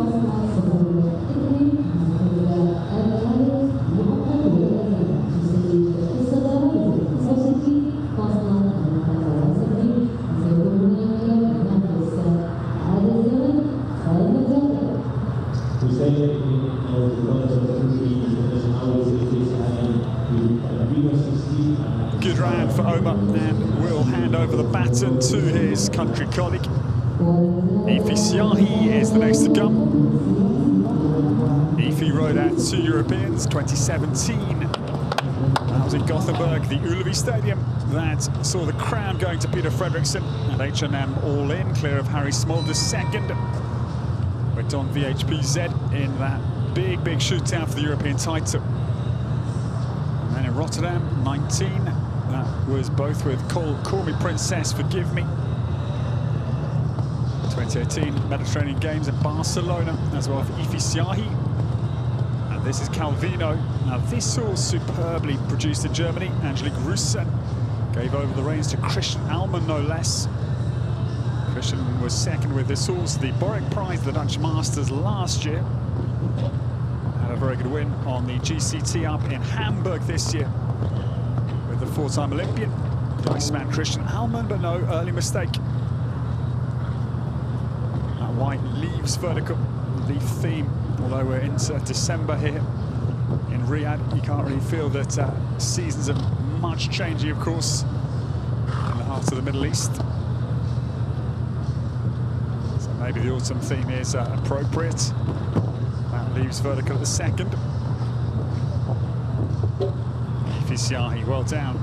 Good round for Omar, and will hand over the baton to his country colleague. Efi Siahi is the next to come. Efi rode out 2 Europeans, 2017. That was in Gothenburg, the Ullevi Stadium. That saw the crown going to Peter Fredriksson, and H&M all in, clear of Harry Smolder's second. Went on VHPZ in that big shootout for the European title. And then in Rotterdam, 19. That was both with Call Me Princess, Forgive Me. 2018 Mediterranean Games in Barcelona, as well for Efi Siahi. And this is Calvino. Now this horse superbly produced in Germany. Angelique Russen gave over the reins to Christian Alman, no less. Christian was second with this horse, the Borek Prize, the Dutch Masters last year. Had a very good win on the GCT up in Hamburg this year with the 4-time Olympian, the Iceman Christian Alman, but no early mistake. That white leaves vertical, leaf theme, although we're into December here in Riyadh. You can't really feel that seasons are much changing, of course, in the heart of the Middle East. So maybe the autumn theme is appropriate. That leaves vertical at the second. Efi Siahi well down.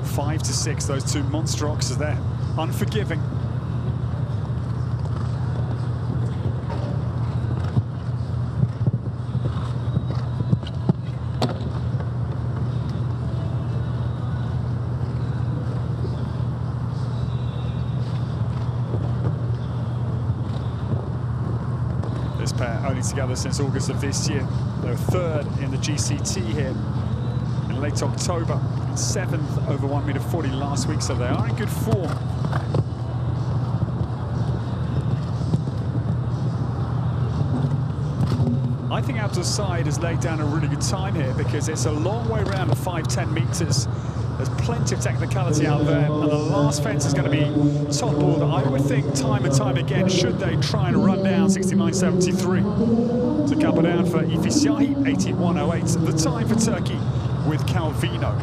5-6, those 2 monster oxes there. Unforgiving. This pair only together since August of this year. They were 3rd in the GCT here in late October, and 7th over 1.40 m last week, so they are in good form. I think Abdulaziz has laid down a really good time here, because it's a long way around at 5-10 metres. There's plenty of technicality out there, and the last fence is going to be top order. I would think time and time again, should they try and run down 69.73 to cover down for Efi Siahi, 81.08, the time for Turkey with Calvino.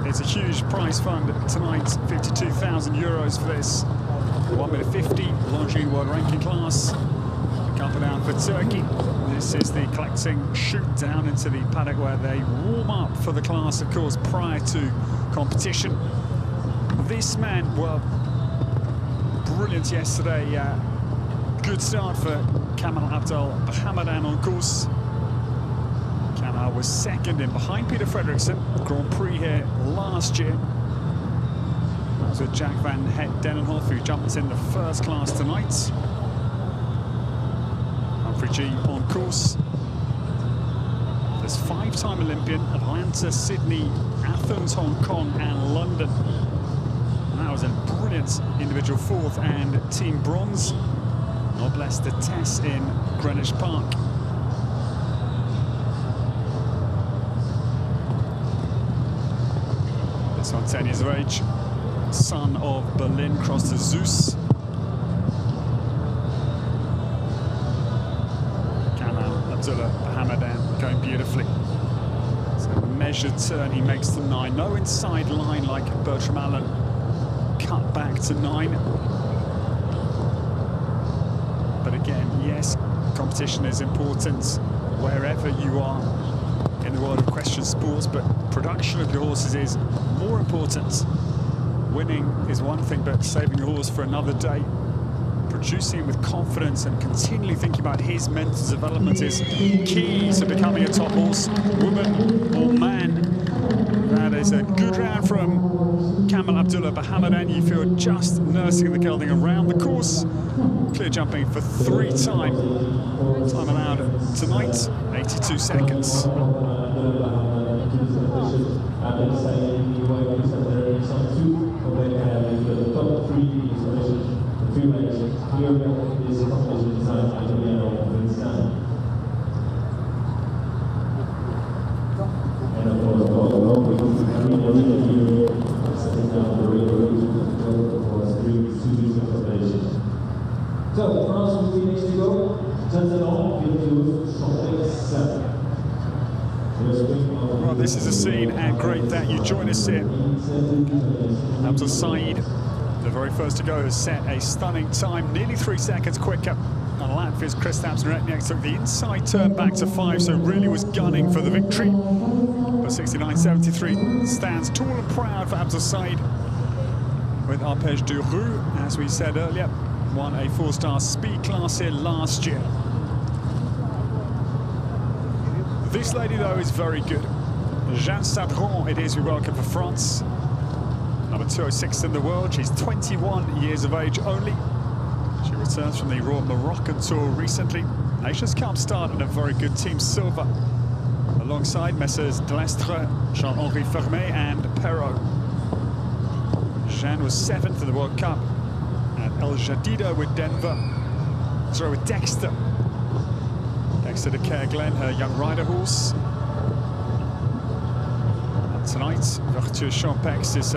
It's a huge prize fund tonight, €52,000 for this 1.50 m Longines World Ranking class. Couple down for Turkey. This is the collecting shoot down into the paddock where they warm up for the class, of course, prior to competition. This man, well, brilliant yesterday. Good start for Kamal Abdulrahman on course. Kamal was second in behind Peter Fredriksson, Grand Prix here last year. That was with Jack van Het Denenhoff, who jumped in the first class tonight. G on course. There's 5-time Olympian, Atlanta, Sydney, Athens, Hong Kong, and London. And that was a brilliant individual 4th and team bronze. Noblesse de Tess in Greenwich Park. This one 10 years of age, son of Berlin, crossed to Zeus. Abdullah Al-Marri going beautifully. So measured turn, he makes the 9. No inside line like Bertram Allen. Cut back to 9. But again, yes, competition is important wherever you are in the world of equestrian sports, but production of your horses is more important. Winning is one thing, but saving your horse for another day, producing him with confidence and continually thinking about his mental development is key to becoming a top horse, woman or man. That is a good round from Kamel Abdullah Al-Marri. You feel just nursing the gelding around the course. Clear jumping for 3 time. Time allowed tonight, 82 seconds. So, France will be next to go. Well, this is a scene, and great that you join us here. Al-Saud, the very first to go, has set a stunning time, nearly 3 seconds quicker. And Latvia's Kristaps Retnieks took the inside turn back to 5, so really was gunning for the victory. But 69.73 stands tall and proud for Al-Saud with Arpège du Roux, as we said earlier. Won a 4-star speed class here last year. This lady, though, is very good. Jeanne Sadron, it is we welcome for France. Number 206 in the world. She's 21 years of age only. She returns from the Royal Moroccan Tour recently. Nations Cup start in a very good team silver, alongside Messrs Delestre, Jean-Henri Fermé and Perrault. Jeanne was 7th in the World Cup at El Jadida with Denver. Sorry, with Dexter. Dexter de Kerglen, her young rider horse. And tonight, Vertueux Champex is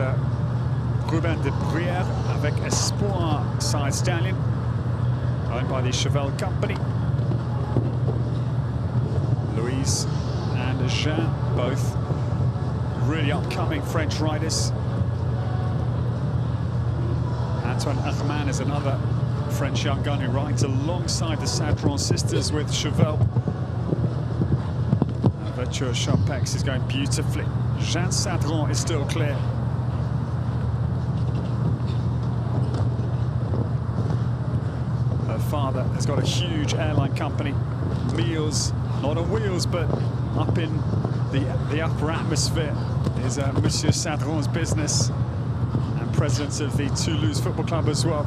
Ruben de Bruyère avec Espoir side stallion, owned by the Cheval Company. Louise and Jean, both really upcoming French riders. Antoine Achman is another French young gun who rides alongside the Sadron sisters with Cheval. Vertueux Champex is going beautifully. Jeanne Sadron is still clear. Her father has got a huge airline company, meals, not on wheels, but up in the upper atmosphere is Monsieur Sadron's business, and president of the Toulouse Football Club as well.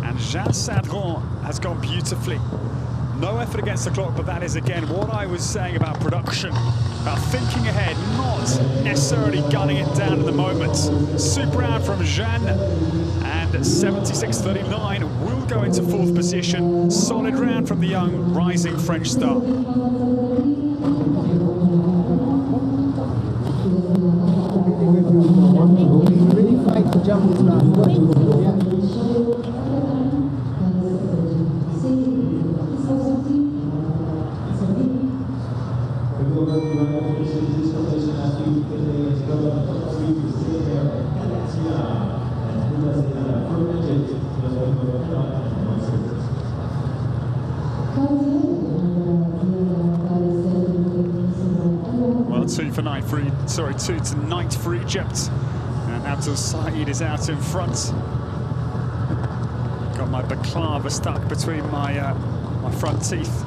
And Jeanne Sadron has gone beautifully. No effort against the clock, but that is, again, what I was saying about production, about thinking ahead, not necessarily gunning it down in the moment. Super round from Jeanne, and 76.39 will go into 4th position. Solid round from the young, rising French star. Really fight to jump this round. Well, 2 tonight for Egypt. And Al-Saud is out in front. Got my baklava stuck between my front teeth.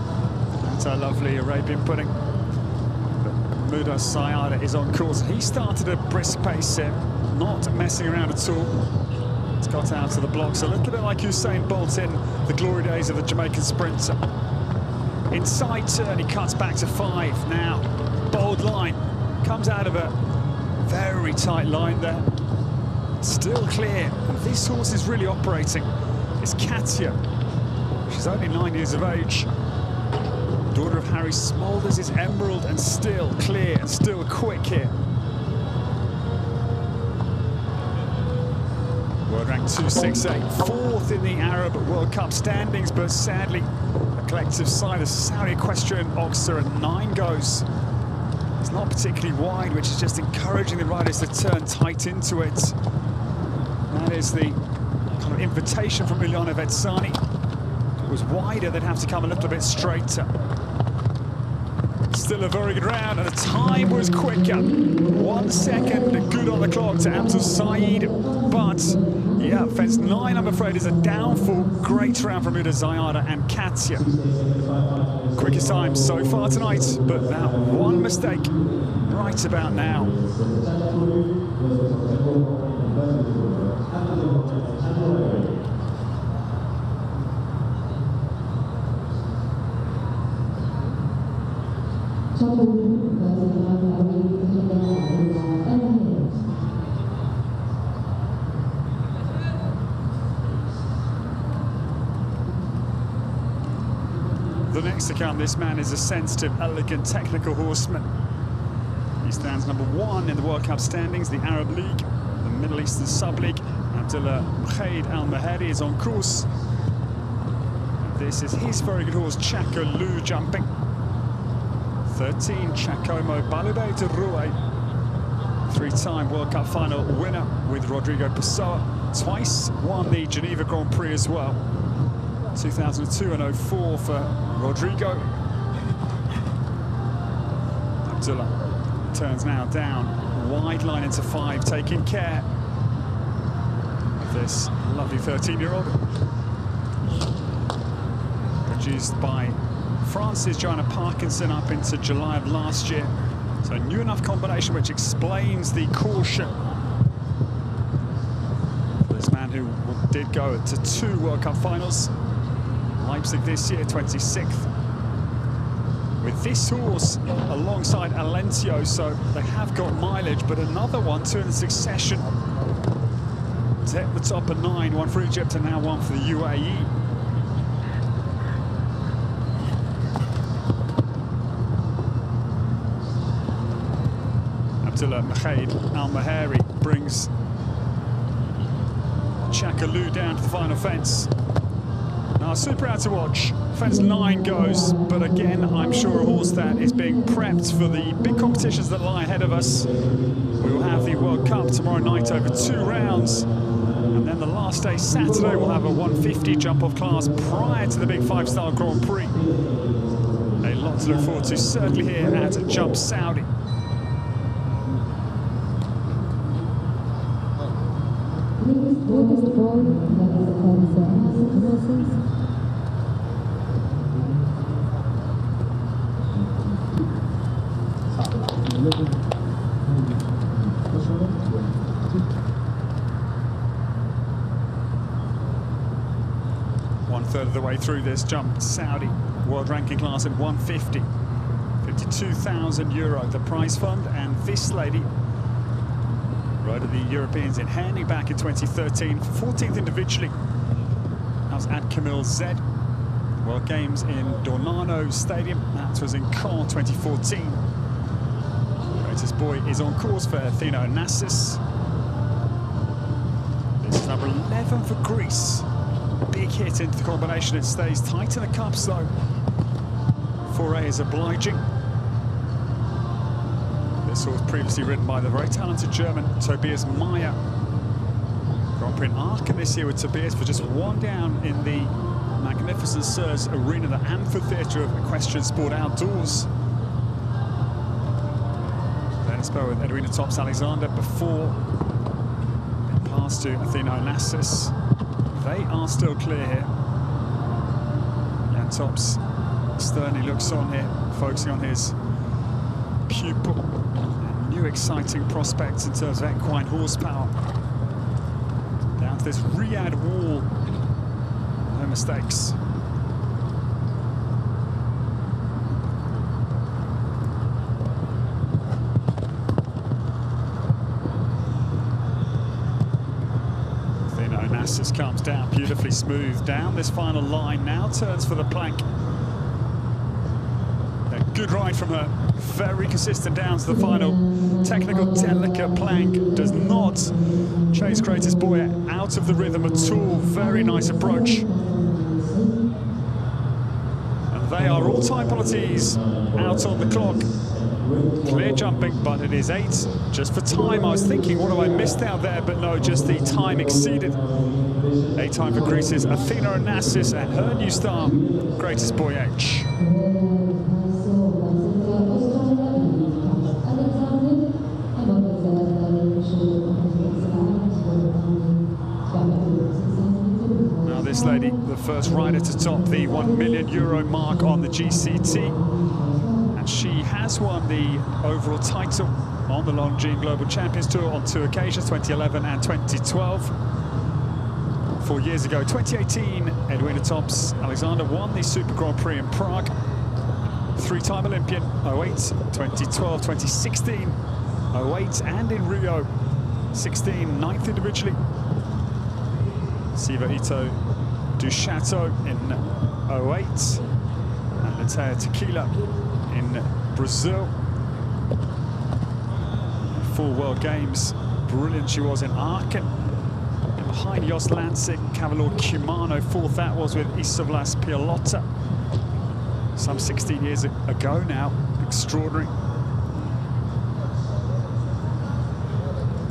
That's our lovely Arabian pudding. But Muda Sayada is on course. He started a brisk pace here, not messing around at all. He's got out to the blocks a little bit like Usain Bolt in the glory days of the Jamaican sprinter. Inside turn, he cuts back to 5 now. Bold line, comes out of a very tight line there. Still clear, and this horse is really operating. It's Katia. She's She's only 9 years of age. Daughter of Harry, smoulders his emerald and still clear and still quick here. World rank 268, fourth in the Arab World Cup standings, but sadly, a collective side of Saudi equestrian Oxer at 9 goes. It's not particularly wide, which is just encouraging the riders to turn tight into it. That is the kind of invitation from Ilyana Vetsani. If it was wider, they'd have to come a little bit straighter. Still a very good round, and the time was quicker. 1 second good on the clock to Abdul Saeed, but yeah, fence 9, I'm afraid, is a downfall. Great round from Uda Zayada and Katya. Quickest time so far tonight, but that one mistake right about now. The next to come, this man is a sensitive, elegant, technical horseman. He stands number 1 in the World Cup standings, the Arab League, the Middle Eastern Sub-League. Abdullah Al-Marri is on course. This is his very good horse, Chaka Lu, jumping. 13, Chacomo Balube de Rue. 3-time World Cup final winner with Rodrigo Pessoa. Twice won the Geneva Grand Prix as well. 2002 and 04 for Rodrigo. Abdullah turns now down, wide line into 5, taking care of this lovely 13-year-old. Produced by France's Joanna Parkinson up into July of last year. So a new enough combination which explains the caution. For this man who did go to 2 World Cup finals. Leipzig this year, 26th. With this horse alongside Alencio, so they have got mileage, but another one, 2 in succession. To hit the top of 9, one for Egypt and now one for the UAE. Abdullah Al-Marri brings Chaka Lu down to the final fence. Now, super out to watch. Fence 9 goes, but again, I'm sure a horse that is being prepped for the big competitions that lie ahead of us. We will have the World Cup tomorrow night over 2 rounds, and then the last day, Saturday, we'll have a 150 jump-off class prior to the big 5-star Grand Prix. A lot to look forward to, certainly here at Jump Saudi. One-third of the way through this Jump Saudi world ranking class at 150. €52,000, the prize fund, and this lady rode the Europeans in handing back in 2013, 14th individually. That was at Camille Z. World Games in Dornano Stadium. That was in Caen 2014. Greatest boy is on course for Athena Onassis. This is number 11 for Greece. Big hit into the combination. It stays tight in the cups though. Foray is obliging. This horse previously ridden by the very talented German Tobias Meyer. Grand Prix in Aachen this year with Tobias for just 1 down in the magnificent Sirs Arena, the amphitheatre of equestrian sport outdoors. Then it's with Edwina Tops Alexander before it passed to Athena Onassis. They are still clear here. Jan Tops sternly looks on here, focusing on his pupil. New exciting prospects in terms of equine horsepower. Down to this Riyadh wall. No mistakes. Athena Nasser comes down beautifully smooth down this final line, now turns for the plank. A good ride from her, very consistent down to the final. Technical, delicate plank, does not chase Greatest Boy out of the rhythm at all. Very nice approach. And they are all time penalties out on the clock. Clear jumping, but it is 8 just for time. I was thinking, what have I missed out there? But no, just the time exceeded. 8 time for Greece's Athena Onassis and her new star, Greatest Boy H. Now this lady, the first rider to top the €1 million mark on the GCT. And she has won the overall title on the Longines Global Champions Tour on 2 occasions, 2011 and 2012. 4 years ago, 2018, Edwina Tops Alexander won the Super Grand Prix in Prague. 3-time Olympian, 08, 2012, 2016, 08, and in Rio, 16, 9th individually. Siva Ito du Chateau in 08, and Letea Tequila in Brazil. 4 World Games, brilliant she was in Aachen. And behind Jos Lansing, Cavallor Cumano, 4th that was with Isovlas Pialotta. Some 16 years ago now, extraordinary.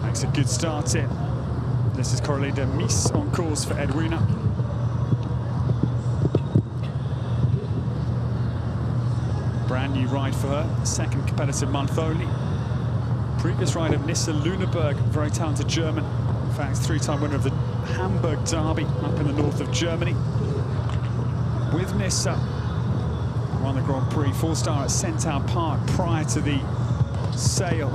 Makes a good start in. This is Coralie de Mies on course for Edwina. Brand new ride for her, 2nd competitive month only. Previous rider, Nissa Lüneburg, very talented German. In fact, 3-time winner of the Hamburg Derby up in the north of Germany. With Nissa, won the Grand Prix, 4-star at Centaur Park prior to the sale.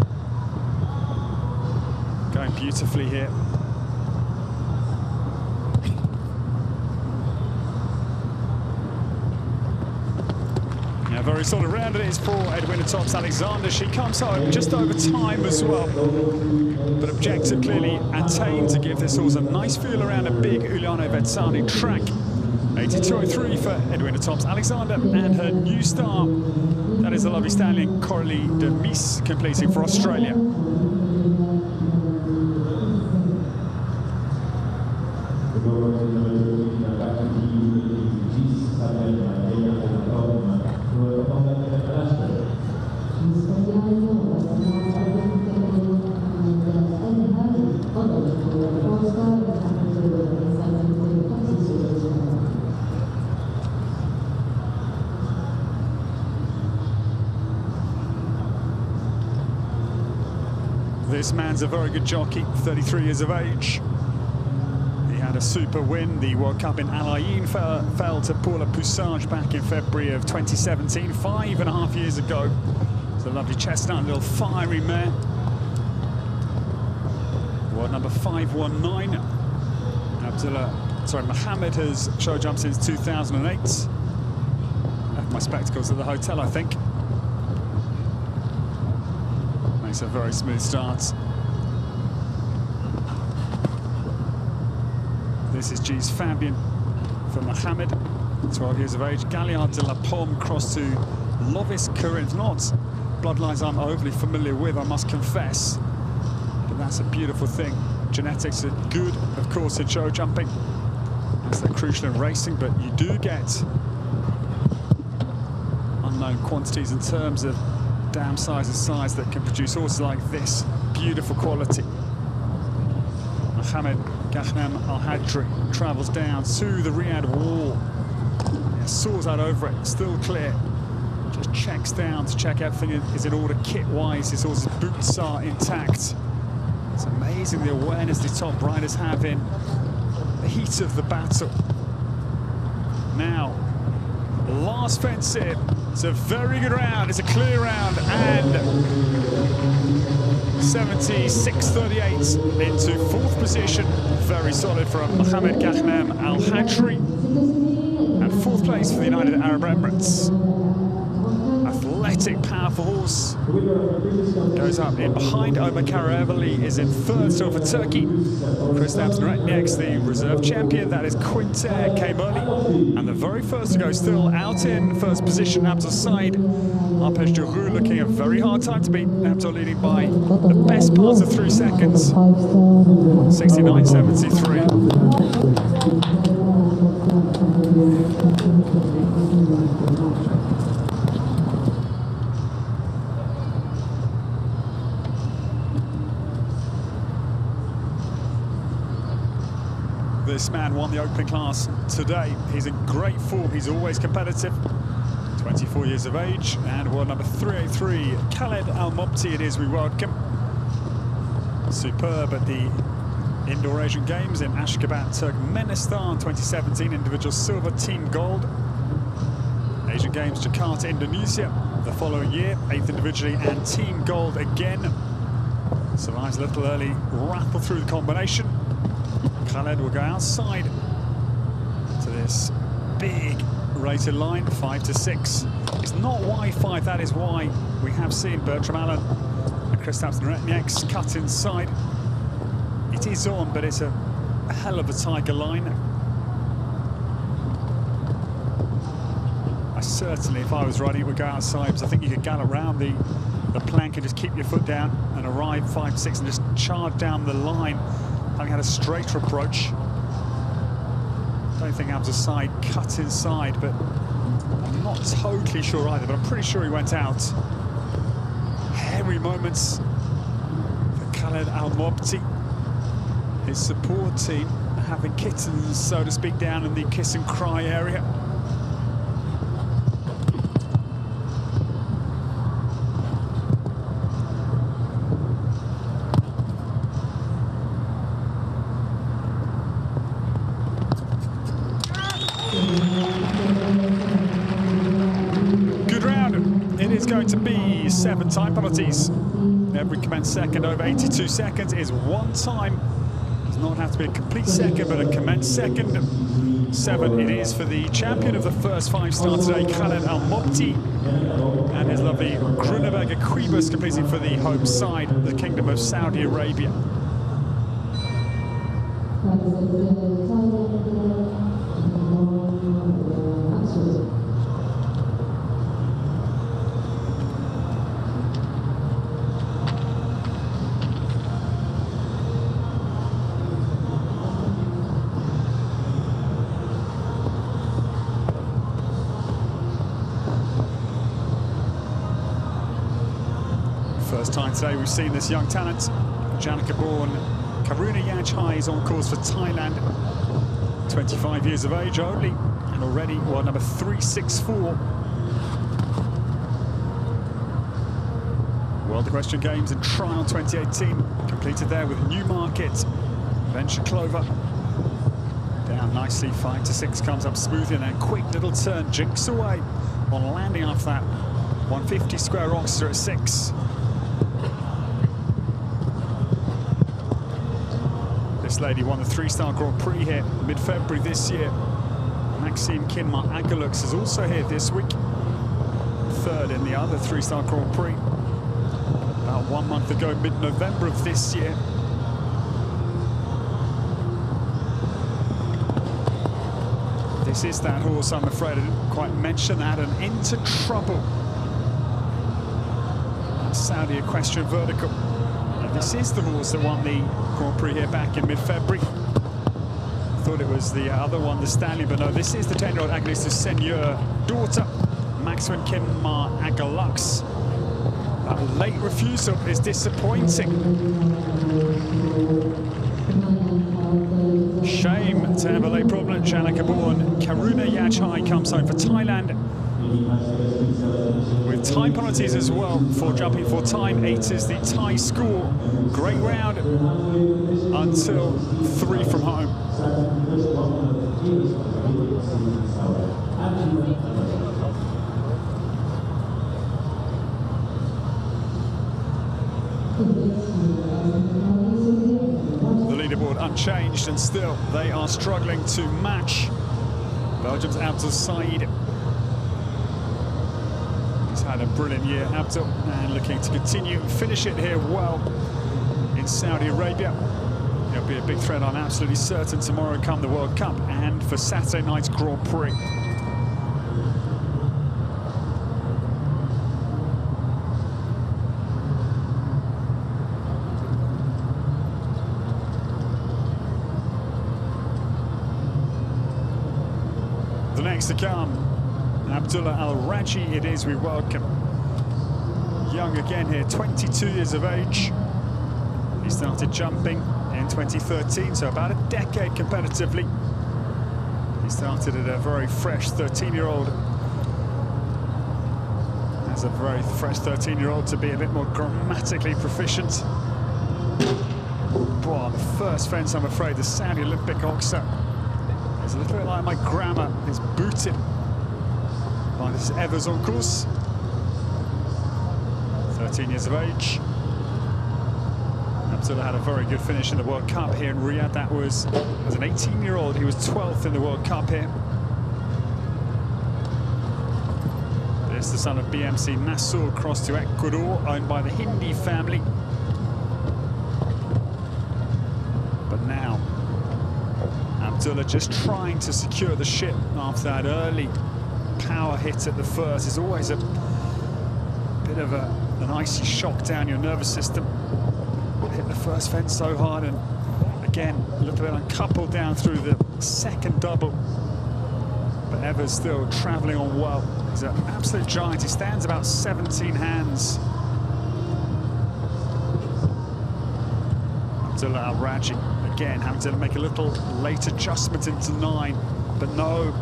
Going beautifully here. Very solid round it is for Edwina Tops Alexander. She comes home just over time as well. But objective clearly attained to give this horse a nice feel around a big Uliano Vetsani track. 82.03 for Edwina Tops Alexander and her new star. That is the lovely stallion Coralie de Mies completing for Australia. This man's a very good jockey, 33 years of age. He had a super win, the World Cup in Al Ain, fell to Paula Poussage back in February of 2017, 5.5 years ago. It's a lovely chestnut, little fiery mare. World number 519. Mohammed has show jumped since 2008. I have my spectacles at the hotel, I think. Makes a very smooth start. This is G's Fabian for Mohammed, 12 years of age. Galliard de la Pomme crossed to Lovis Corinth. Not bloodlines I'm overly familiar with, I must confess. But that's a beautiful thing. Genetics are good, of course, in show jumping. That's they're crucial in racing, but you do get unknown quantities in terms of dam size and size that can produce horses like this. Beautiful quality. Mohammed Al-Hajri travels down to the Riyadh wall. Yeah, soars out over it, still clear. Just checks down to check everything is in order kit-wise. His horse's boots are intact. It's amazing the awareness the top riders have in the heat of the battle. Now, last fence in. It's a very good round. It's a clear round, and 76.38 into 4th position. Very solid from Mohammed Al-Hajri. And 4th place for the United Arab Emirates. athletic, powerful horse. Goes up in behind. Omar Karaeveli is in third, still for Turkey. Kristaps Neretnieks, the reserve champion. That is Quinter Kemerli. And the very first to go, still out in first position, Abdul Said. Arpej Duru looking a very hard time to beat. Abdul leading by the best part of 3 seconds. 69.73. This man won the opening class today. He's in great form. He's always competitive. 24 years of age, and world number 383, Khaled Al-Mobti it is we welcome. Superb at the Indoor Asian Games in Ashgabat, Turkmenistan, 2017, individual silver, team gold. Asian Games, Jakarta, Indonesia, the following year, 8th individually and team gold again. Survives a little early rattle through the combination. Khaled will go outside to this big rated line, 5 to 6. It's not why 5, that is why we have seen Bertram Allen and Kristaps Neretnieks cut inside. It is on, but it's a hell of a tiger line. I certainly, if I was riding it, would go outside, because I think you could gallop around the plank and just keep your foot down and arrive 5 to 6 and just charge down the line, having had a straighter approach. I don't think Abdul Said cut inside, but I'm not totally sure either, but I'm pretty sure he went out. Hairy moments for Khaled Al-Mobti. His support team having kittens, so to speak, down in the kiss and cry area. Going to be 7 time penalties. Every commenced second over 82 seconds is 1 time. Does not have to be a complete second, but a commenced second. 7 it is for the champion of the first 5-star today, Khaled Al-Mobti, and his lovely Grunewald Equibus completing for the home side, the Kingdom of Saudi Arabia. First time today we've seen this young talent. Janaka-born Karuna Yajhai is on course for Thailand. 25 years of age only, and already world number 364. World Equestrian Games in Trial 2018, completed there with Newmarket, Venture Clover. Down nicely, 5 to 6, comes up smoothly, and then quick little turn, jinks away on landing after that. 150 square Oxter at 6. This lady won the 3-star Grand Prix here mid-February this year. Maxime Kinmar Agalux is also here this week. 3rd in the other 3-star Grand Prix. About 1 month ago, mid-November of this year. This is that horse, I'm afraid I didn't quite mention that, and Into Trouble. Saudi Equestrian Vertical. And this is the horse that won the Grand Prix here back in mid-February. Thought it was the other one, the Stallion, but no, this is the 10-year-old Agnès Seigneur daughter, Maxime Kinmar Agalux. That late refusal is disappointing. Shame to have a late problem. Janaka-born Karuna Yajhai comes home for Thailand, with time penalties as well for jumping for time. 8 is the Thai score. Great round until 3 from home. The leaderboard unchanged, and still they are struggling to match Belgium's Abdul Said. He's had a brilliant year, Abdul, and looking to continue and finish it here well in Saudi Arabia. He'll be a big threat, I'm absolutely certain, tomorrow come the World Cup and for Saturday night's Grand Prix. The next to come, Abdullah Al-Rajhi it is we welcome. Young again here, 22 years of age. He started jumping in 2013, so about a decade competitively. He started at a very fresh 13-year-old. As a very fresh 13-year-old to be a bit more grammatically proficient. Boy, the first fence, I'm afraid, the Saudi Olympic boxer. It's a little bit like my grammar is booted by this Evers on course. 13 years of age. Abdullah had a very good finish in the World Cup here in Riyadh. That was, as an 18-year-old, he was 12th in the World Cup here. This is the son of BMC Nasser, crossed to Ecuador, owned by the Hindi family. But now, Abdullah just trying to secure the ship after that early power hit at the first. Is always a bit of an icy shock down your nervous system. Hit the first fence so hard, and again a little bit uncoupled down through the second double. But Evers still travelling on well. He's an absolute giant. He stands about 17 hands. Abdullah Al-Rajhi again having to make a little late adjustment into 9, but no,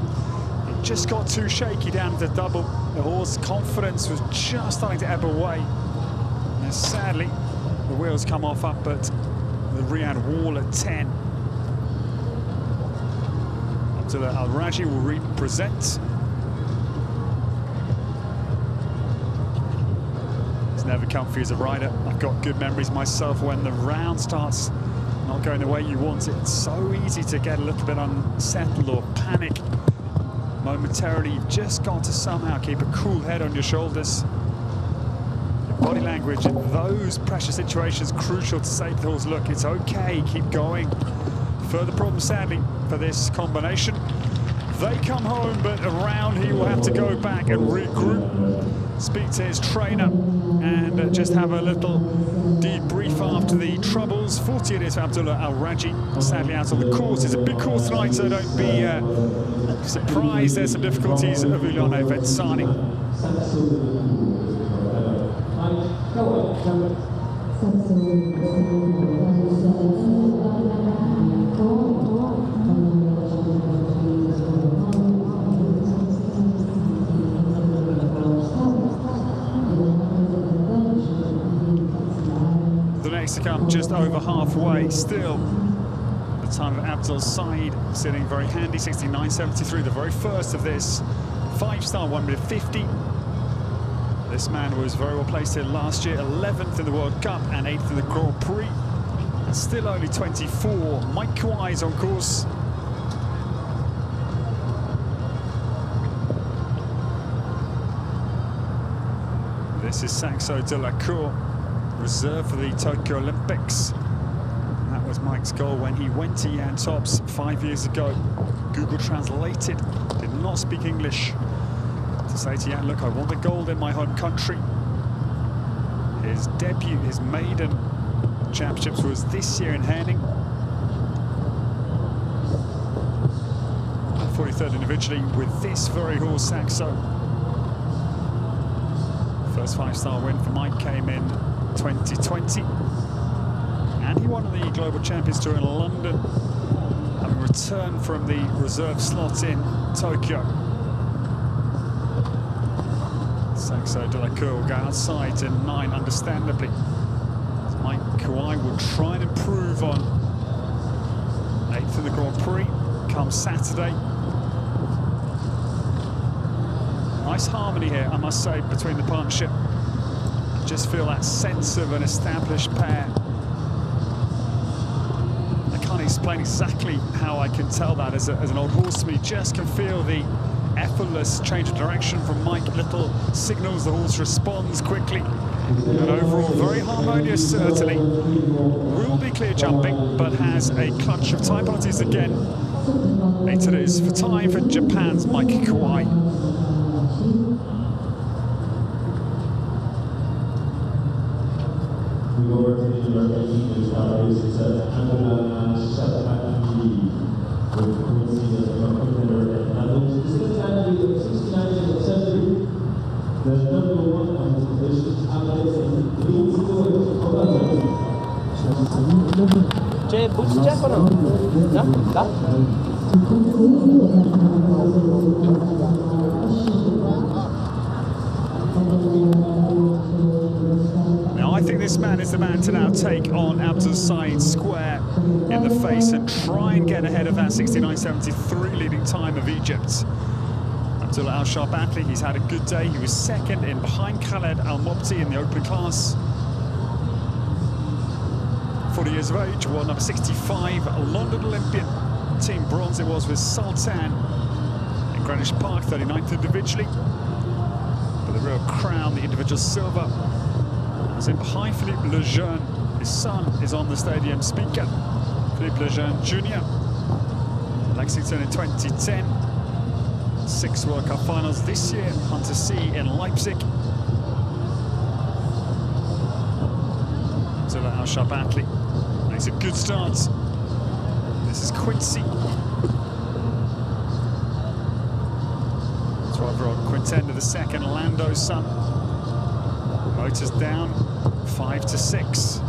it just got too shaky down to double. The horse's confidence was just starting to ebb away, and sadly the wheels come off up at the Riyadh wall at 10. Abdullah Al-Rajhi will represent. It's never comfy as a rider. I've got good memories myself when the round starts not going the way you want it. It's so easy to get a little bit unsettled or panic momentarily. You've just got to somehow keep a cool head on your shoulders. Your body language in those pressure situations crucial to say to the horse, look, it's okay, keep going. Further problem, sadly, for this combination. They come home, but around he will have to go back and regroup, speak to his trainer, and just have a little debrief after the troubles. 40 it is for Abdullah Al-Rajhi, sadly out on the course. It's a big course tonight, so don't be surprised. There's some difficulties of Uliane Vetsani. To come just over halfway, still the time of Abdul's side sitting very handy, 69.73, the very first of this 5-star 1:50. This man was very well placed here last year, 11th in the World Cup and 8th in the Grand Prix, and still only 24. Mike Kawai is on course. This is Saxo de la Cour, reserved for the Tokyo Olympics. And that was Mike's goal when he went to Yan Tops 5 years ago. Google translated, did not speak English, to say to Yan, look, I want the gold in my home country. His debut, his maiden championships was this year in Herning. 43rd individually with this very horse, Saxo. First 5-star win for Mike came in 2020, and he won the Global Champions Tour in London, having returned from the reserve slot in Tokyo. Saxo de la Cour will go outside to 9, understandably. Mike Kawai will try and improve on 8th in the Grand Prix come Saturday. Nice harmony here, I must say, between the partnership. Just feel that sense of an established pair. I can't explain exactly how I can tell that as an old horseman. You just can feel the effortless change of direction from Mike. Little signals, the horse responds quickly. And overall, very harmonious, certainly. Will be clear jumping, but has a clutch of time penalties again. 8 it is for time for Japan's Mike Kawai. We go over to the number 18 is Abdullah Al-Marri with Queen Caesar from contender at Netherlands. This is category of 69 and 70. The number 1 on the position Ahmed C'è boots check o no? No? Da? Now, I think this man is the man to now take on Abdulaziz square in the face and try and get ahead of that 69.73 leading time of Egypt. Abdullah Al-Marri, he's had a good day. He was second in behind Khaled Al-Mobti in the open class. 40 years of age, won number 65, a London Olympian. Team bronze it was with Sultan in Greenwich Park, 39th individually. But the real crown, the individual silver, was in behind Philippe Lejeune. His son is on the stadium speaker. Philippe Lejeune Jr. Lexington in 2010. 6 World Cup finals this year. Hunter C in Leipzig. Abdullah Al-Marri makes a good start. This is Quincy. 12-year-old Quintenda the second, Lando's son. Motors down, 5-6.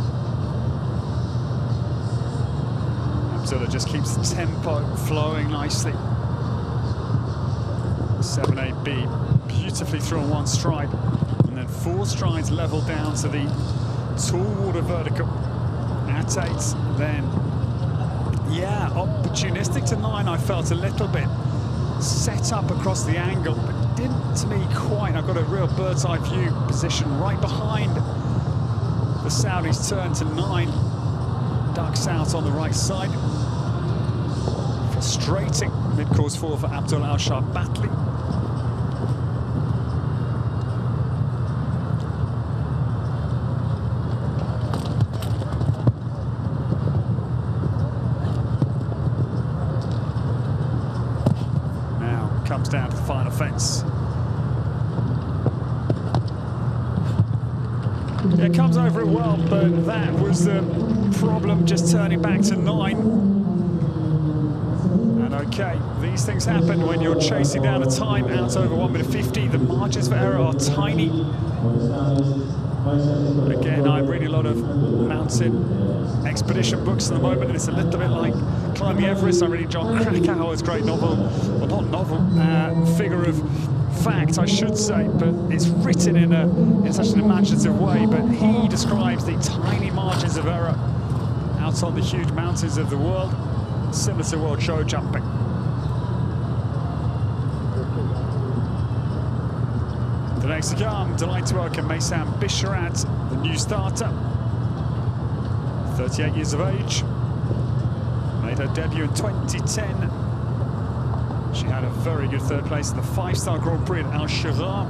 Abdullah just keeps the tempo flowing nicely. 7-8B, beautifully through on one stride, and then 4 strides level down to the tall water vertical at 8. Then, yeah, opportunistic to 9. I felt a little bit set up across the angle, but didn't to me quite. I've got a real bird's eye view position right behind the Saudis. Turn to 9, ducks out on the right side. Frustrating mid-course 4 for Abdullah Al-Marri. Comes down to the final fence. It comes over it well, but that was the problem, just turning back to 9. And okay, these things happen when you're chasing down a time out over 1:50. The margins for error are tiny. Again, I'm reading a lot of mountain expedition books at the moment, and it's a little bit like climbing Everest. I'm reading John Krakauer's great novel, well, not novel, figure of fact, I should say, but it's written in such an imaginative way. But he describes the tiny margins of error out on the huge mountains of the world, similar to world show jumping. The next to come, delighted to welcome Maysam Bisharat, the new starter. 38 years of age. Made her debut in 2010. She had a very good 3rd place in the 5-star Grand Prix at Al-Shawaf.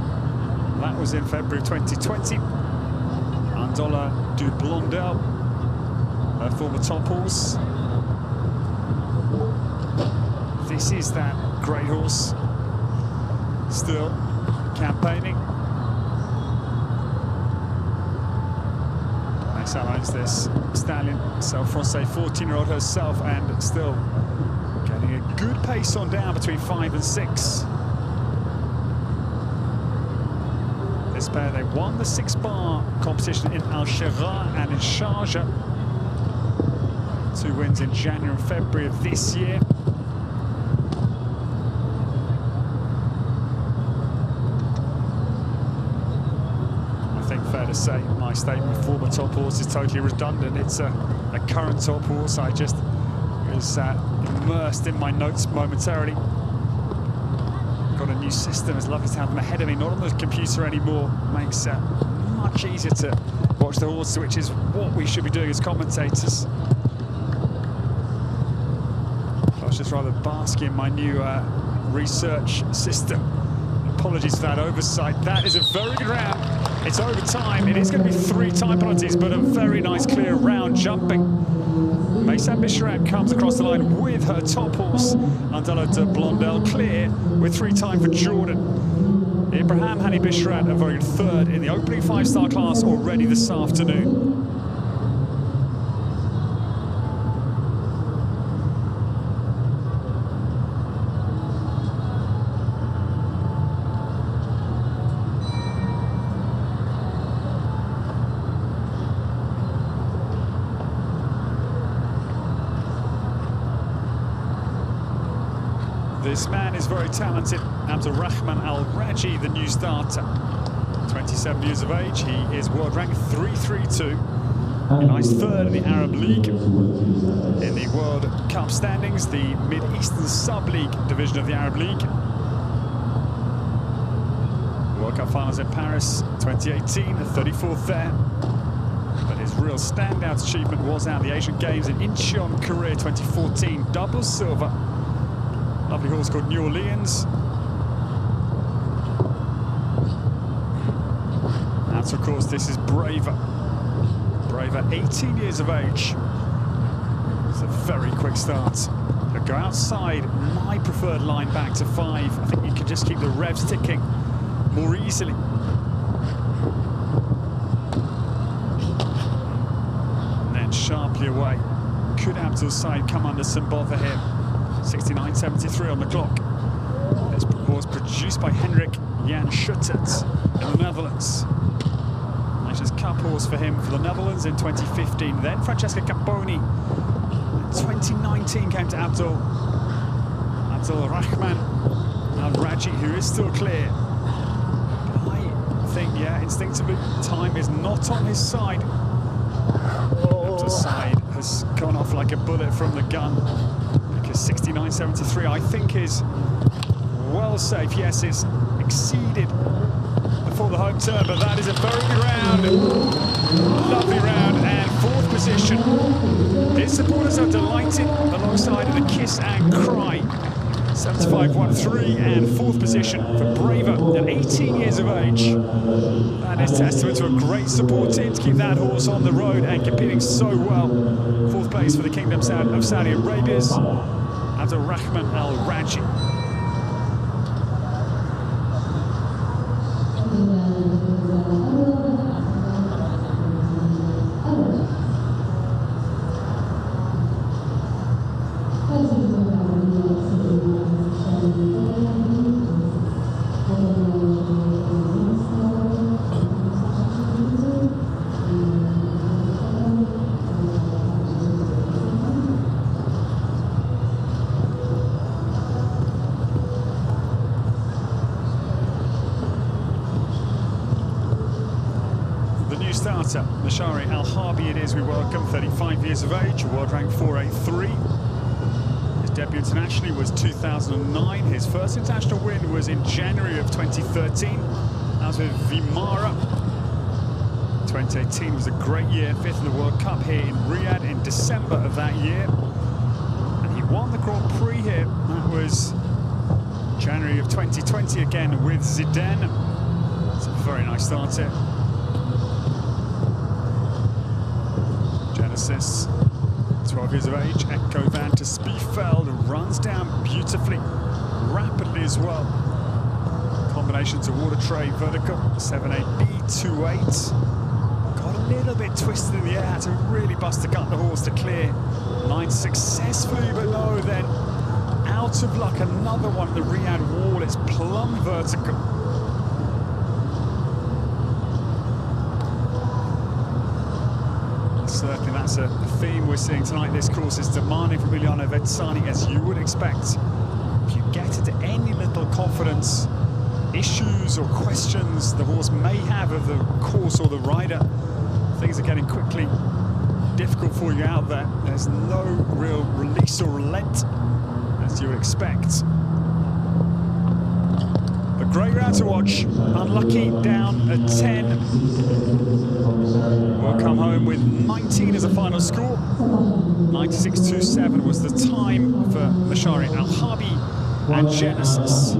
That was in February of 2020. Andola du Blondel, her former top horse. This is that great horse. Still campaigning. Maysam owns this stallion, self-Francais, 14-year-old herself, and still getting a good pace on down between 5 and 6. This pair, they won the 6-bar competition in Al-Shawaf and in Sharjah. 2 wins in January and February of this year. Fair to say, my statement, former top horse, is totally redundant. It's a current top horse. I just was immersed in my notes momentarily. Got a new system. It's lovely to have them ahead of me, not on the computer anymore. Makes it much easier to watch the horse, which is what we should be doing as commentators. was just rather basking in my new research system. Apologies for that oversight. That is a very good round. It's overtime. It is going to be 3 time penalties, but a very nice clear round jumping. Maysan Bishrat comes across the line with her top horse, Andala de Blondel, clear with 3 time for Jordan. Ibrahim Hani Bishrat, a very good third in the opening 5-star class already this afternoon. This man is very talented, Abdulrahman Al-Rajhi, the new starter. 27 years of age, he is world rank 332. A nice third in the Arab League. In the World Cup standings, the Mid-Eastern Sub-League division of the Arab League. World Cup finals in Paris 2018, 34th there. But his real standout achievement was at the Asian Games in Incheon, Korea 2014, double silver. Lovely horse called New Orleans. And of course, this is Braver. Braver, 18 years of age. It's a very quick start. He'll go outside my preferred line back to 5. I think you can just keep the revs ticking more easily. And then sharply away. Could Abdul's side come under some bother here? 69.73 on the clock. This horse produced by Henrik Jan Schuttert in the Netherlands. Nations Cup horse for him for the Netherlands in 2015. Then Francesca Caponi. In 2019 came to Abdulrahman Al-Rajhi, who is still clear. But I think, yeah, instinctively, time is not on his side. Abdul's side has gone off like a bullet from the gun. 69.73, I think, is well safe. Yes, it's exceeded before the home turn, but that is a very good round. Lovely round, and 4th position. His supporters are delighted alongside the kiss and cry. 75.13 and 4th position for Braver at 18 years of age. That is testament to a great support team to keep that horse on the road and competing so well. 4th place for the Kingdom of Saudi Arabia's Abdulrahman Al-Rajhi. Mashari Al-Harbi it is we welcome, 35 years of age, world rank 483. His debut internationally was 2009. His first international win was in January of 2013. That was with Vimara. 2018 was a great year, 5th in the World Cup here in Riyadh in December of that year. And he won the Grand Prix here. That was January of 2020 again with Zidane. It's a very nice start here. 12 years of age, Echo Van to Spiefeld, runs down beautifully, rapidly as well. Combination to Water Tray Vertical, 7-8-B-2-8. Got a little bit twisted in the air, had to really bust to cut the horse to clear. 9 successfully, but no, then out of luck, another one at the Riyadh wall, it's plumb vertical. Certainly that's a theme we're seeing tonight. This course is demanding from Ilyana Vetsani, as you would expect. If you get into any little confidence issues or questions the horse may have of the course or the rider, things are getting quickly difficult for you out there. There's no real release or relent, as you would expect. But Great round to watch. Unlucky, down at 10. We'll come home with 19 as a final score. 96.27 was the time for Mashari Al-Habi and Genesis.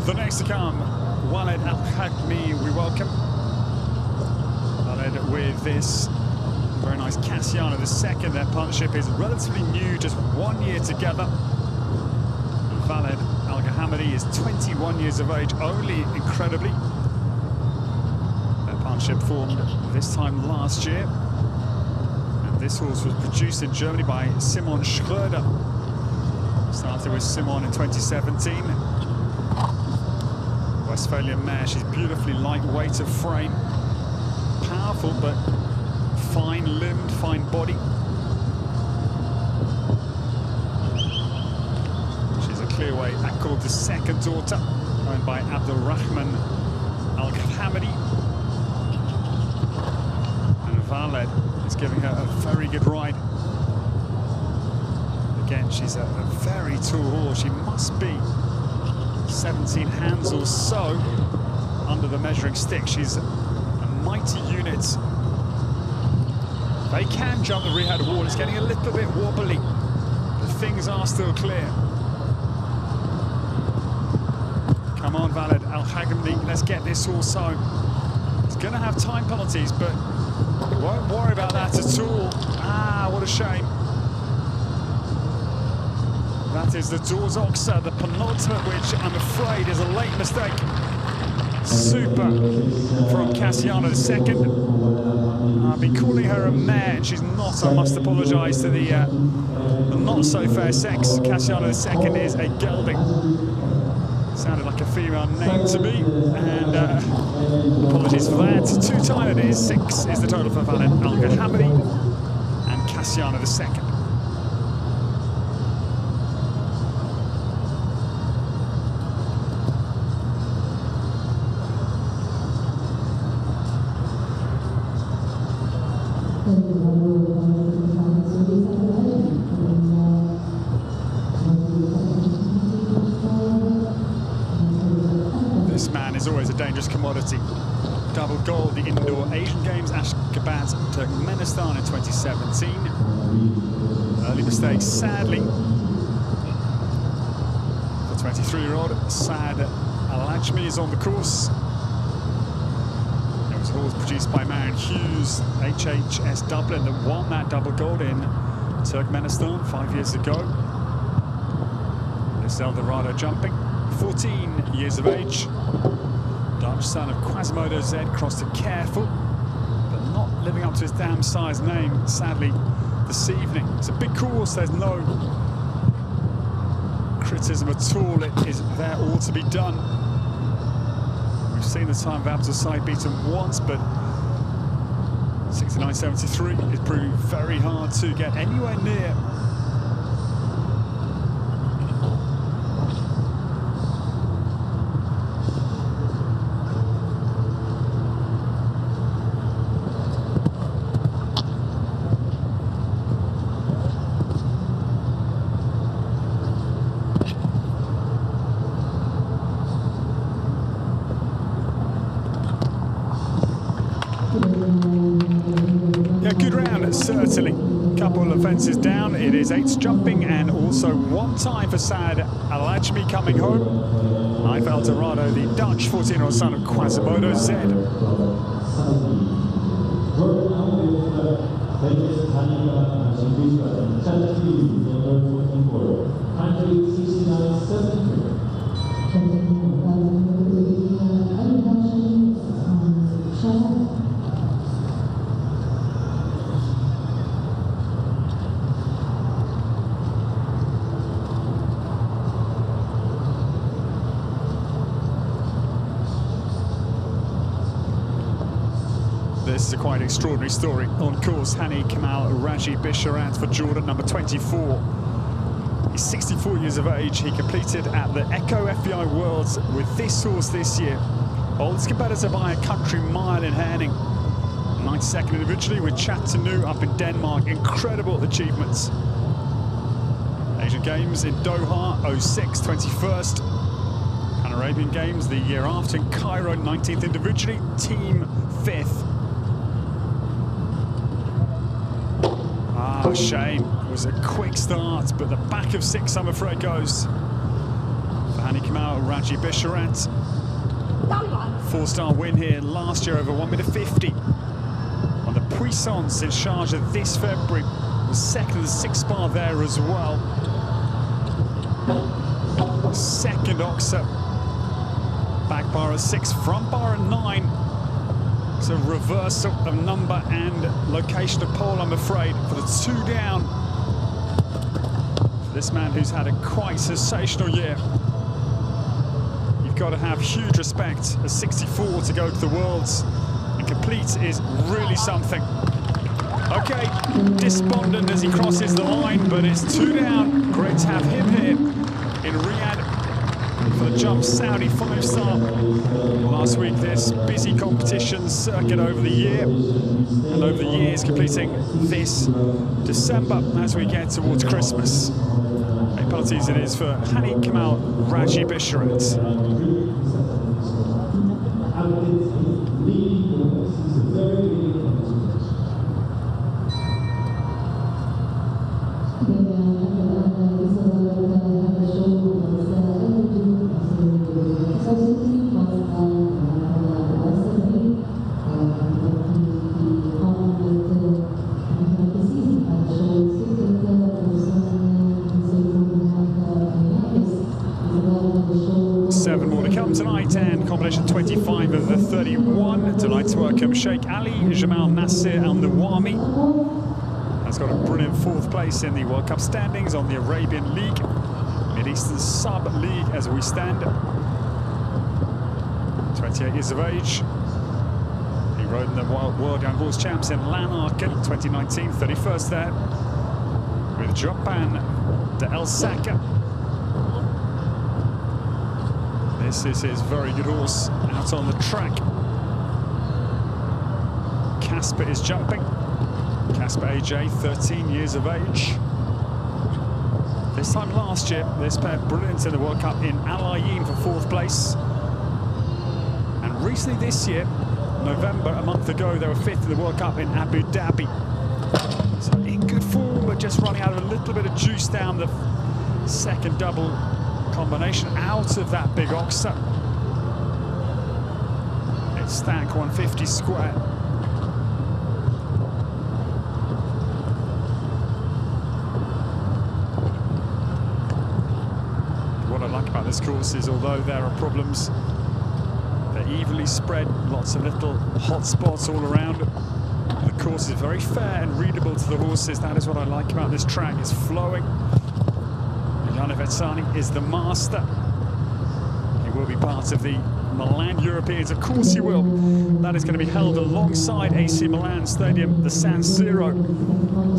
The next to come, Walid Al-Hajmi, we welcome. Walid with this very nice Cassiano the second. Their partnership is relatively new, just 1 year together. And Walid Al-Ghamidi is 21 years of age, only incredibly. Their partnership formed this time last year. And this horse was produced in Germany by Simon Schröder. Started with Simon in 2017. Westphalian mare, she's beautifully lightweight of frame, powerful but fine-limbed, fine body. She's a Clearway Accord, the second daughter, owned by Abdulrahman Al-Rajhi. And Walid is giving her a very good ride. Again, she's a very tall horse. She must be 17 hands or so under the measuring stick. She's a mighty unit. They can jump the Riyadh wall. It's getting a little bit wobbly, but things are still clear. Come on, Walid Al-Hajmi, let's get this horse home. It's going to have time penalties, but won't worry about that at all. Ah, what a shame. That is the Doors Oxa, the penultimate, which I'm afraid is a late mistake. Super from Cassiano the second. I've been calling her a mare, and she's not. I must apologise to the not-so-fair sex. Cassiano the second is a gelding. Sounded like a female name to me, and apologies for that. 2-time it is. 6 is the total for Walid Al-Ghamidi and Cassiano the second. This man is always a dangerous commodity. Double gold, the Indoor Asian Games, Ashgabat, Turkmenistan in 2017. Early mistakes, sadly. The 23-year-old Saad Al-Ajmi is on the course. It was a horse produced by Marion Hughes, HHS Dublin, that won that double gold in Turkmenistan 5 years ago. This Eldorado jumping, 14 years of age. Dutch son of Quasimodo Z, crossed it careful, but not living up to his damn size name, sadly, this evening. It's a big course, there's no criticism at all. It is there all to be done. We've seen the time of Abdulaziz beaten once, but 69.73 is proving very hard to get anywhere near. Certainly, couple of fences down. It is 8 jumping and also 1 time for Saad Al-Ajmi coming home. Knife Eldorado, the Dutch 14-year-old son of Quasimodo Z. This is a quite extraordinary story. On course, Hani Kamal Raji Bisharat for Jordan, number 24. He's 64 years of age. He completed at the Echo FBI Worlds with this horse this year. Oldest competitor by a country mile in Herning. 92nd individually with Chateauneuf up in Denmark. Incredible achievements. Asian Games in Doha, 06, 21st. Pan-Arabian Games the year after in Cairo, 19th individually, team 5th. Ah, shame. It was a quick start, but the back of 6, I'm afraid, goes for Hani Kamal Raji Bisharat. 4-star win here last year over 1:50. On the Puissance in Sharjah this February. Was second in the 6-bar there as well. Second Oxa. Back bar at 6, front bar at 9. It's a reversal of number and location of pole, I'm afraid, for the 2 down. For this man who's had a quite sensational year. You've got to have huge respect at 64 to go to the Worlds. And complete is really something. Okay, despondent as he crosses the line, but it's 2 down. Great to have him here in Riyadh for the Jump Saudi 5-star. Last week, this busy competition circuit over the year and over the years, completing this December as we get towards Christmas. 8 penalties it is for Hani Kamal Raji Bisharat. Tonight, and combination 25 of the 31. Delighted to welcome Sheikh Ali Jamal Nasser Al-Nawami. Has got a brilliant 4th place in the World Cup standings on the Arabian League, Mid-Eastern Sub-League as we stand. 28 years of age. He rode in the World Young Horse Champs in Lanarken 2019, 31st there, with Japan de El Saka. This is his very good horse out on the track. Casper is jumping. Casper AJ, 13 years of age. This time last year, this pair brilliant in the World Cup in Al Ain for 4th place. And recently this year, November, a month ago, they were 5th in the World Cup in Abu Dhabi. So in good form, but just running out of a little bit of juice down the second double combination out of that big Oxa. It's stack 150 square. What I like about this course is, although there are problems, they're evenly spread, lots of little hot spots all around. The course is very fair and readable to the horses. That is what I like about this track. It's flowing. Yannick Vetsani is the master. He will be part of the Milan Europeans. Of course he will. That is going to be held alongside AC Milan Stadium, the San Siro.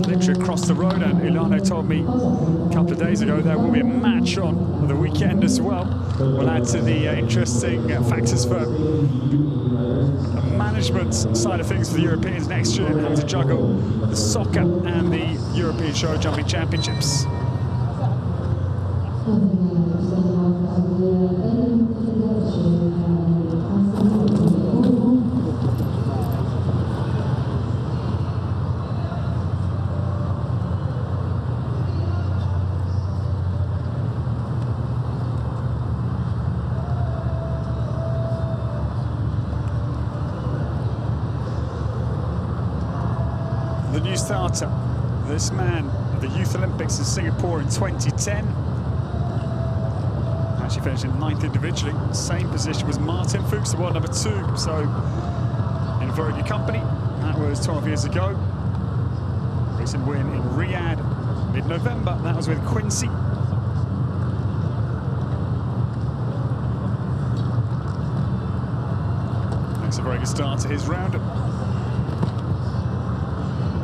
Literally across the road, and Ilano told me a couple of days ago there will be a match on the weekend as well. We'll add to the interesting factors for the management side of things for the Europeans next year, and have to juggle the soccer and the European Show Jumping Championships. The new starter, this man at the Youth Olympics in Singapore in 2010. Actually finished in 9th individually. Same position was Martin Fuchs, the world number 2. So in very good company. That was 12 years ago. Recent win in Riyadh, mid-November. That was with Quincy. Makes a very good start to his round.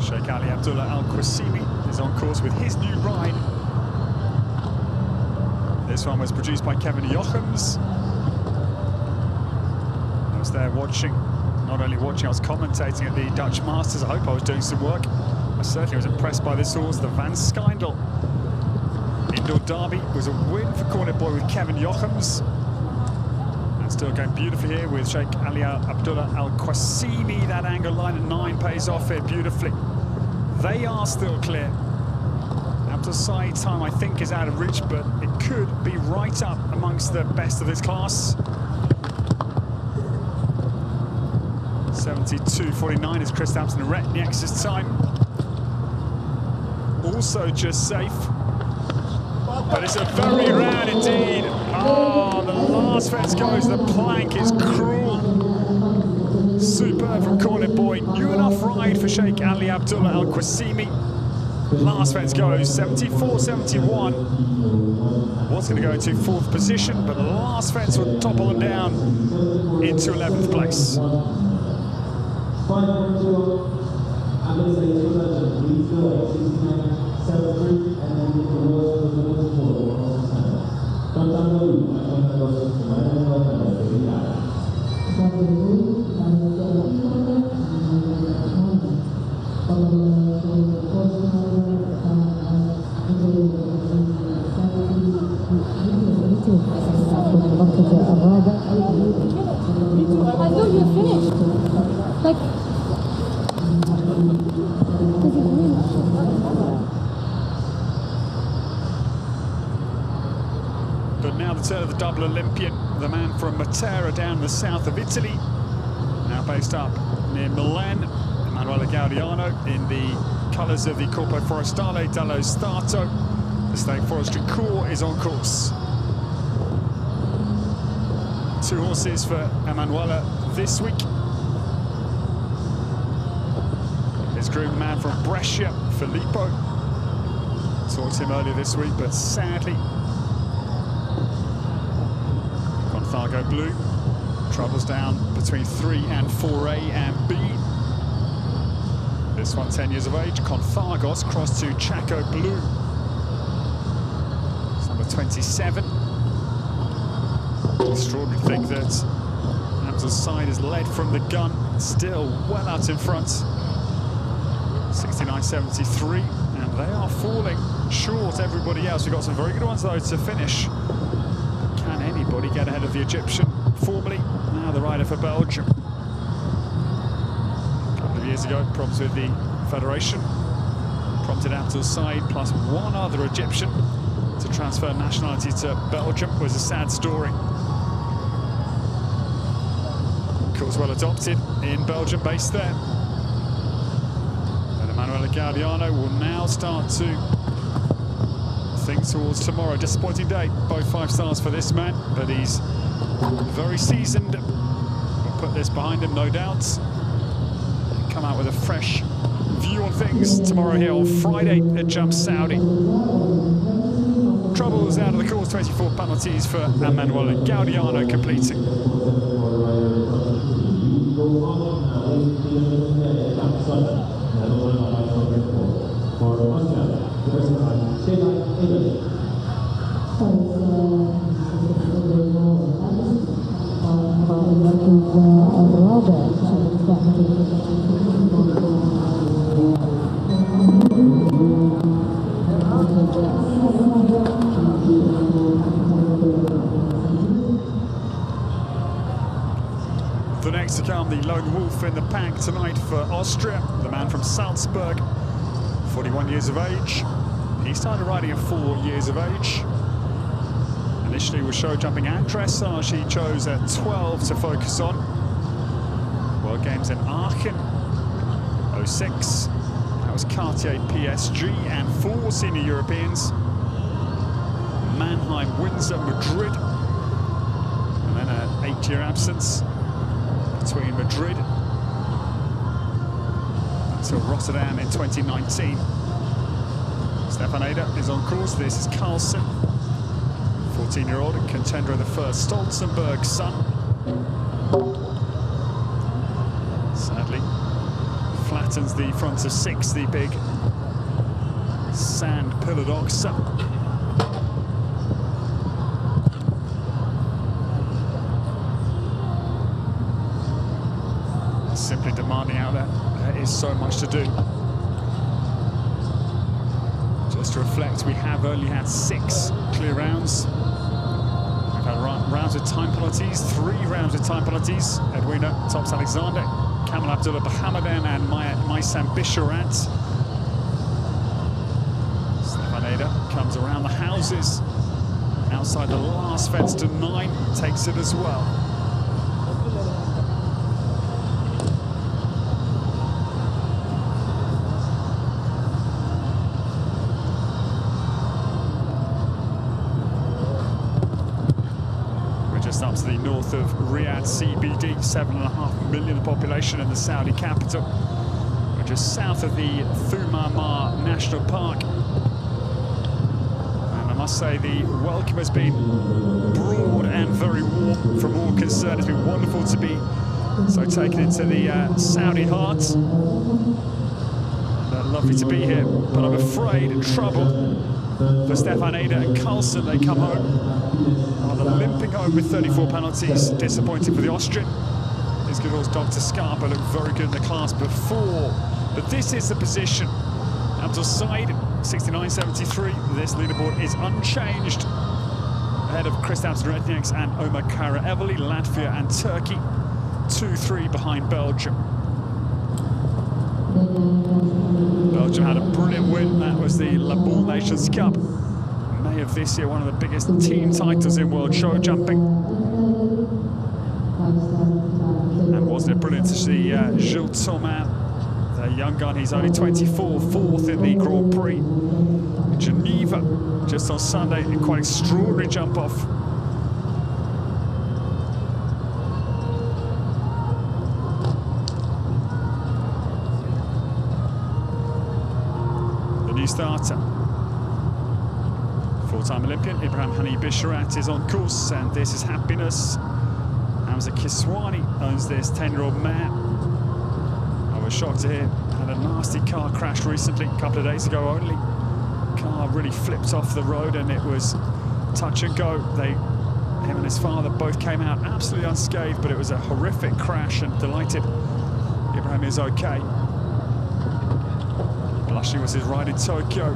Sheikh Ali Abdullah Al-Qasimi is on course with his new ride. This one was produced by Kevin Jochems. I was there watching, not only watching, I was commentating at the Dutch Masters. I hope I was doing some work. I certainly was impressed by this horse, the Van Schijndel. Indoor Derby was a win for Cornet Boy with Kevin Jochems. And still going beautifully here with Sheikh Ali Abdullah Al-Qasimi. That angle line at 9 pays off here beautifully. They are still clear. Side time I think is out of reach, but it could be right up amongst the best of this class. 72.49 is Chris Hampton and Retniex's time. Also just safe, but it's a very round indeed. Oh, the last fence goes, the plank is cruel. Superb from Cornet Boy. New enough ride for Sheikh Ali Abdullah Al-Qasimi. Last fence goes 74.71. Was going to go into 4th position, but the last fence will topple him down into 11th place. I thought you were finished. Like, but now the turn of the double Olympian, the man from Matera down the south of Italy, now based up near Milan, Emanuele Gaudiano in the colours of the Corpo Forestale dello Stato. The State Forestry Corps is on course. 2 horses for Emanuele this week. His groom, the man from Brescia, Filippo. Talked to him earlier this week, but sadly, Gonzago Blue troubles down between 3 and 4A and B. This one 10 years of age. Conthagos crossed to Chaco Blue. It's number 27. Extraordinary thing that Hamza's side is led from the gun, still well out in front. 69.73, and they are falling short everybody else. We've got some very good ones though to finish. Can anybody get ahead of the Egyptian? Formerly, now the rider for Belgium. A couple of years ago, problems with the Federation prompted Hamza's side plus one other Egyptian to transfer nationality to Belgium. Was a sad story. Course well adopted in Belgium, based there. And Emanuele Gaudiano will now start to think towards tomorrow. Disappointing day, both 5 stars for this man, but he's very seasoned. We'll put this behind him, no doubt. Come out with a fresh view on things tomorrow here on Friday at Jump Saudi. Troubles out of the course, 24 penalties for Emanuele Gaudiano completing. The next to come, the lone wolf in the pack tonight for Austria, the man from Salzburg, 41 years of age. He started riding at 4 years of age. Initially was show jumping and dressage. He chose at 12 to focus on. World Games in Aachen, 06. That was Cartier PSG and 4 senior Europeans. Mannheim, Windsor, Madrid. And then an 8-year absence between Madrid until Rotterdam in 2019. Stefan Eder is on course. This is Carlsen, 14-year-old contender of the first Stolzenberg son. Sadly, flat flattens the front of 6, the big sand pillared oxer. Simply demanding out there. There is so much to do. Just to reflect, we have only had 6 clear rounds. We've had rounds with time penalties, 3 rounds with time penalties. Edwina tops Alexander, Kamal Abdullah Bahamadan and Maysam Bisharat. Stefan Eder comes around the houses. Outside the last fence to 9, takes it as well. Up to the north of Riyadh CBD, 7.5 million population in the Saudi capital. We're just south of the Thumamah National Park. And I must say the welcome has been broad and very warm from all concerned. It's been wonderful to be so taken into the Saudi heart. Lovely to be here, but I'm afraid trouble for Stefan Eder and Carlsen. They come home. Limping home with 34 penalties. Disappointing for the Austrian. His good horse Dr. Scarpa looked very good in the class before. But this is the position. Abdul Said, 69.73. This leaderboard is unchanged. Ahead of Kristaps Rednieks and Omar Karaeveli, Latvia and Turkey. 2-3 behind Belgium. Belgium had a brilliant win. That was the La Boule Nations Cup. May of this year, one of the biggest team titles in world show jumping. And wasn't it brilliant to see Gilles Thomas, the young gun, he's only 24, 4th in the Grand Prix. Geneva, just on Sunday, a quite extraordinary jump off. The new starter. Full-time Olympian Ibrahim Hani Bisharat is on course, and this is Happiness. Hamza Kiswani owns this 10-year-old mare. I was shocked to hear had a nasty car crash recently, a couple of days ago only. Car really flipped off the road and it was touch and go. Him and his father both came out absolutely unscathed, but it was a horrific crash, and delighted Ibrahim is okay. Blushing was his ride in Tokyo.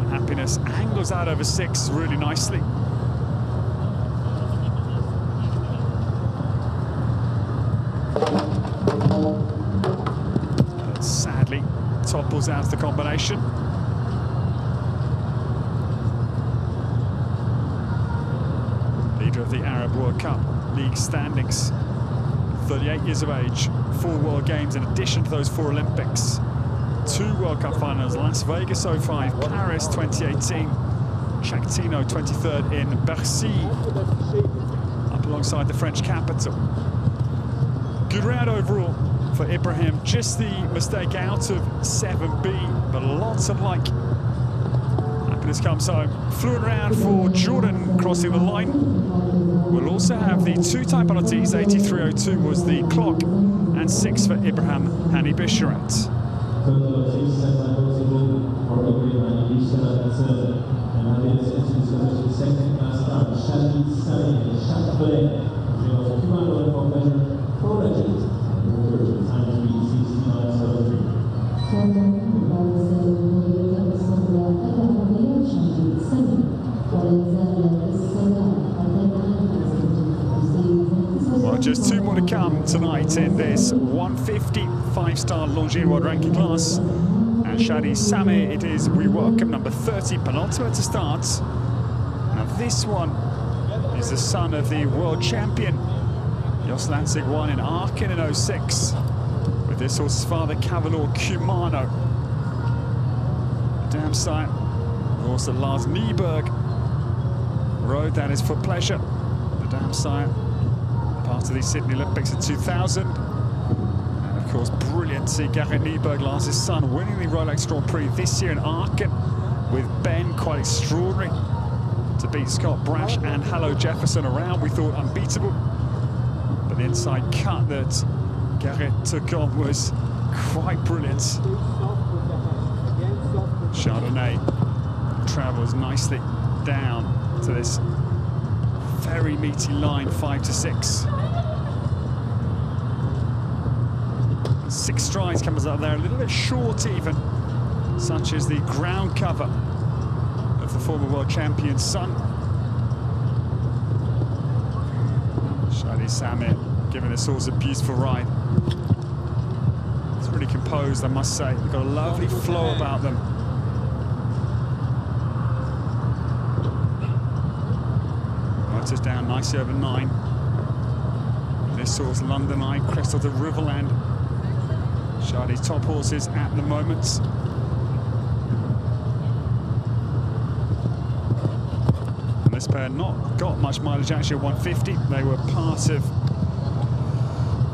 Happiness angles out over 6 really nicely. But sadly topples out the combination. Leader of the Arab World Cup League standings. 38 years of age, 4 World Games in addition to those 4 Olympics. 2 World Cup finals, Las Vegas 05, Paris 2018, Chactino 23rd in Bercy, up alongside the French capital. Good round overall for Ibrahim, just the mistake out of 7B, but lots of like. Happiness comes home. Fluent round for Jordan crossing the line. We'll also have the 2 time penalties, 83.02 was the clock, and 6 for Ibrahim Hani Bisharat. Well, just 2 more to come tonight in this 150 5-star Longines World Ranking class. And Shadi Sameh, it is we welcome number 30, penultimate to start. Now this one is the son of the world champion Jos Lanzig won in Aachen in 06 with this horse's father Cavallor Cumano. Dam sire, horse that Lars Nieberg rode, that is for pleasure. The dam sire, part of the Sydney Olympics in 2000. And of course, brilliant to see Gerrit Nieberg, Lars' son, winning the Rolex Grand Prix this year in Aachen with Ben, quite extraordinary to beat Scott Brash and Hallo Jefferson around. We thought unbeatable, but the inside cut that Gerrit took on was quite brilliant. Chardonnay travels nicely down to this very meaty line, 5 to 6. 6 strides comes up there, a little bit short even, such as the ground cover of the former world champion's son. Shadi Samir giving this horse a beautiful ride. It's really composed, I must say. They've got a lovely flow about them. Motors down nicely over 9. This horse, London Eye, Crystal de Riverland. Shadi's top horses at the moment. And this pair not got much mileage actually at 150. They were part of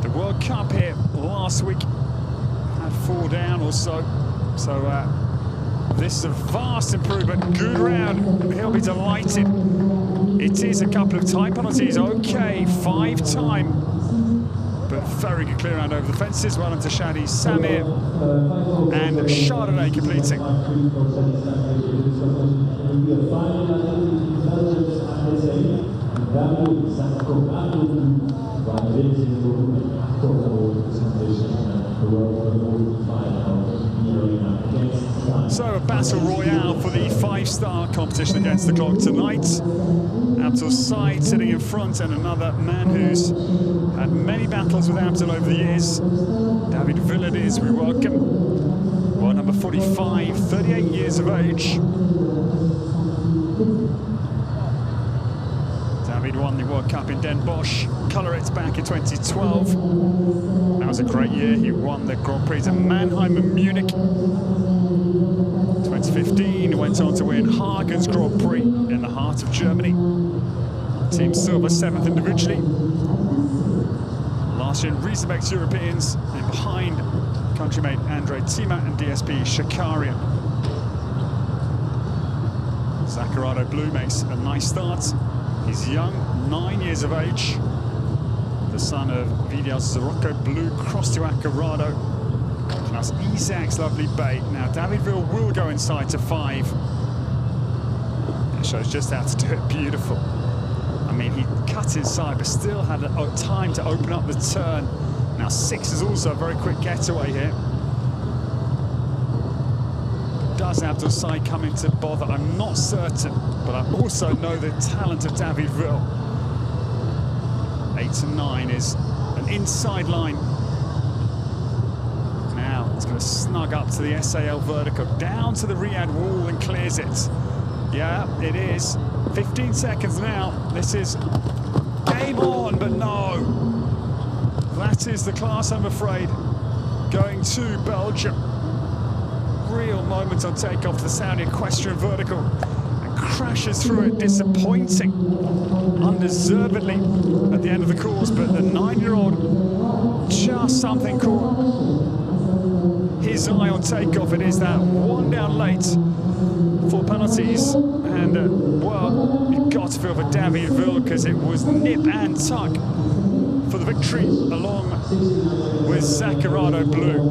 the World Cup here last week. Had 4 down or so. So this is a vast improvement. Good round. He'll be delighted. It is a couple of time penalties. Okay, 5 time. But very good clear round over the fences. Well into Shadi Samir and Chardonnay completing. So a battle royale for the 5-star competition against the clock tonight. Abdul sitting in front, and another man who's had many battles with Abdul over the years. David Villadis, we welcome. Well, number 45, 38 years of age. David won the World Cup in Den Bosch, Colorit back in 2012. That was a great year. He won the Grand Prix of Mannheim and Munich. 2015, went on to win Hagen's Grand Prix in the heart of Germany. Team silver, 7th individually. Last year in Riesenbeck's Europeans, and behind countrymate Andre Tima and DSP Shakarian. Zaccarado Blue makes a nice start. He's young, 9 years of age. The son of Vidal Zarocco Blue, crossed to Accarado. Plus Isaac's lovely bait. Now Davidville will go inside to 5. It shows just how to do it. Beautiful. I mean, he cut inside, but still had time to open up the turn. Now 6 is also a very quick getaway here. Does Abdul Said come into bother? I'm not certain, but I also know the talent of Davidville. 8 to 9 is an inside line. Now it's going to snug up to the SAL vertical, down to the Riyadh wall and clears it. Yeah, it is. 15 seconds now. This is game on, but no. That is the class, I'm afraid. Going to Belgium. Real moment on takeoff to the Saudi equestrian vertical. And crashes through it, disappointing. Undeservedly at the end of the course, but the 9-year-old just something caught his eye on takeoff. It is that 1 down late. 4 penalties, and well, you've got to feel for Davidville because it was nip and tuck for the victory, along with Zaccarado Blue.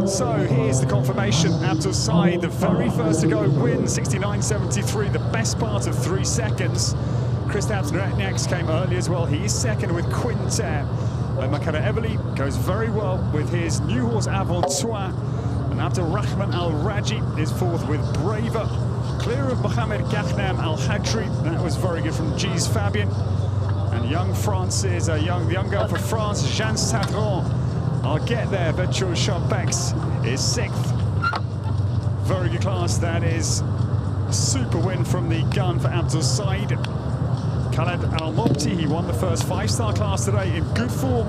So here's the confirmation. Abdul Said, the very first to go, win 69.73, the best part of 3 seconds. Kristaps next came early as well. He is second with Quinter. Makara Everly goes very well with his new horse Aventoir. And Abdulrahman Al-Rajhi is 4th with Braver. Clear of Mohammed Al-Hajri. That was very good from G's Fabian. And young France's, the young girl for France, Jeanne Sagron. I'll get there. Bertram Champex is 6th. Very good class. That is a super win from the gun for Abdul Said. Khaled Al-Mopti, he won the first 5-star class today in good form.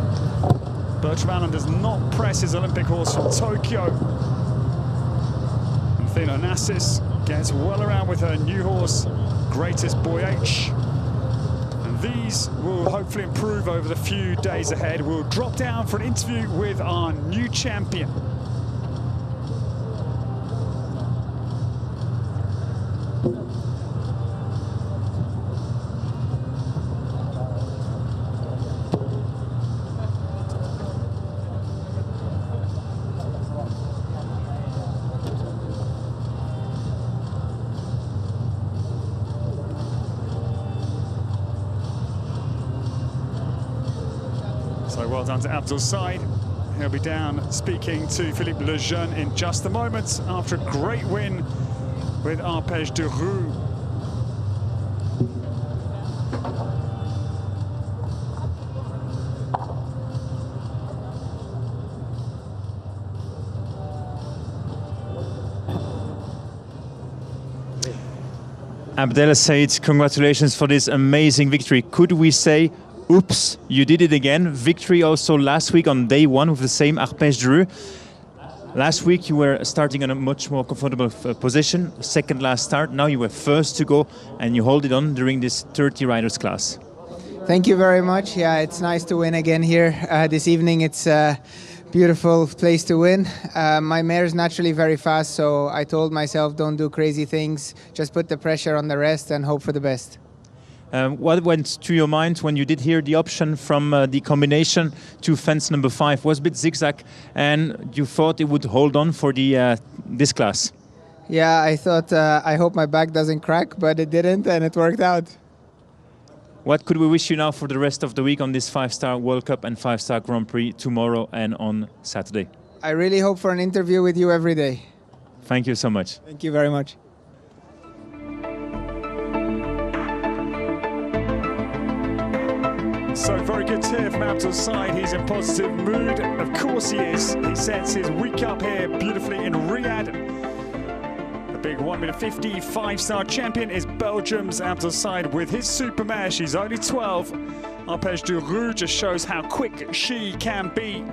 Bertram Allen does not press his Olympic horse from Tokyo. And Thilo Nassis gets well around with her new horse, Greatest Boy H. And these will hopefully improve over the few days ahead. We'll drop down for an interview with our new champion. So well done to Abdul Said. He'll be down speaking to Philippe Lejeune in just a moment after a great win with Arpège de Roue. Abdel Said, congratulations for this amazing victory. Could we say, oops, you did it again? Victory also last week on day one with the same Arpège de Roue. Last week you were starting in a much more comfortable position, second last start. Now you were first to go and you hold it on during this 30 riders class. Thank you very much. Yeah, it's nice to win again here this evening. It's a beautiful place to win. My mare is naturally very fast, so I told myself don't do crazy things, just put the pressure on the rest and hope for the best. What went through your mind when you did hear the option from the combination to fence number 5? Was a bit zigzag and you thought it would hold on for the this class? Yeah, I thought I hope my back doesn't crack, but it didn't and it worked out. What could we wish you now for the rest of the week on this 5-star World Cup and 5-star Grand Prix tomorrow and on Saturday? I really hope for an interview with you every day. Thank you so much. Thank you very much. So very good to hear from Abdul Said. He's in positive mood. Of course he is. He sets his week up here beautifully in Riyadh. The big 1m50 5-star champion is Belgium's Abdul Said with his super mare. She's only 12. Arpège de Roue just shows how quick she can be.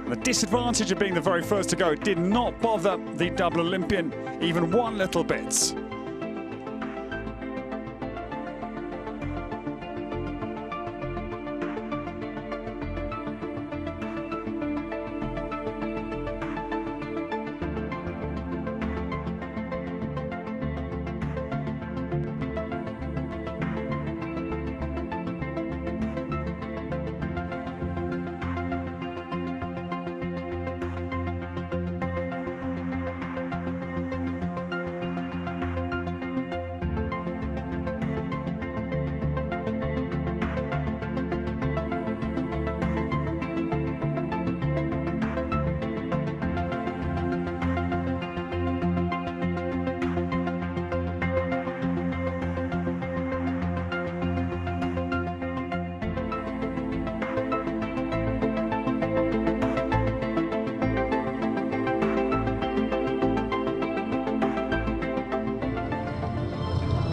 The disadvantage of being the very first to go did not bother the double Olympian even one little bit.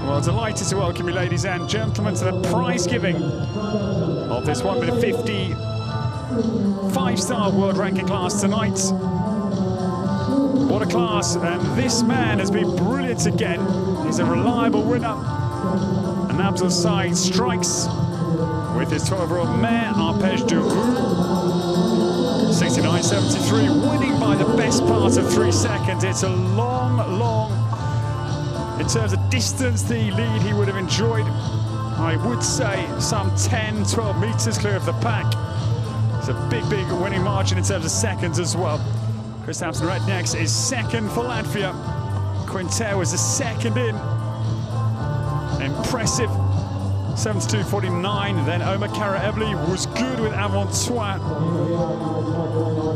Well, delighted to welcome you, ladies and gentlemen, to the prize giving of this 1m50 5-star world ranking class tonight. What a class, and this man has been brilliant again. He's a reliable winner. And Abdul Said strikes with his 12-year-old mare, Arpège de Roue. 69.73, winning by the best part of 3 seconds. It's a long, in terms of distance, the lead he would have enjoyed, I would say, some 10, 12 metres clear of the pack. It's a big winning margin in terms of seconds as well. Kristaps Rednex is second for Latvia. Quinter was the second in. Impressive. 72.49. Then Omar Karaevli was good with Avantois.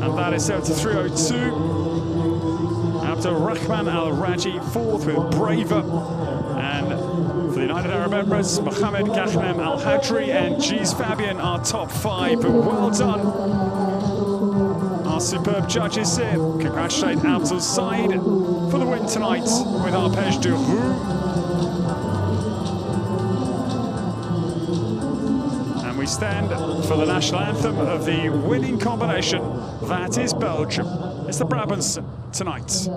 And that is 73.02. Abdulrahman Al-Rajhi fourth with Braver. And for the United Arab Emirates, Mohammed Al-Hajri and G's Fabian are top 5. But well done, our superb judges here. Congratulate Abdul Said for the win tonight with Arpège de Roue. And we stand for the national anthem of the winning combination. That is Belgium. It's the Brabants tonight.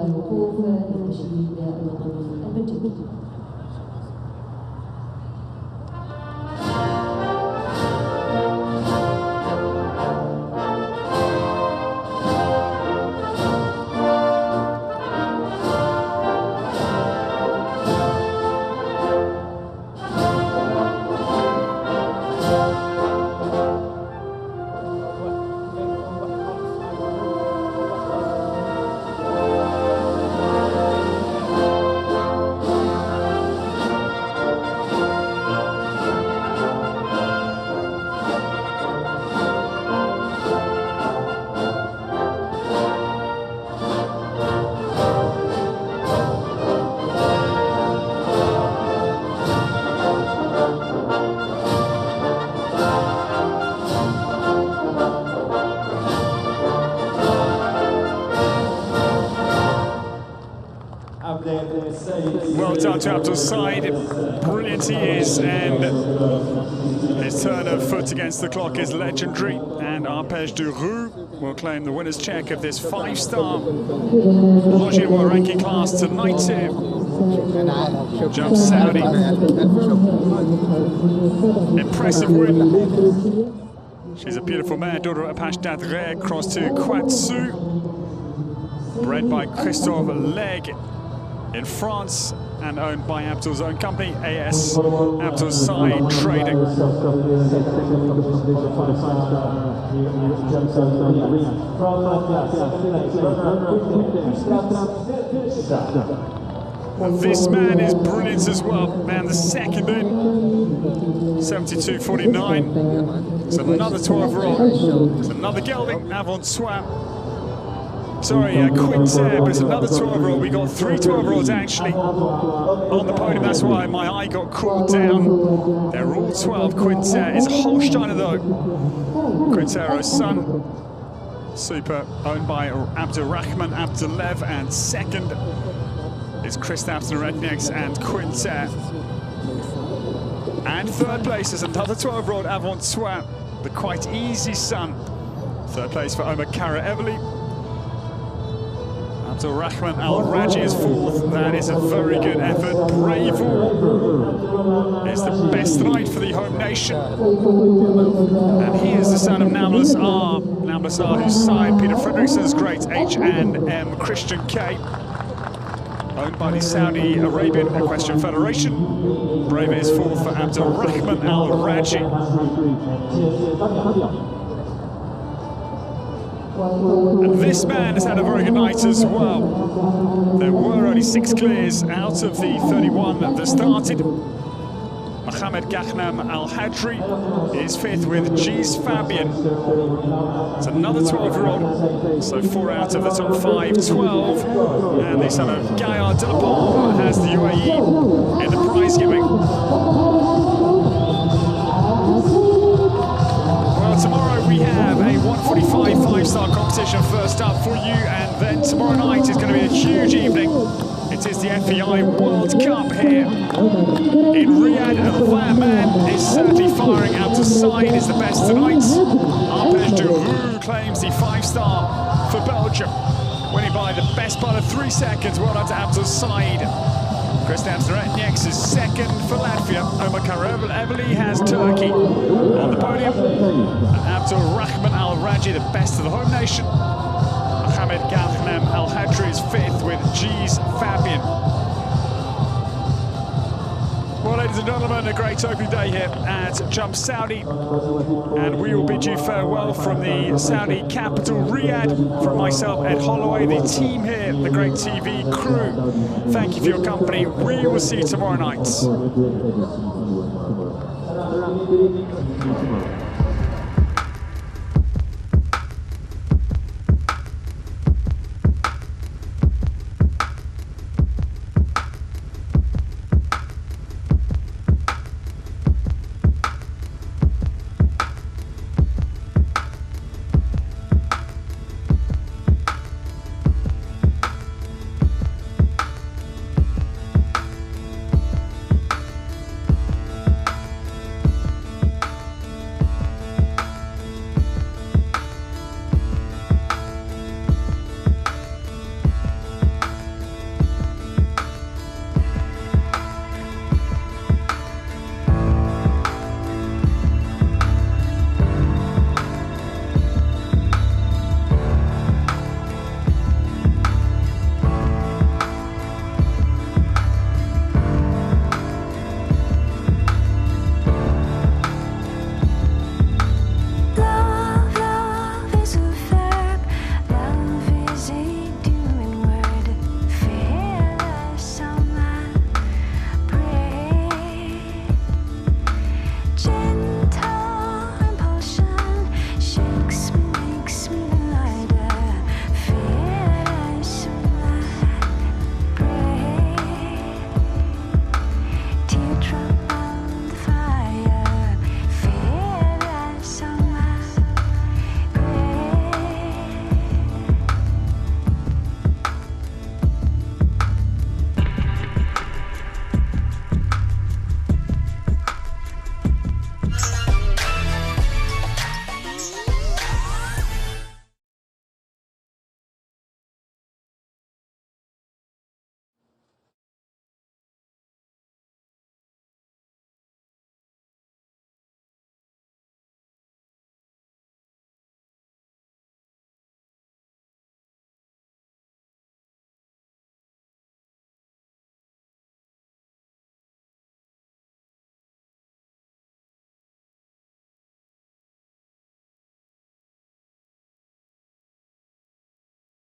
Well done to Abdul-Said. Brilliant he is, and his turn of foot against the clock is legendary. And Arpège de Roue will claim the winner's check of this 5-star Longines World Ranking class tonight here. Jump Saudi. Impressive win. She's a beautiful mare, daughter of Apache d'Adrère, cross to Quatsu. Bred by Christophe Legge in France and owned by Abdul's own company, AS Abdul-Said Trading. This man is brilliant as well, man. The second in, 72.49. It's another 12-year-old. It's another gelding, Avant Soin. Sorry, Quinter, but it's another 12-year-old. We got 3 12-year-olds actually on the podium. That's why my eye got caught down. They're all 12. Quinter is a Holsteiner though. Quintero's son. Super, owned by Abdulrahman Al-Rajhi, and second is Christophe Rednieks and Quinter. And third place is another 12-year-old Avant Soin, the quite easy son. Third place for Omar Kara-Evely. Abdulrahman Al-Rajhi is fourth. That is a very good effort. Bravo is the best ride for the home nation. And he is the son of Namlas R. Namlas R, whose side Peter Fredriksson's great H&M Christian K. Owned by the Saudi Arabian Equestrian Federation. Brave is fourth for Abdulrahman Al-Rajhi. And this man has had a very good night as well. There were only 6 clears out of the 31 that started. Mohammed Al-Hajri is fifth with G's Fabian. It's another 12-year-old, so 4 out of the top 5, 12. And the son of Gaillard de la Palme has the UAE in the prize giving. Well, tomorrow we have a 145 5-star competition first up for you, and then tomorrow night is going to be a huge evening. It is the FEI World Cup here in Riyadh, and that man is certainly firing. Abdul-Said is the best tonight. Arpège de Roue claims the 5-star for Belgium, winning by the best part of 3 seconds. Well done to Abdul-Said. Christophe Rednieks is second for Latvia. Omar Kara-Evely has Turkey on the podium. Abdulrahman Al-Rajhi, the best of the home nation. Mohammed Al-Hajri is fifth with G's Fabian. Well, ladies and gentlemen, a great opening day here at Jump Saudi. And we will bid you farewell from the Saudi capital, Riyadh. From myself, Ed Holloway, the team here, the great TV crew. Thank you for your company. We will see you tomorrow night.